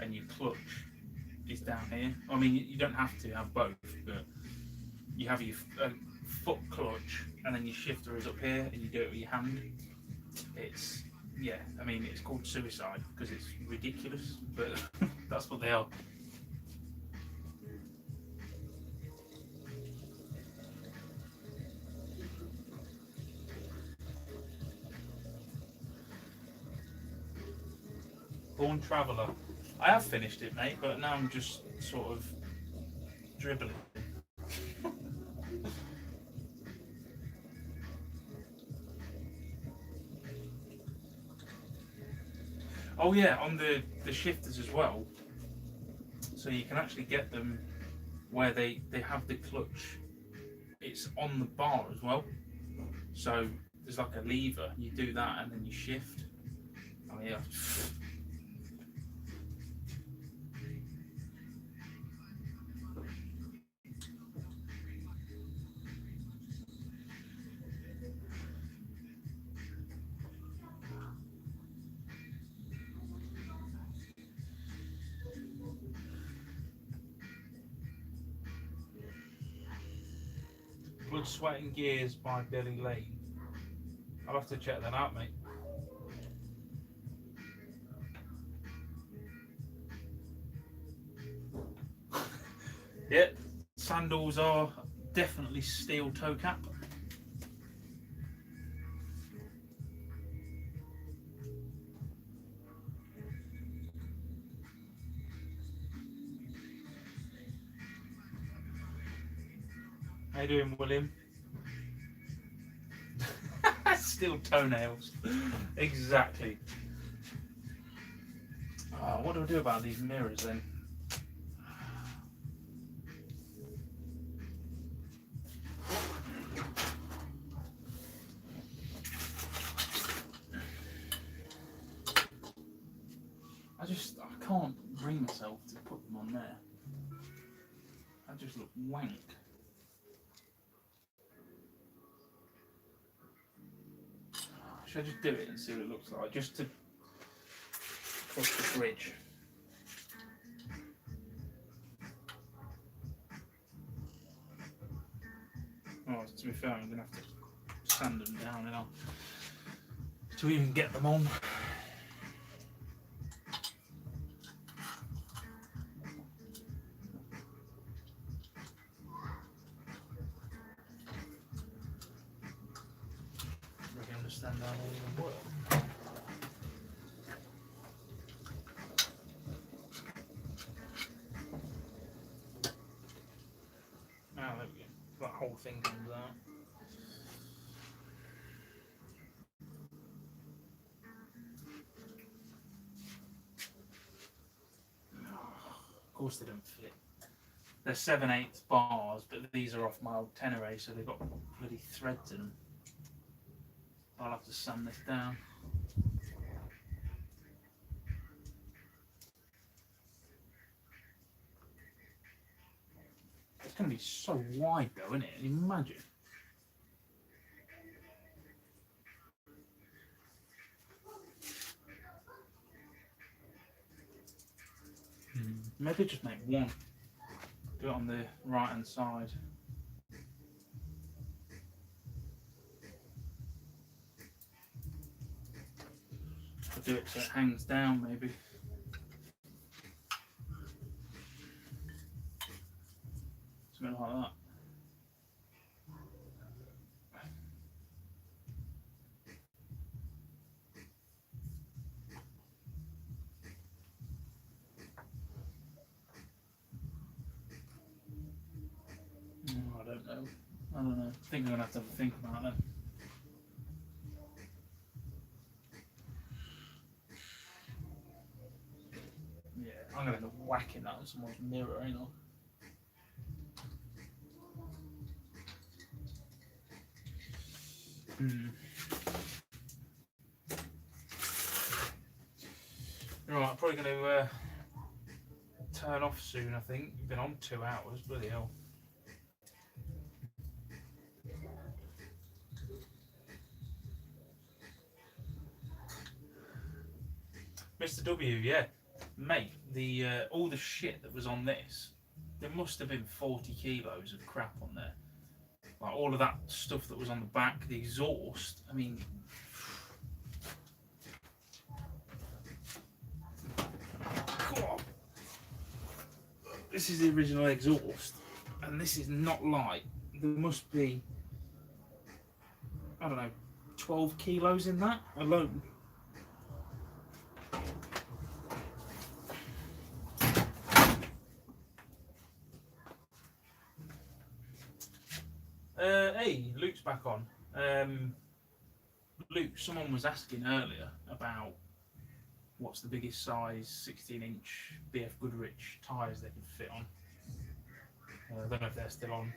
and your clutch is down here. I mean, you don't have to have both, but you have your foot clutch, and then your shifter is up here, and you do it with your hand. It's, yeah, I mean, it's called suicide because it's ridiculous, but that's what they are. Born Traveller. I have finished it, mate, but now I'm just sort of dribbling. Oh yeah, on the shifters as well. So you can actually get them where they have the clutch. It's on the bar as well. So there's like a lever. You do that and then you shift. Oh yeah. Blood, Sweat and Gears by Billy Lane. I'll have to check that out, mate. Yeah, sandals are definitely steel toe cap. How you doing, William? Steel toenails. Exactly. What do I do about these mirrors then? I can't bring myself to put them on there. I just look wank. Should I just do it and see what it looks like? Just to cross the bridge. Oh, to be fair, I'm going to have to sand them down now to even get them on. Really understand how they even work. Ah, there we go. That whole thing comes out. Of course they don't fit. They're 7/8 bars, but these are off my old Tenere, so they've got bloody threads in them. I'll have to sand this down. It's going to be so wide though, isn't it? Imagine. Maybe just make one. Do it on the right hand side. I'll do it so it hangs down maybe. Something like that. I don't know. I think I'm going to have a think about it. Yeah, I'm going to end up whacking that on someone's mirror, ain't I? Right, I'm probably going to turn off soon, I think. We've been on 2 hours, bloody hell. Mr. W, yeah. Mate, all the shit that was on this, there must have been 40 kilos of crap on there. Like all of that stuff that was on the back, the exhaust, I mean... God. This is the original exhaust, and this is not light. There must be, I don't know, 12 kilos in that alone. Hey, Luke's back on. Luke, someone was asking earlier about what's the biggest size 16-inch BF Goodrich tyres they can fit on. I don't know if they're still on.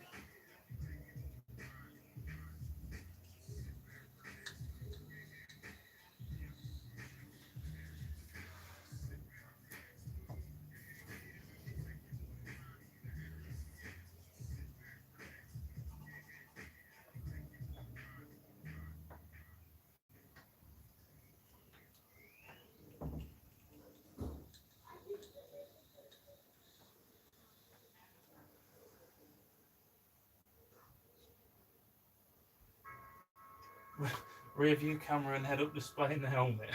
Rear view camera and head-up display in the helmet.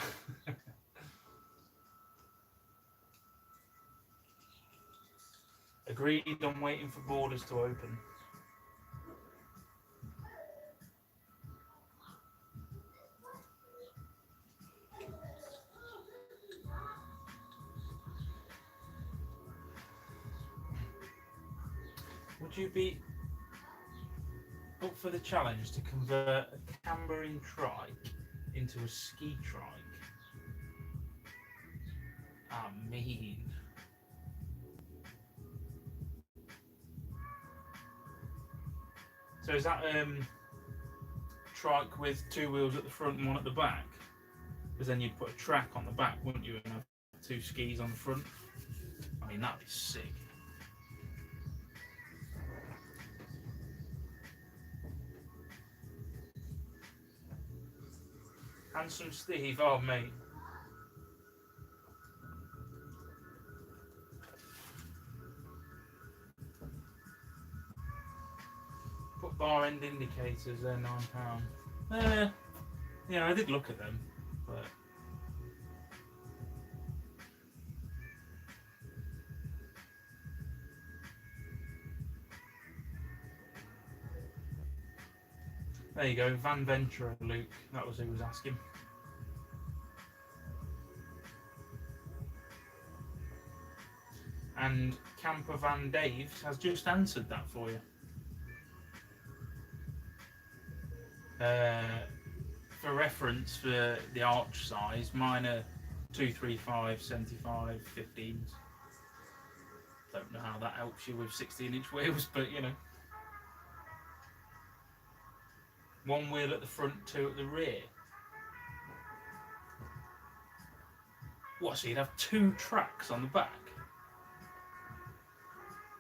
Agreed on waiting for borders to open. Would you be up for the challenge to convert a Cambrian trike into a ski trike? I mean, so is that trike with two wheels at the front and one at the back? Because then you'd put a track on the back, wouldn't you, and have two skis on the front? I mean, that'd be sick. Handsome Steve, oh mate. Put bar end indicators, they're £9. Yeah, I did look at them, but there you go, Van Ventura Luke, that was who was asking. And Campervan Dave has just answered that for you. For reference, for the arch size, mine are 235, 75, 15s. Don't know how that helps you with 16-inch wheels, but you know. One wheel at the front, two at the rear. What, so you'd have two tracks on the back?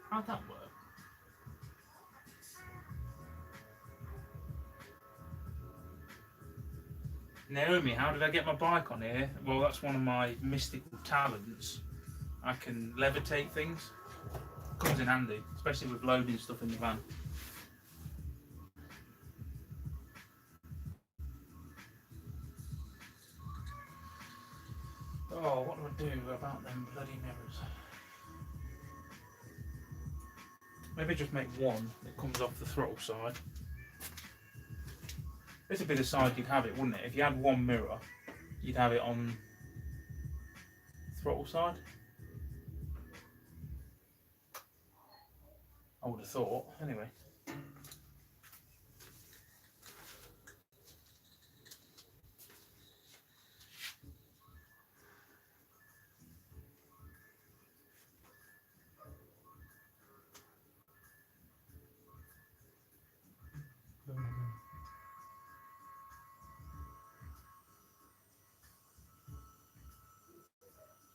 How'd that work? Naomi, how did I get my bike on here? Well, that's one of my mystical talents. I can levitate things. Comes in handy, especially with loading stuff in the van. Oh, what do I do about them bloody mirrors? Maybe just make one that comes off the throttle side. This would be the side you'd have it, wouldn't it? If you had one mirror, you'd have it on the throttle side. I would have thought, anyway.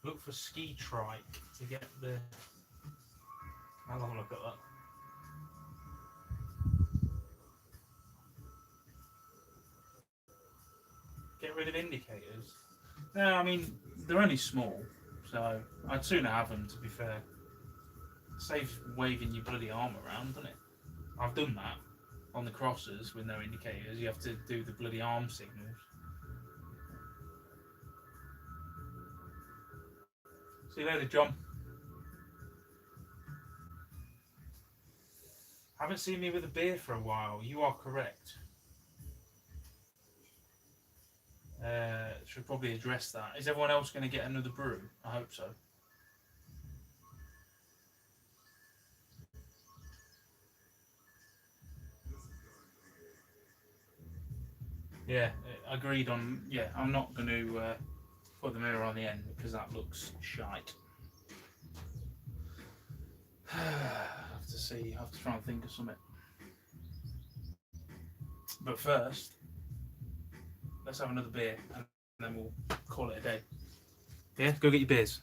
Look for ski trike to get the... I'll have a look at that. Get rid of indicators. No, I mean, they're only small, so I'd sooner have them, to be fair. Saves waving your bloody arm around, doesn't it? I've done that on the crosses with no indicators. You have to do the bloody arm signals. See you later, John. Haven't seen me with a beer for a while. You are correct. Should probably address that. Is everyone else going to get another brew? I hope so. Yeah, agreed on. Yeah, I'm not going to put the mirror on the end because that looks shite. I have to see. I have to try and think of something. But first, let's have another beer and then we'll call it a day. Yeah, go get your beers.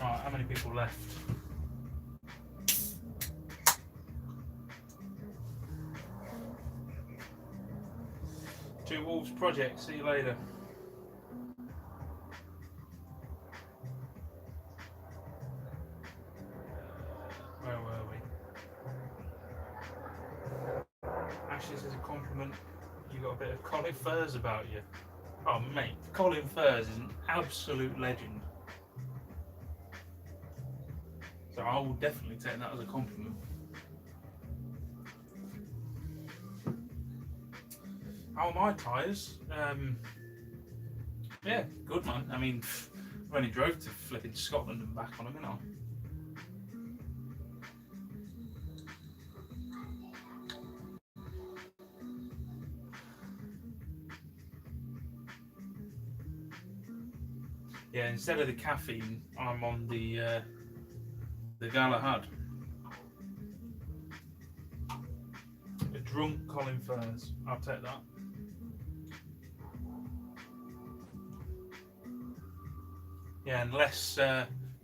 Right, how many people left? Two Wolves Project, see you later. Where were we? Ashes is a compliment. You got a bit of Colin Furze about you. Oh mate, Colin Furze is an absolute legend. So I will definitely take that as a compliment. How are my tyres? Yeah, good man. I mean, I only drove to flipping Scotland and back on them, you know. Yeah, instead of the caffeine, I'm on the Galahad. A drunk Colin Furze. I'll take that. Yeah, and less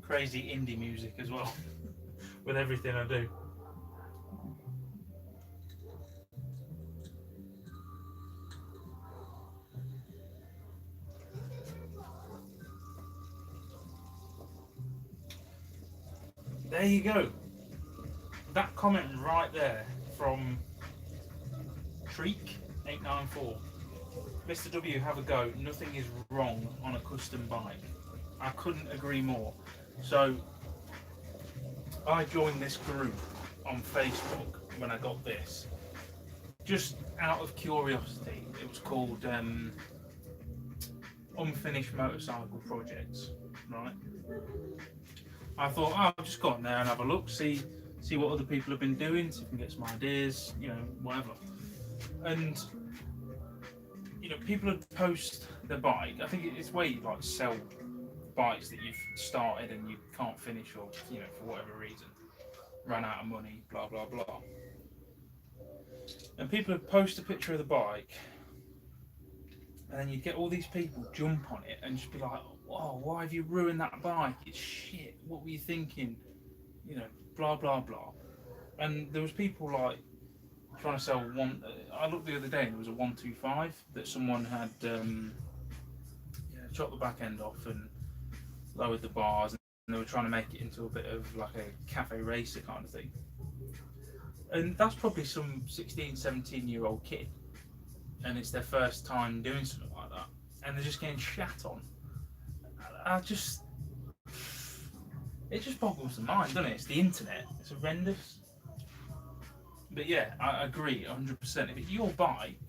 crazy indie music as well, with everything I do. There you go. That comment right there from Treek894. Mr. W, have a go. Nothing is wrong on a custom bike. I couldn't agree more. So I joined this group on Facebook when I got this, just out of curiosity. It was called Unfinished Motorcycle Projects, right? I thought, oh, I'll just go on there and have a look, see what other people have been doing, see if I can get some ideas, you know, whatever. And you know, people would post their bike. I think it's where you like sell bikes that you've started and you can't finish, or you know, for whatever reason, ran out of money, blah blah blah. And people would post a picture of the bike, and then you'd get all these people jump on it and just be like, "Oh, why have you ruined that bike? It's shit. What were you thinking?" You know, blah blah blah. And there was people like trying to sell one. I looked the other day and there was a 125 that someone had chopped the back end off and lowered the bars, and they were trying to make it into a bit of like a cafe racer kind of thing. And that's probably some 16, 17-year-old kid, and it's their first time doing something like that, and they're just getting shat on. It just boggles the mind, doesn't it? It's the internet. It's horrendous. But yeah, I agree 100%. If it's your bike,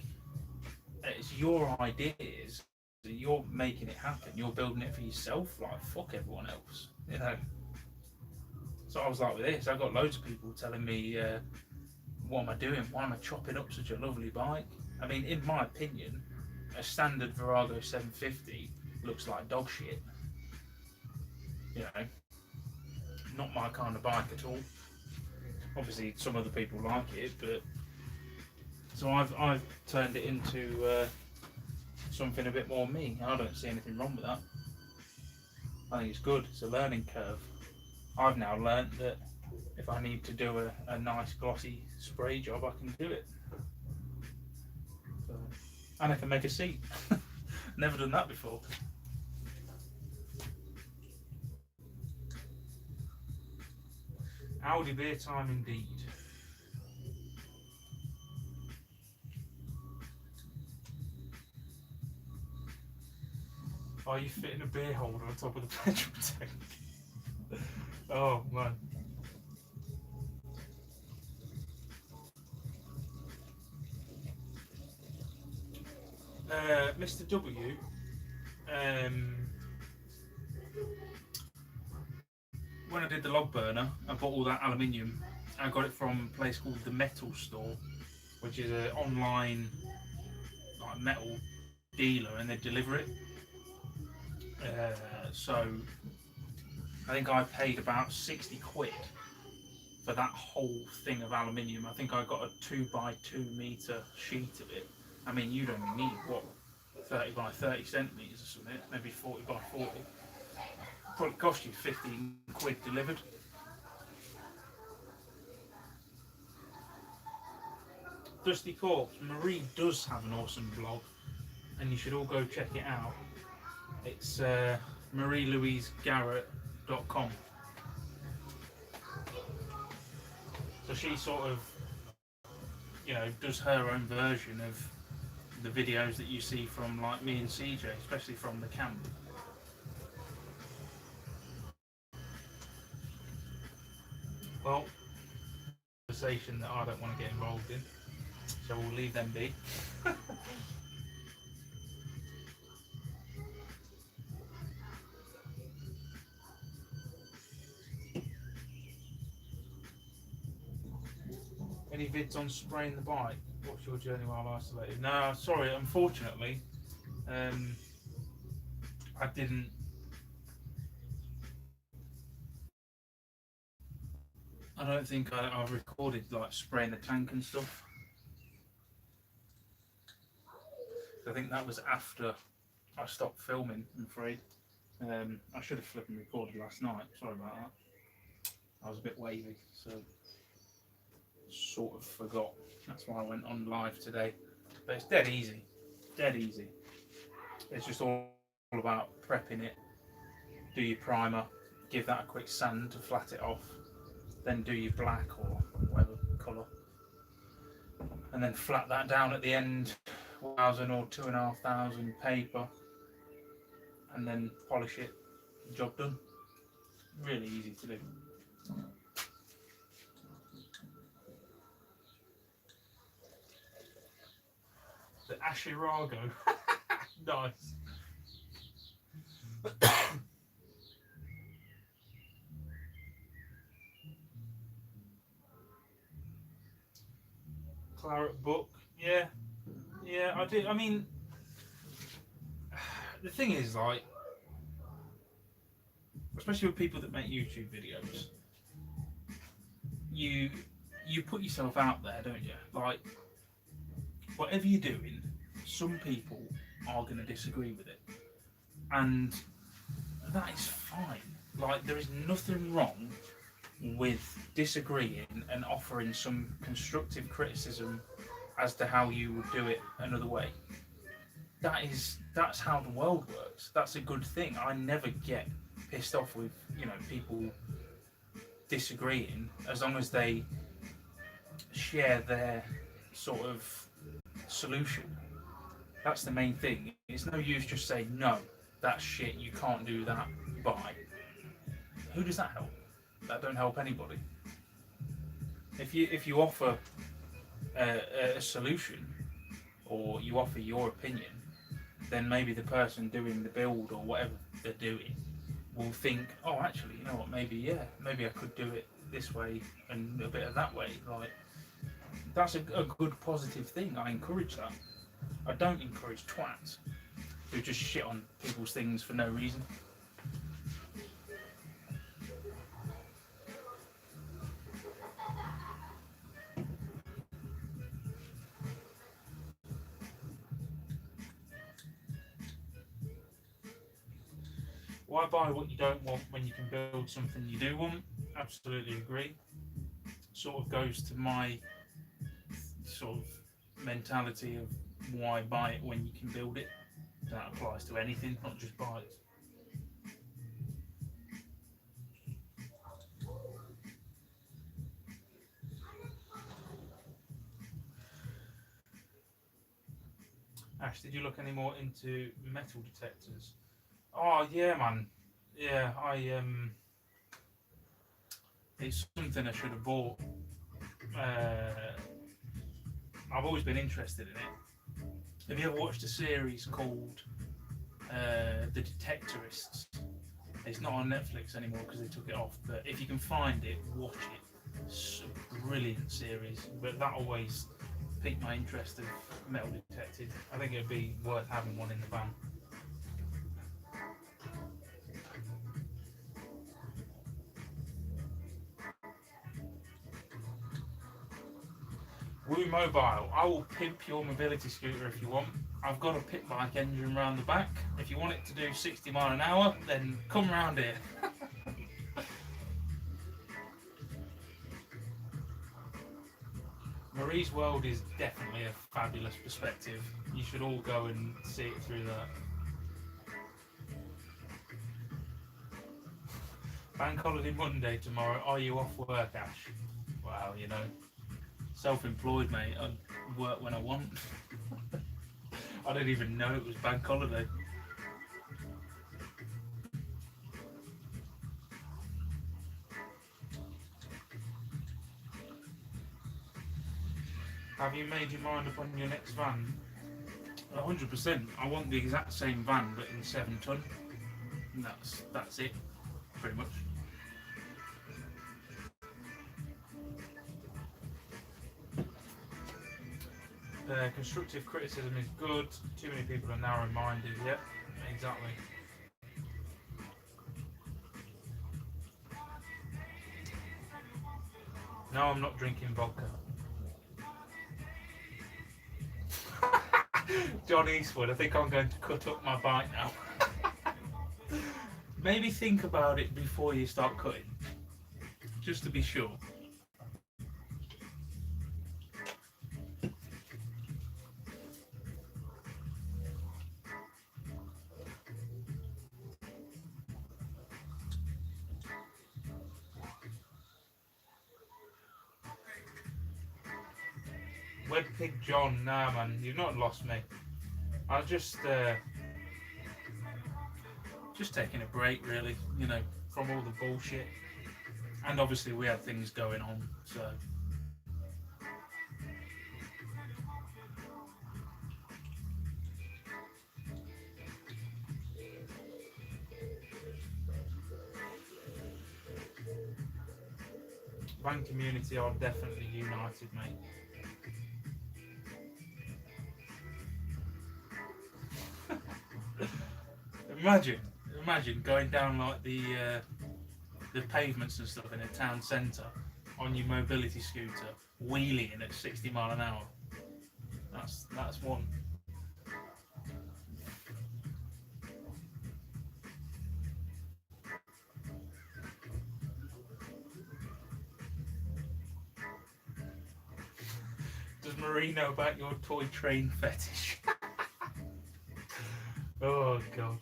it's your ideas, you're making it happen. You're building it for yourself. Like, fuck everyone else, you know. So I was like with this. I got loads of people telling me, what am I doing? Why am I chopping up such a lovely bike? I mean, in my opinion, a standard Virago 750 looks like dog shit. You know, not my kind of bike at all. Obviously, some other people like it, but so I've turned it into something a bit more me. I don't see anything wrong with that. I think it's good. It's a learning curve. I've now learnt that if I need to do a nice glossy spray job, I can do it. So, and I can make a seat. Never done that before. Audi beer time indeed. Are you fitting a beer holder on top of the petrol tank? Oh man. Mr. W, when I did the log burner, I bought all that aluminium. I got it from a place called the Metal Store, which is an online like metal dealer, and they deliver it. So I think I paid about 60 quid for that whole thing of aluminium. I think I got a 2x2 meter sheet of it. I mean, you'd only need what, 30 by 30 centimeters or something, maybe 40 by 40. Probably cost you 15 quid delivered. Dusty Corpse, Marie does have an awesome blog, and you should all go check it out. It's marielouisegarrett.com. So she sort of, you know, does her own version of the videos that you see from like me and CJ, especially from the camp. Well, conversation that I don't want to get involved in, so we'll leave them be. Any vids on spraying the bike? What's your journey while isolated? No, sorry, unfortunately, I didn't. I don't think I've recorded like spraying the tank and stuff. I think that was after I stopped filming, I'm afraid. I should have flipped and recorded last night, sorry about that. I was a bit wavy, so sort of forgot. That's why I went on live today. But it's dead easy, dead easy. It's just all about prepping it, do your primer, give that a quick sand to flat it off, then do your black or whatever colour, and then flat that down at the end, 1,000 or 2,500 paper, and then polish it, job done. Really easy to do. The Ashirago. Nice. Claret book. Yeah. Yeah, I do. I mean, the thing is, like, especially with people that make YouTube videos, you put yourself out there, don't you? Like, whatever you're doing, some people are going to disagree with it, and that is fine. Like, there is nothing wrong with disagreeing and offering some constructive criticism as to how you would do it another way. That's how the world works. That's a good thing. I never get pissed off with, you know, people disagreeing, as long as they share their sort of solution. That's the main thing. It's no use just saying, no, that's shit, you can't do that, bye. Who does that help? That don't help anybody. If you offer a solution, or you offer your opinion, then maybe the person doing the build or whatever they're doing will think, oh, actually, you know what, maybe I could do it this way and a bit of that way. Like, that's a good positive thing. I encourage that. I don't encourage twats who just shit on people's things for no reason. Why buy what you don't want when you can build something you do want? Absolutely agree. Sort of goes to my sort of mentality of why buy it when you can build it. That applies to anything, not just bikes. Ash, did you look any more into metal detectors? Oh yeah, man. Yeah, it's something I should have bought. I've always been interested in it. Have you ever watched a series called The Detectorists? It's not on Netflix anymore because they took it off, but if you can find it, watch it. It's a brilliant series, but that always piqued my interest of metal detected. I think it'd be worth having one in the van. Woo Mobile, I will pimp your mobility scooter if you want. I've got a pit bike engine round the back. If you want it to do 60 mile an hour, then come round here. Marie's World is definitely a fabulous perspective. You should all go and see it through that. Bank holiday Monday tomorrow. Are you off work, Ash? Wow, you know, self-employed, mate. I work when I want. I didn't even know it was bank holiday. Have you made your mind up on your next van? 100%. I want the exact same van, but in 7 ton. And that's it, pretty much. Constructive criticism is good. Too many people are narrow-minded. Yep, exactly. No, I'm not drinking vodka. John Eastwood, I think I'm going to cut up my bike now. Maybe think about it before you start cutting, just to be sure. Web Pig John, nah man, you've not lost me. I was just taking a break really, you know, from all the bullshit. And obviously we had things going on, so. Van community are definitely united, mate. Imagine going down like the pavements and stuff in a town centre on your mobility scooter, wheeling at 60 mile an hour. That's one. Does Marie know about your toy train fetish? Oh god.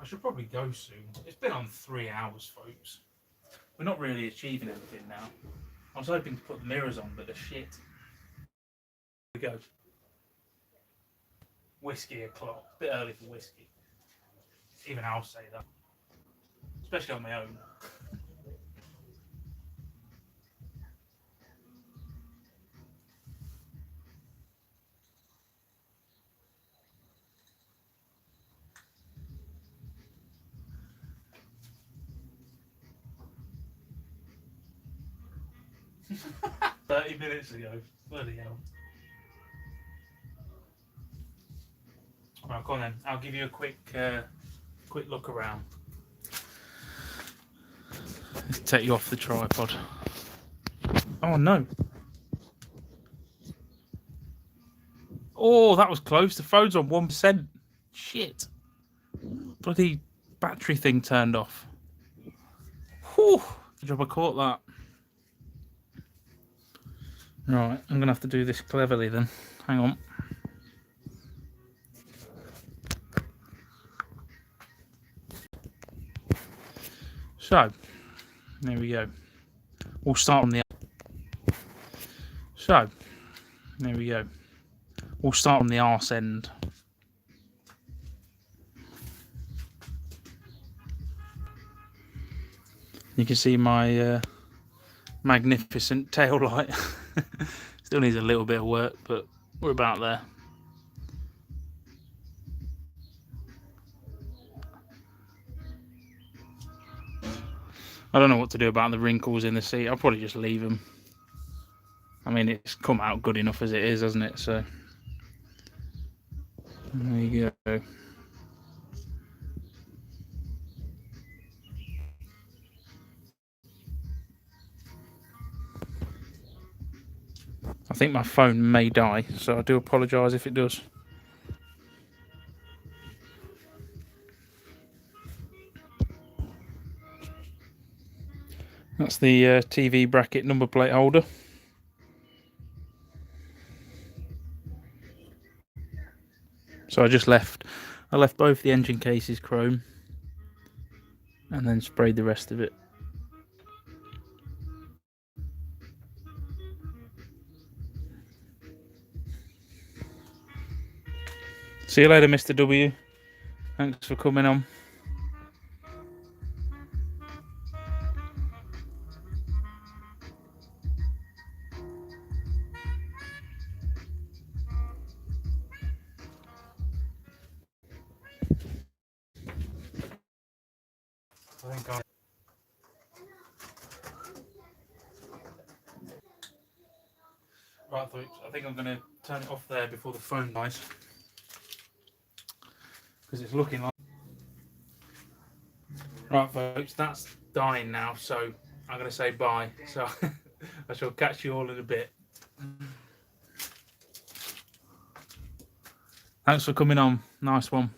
I should probably go soon. It's been on 3 hours, folks. We're not really achieving anything now. I was hoping to put the mirrors on, but they're shit. Here we go. Whiskey o'clock. Bit early for whiskey. Even I'll say that. Especially on my own. "30 minutes ago. Bloody hell." Right, go on then. I'll give you a quick look around. Let's take you off the tripod. Oh no. Oh, that was close. The phone's on 1%. Shit. Bloody battery thing turned off. Whew. Good job I caught that. Right, I'm going to have to do this cleverly then. Hang on. So, there we go. We'll start on the... So, there we go. We'll start on the arse end. You can see my magnificent tail light. Still needs a little bit of work, but we're about there. I don't know what to do about the wrinkles in the seat. I'll probably just leave them. I mean, it's come out good enough as it is, hasn't it? So There you go. I think my phone may die, so I do apologise if it does. That's the TV bracket number plate holder. So I left both the engine cases chrome and then sprayed the rest of it. See you later, Mr. W. Thanks for coming on. Right, folks, I think I'm going to turn it off there before the phone dies, because it's looking like... Right, folks, that's dying now, so I'm going to say bye. So I shall catch you all in a bit. Thanks for coming on. Nice one.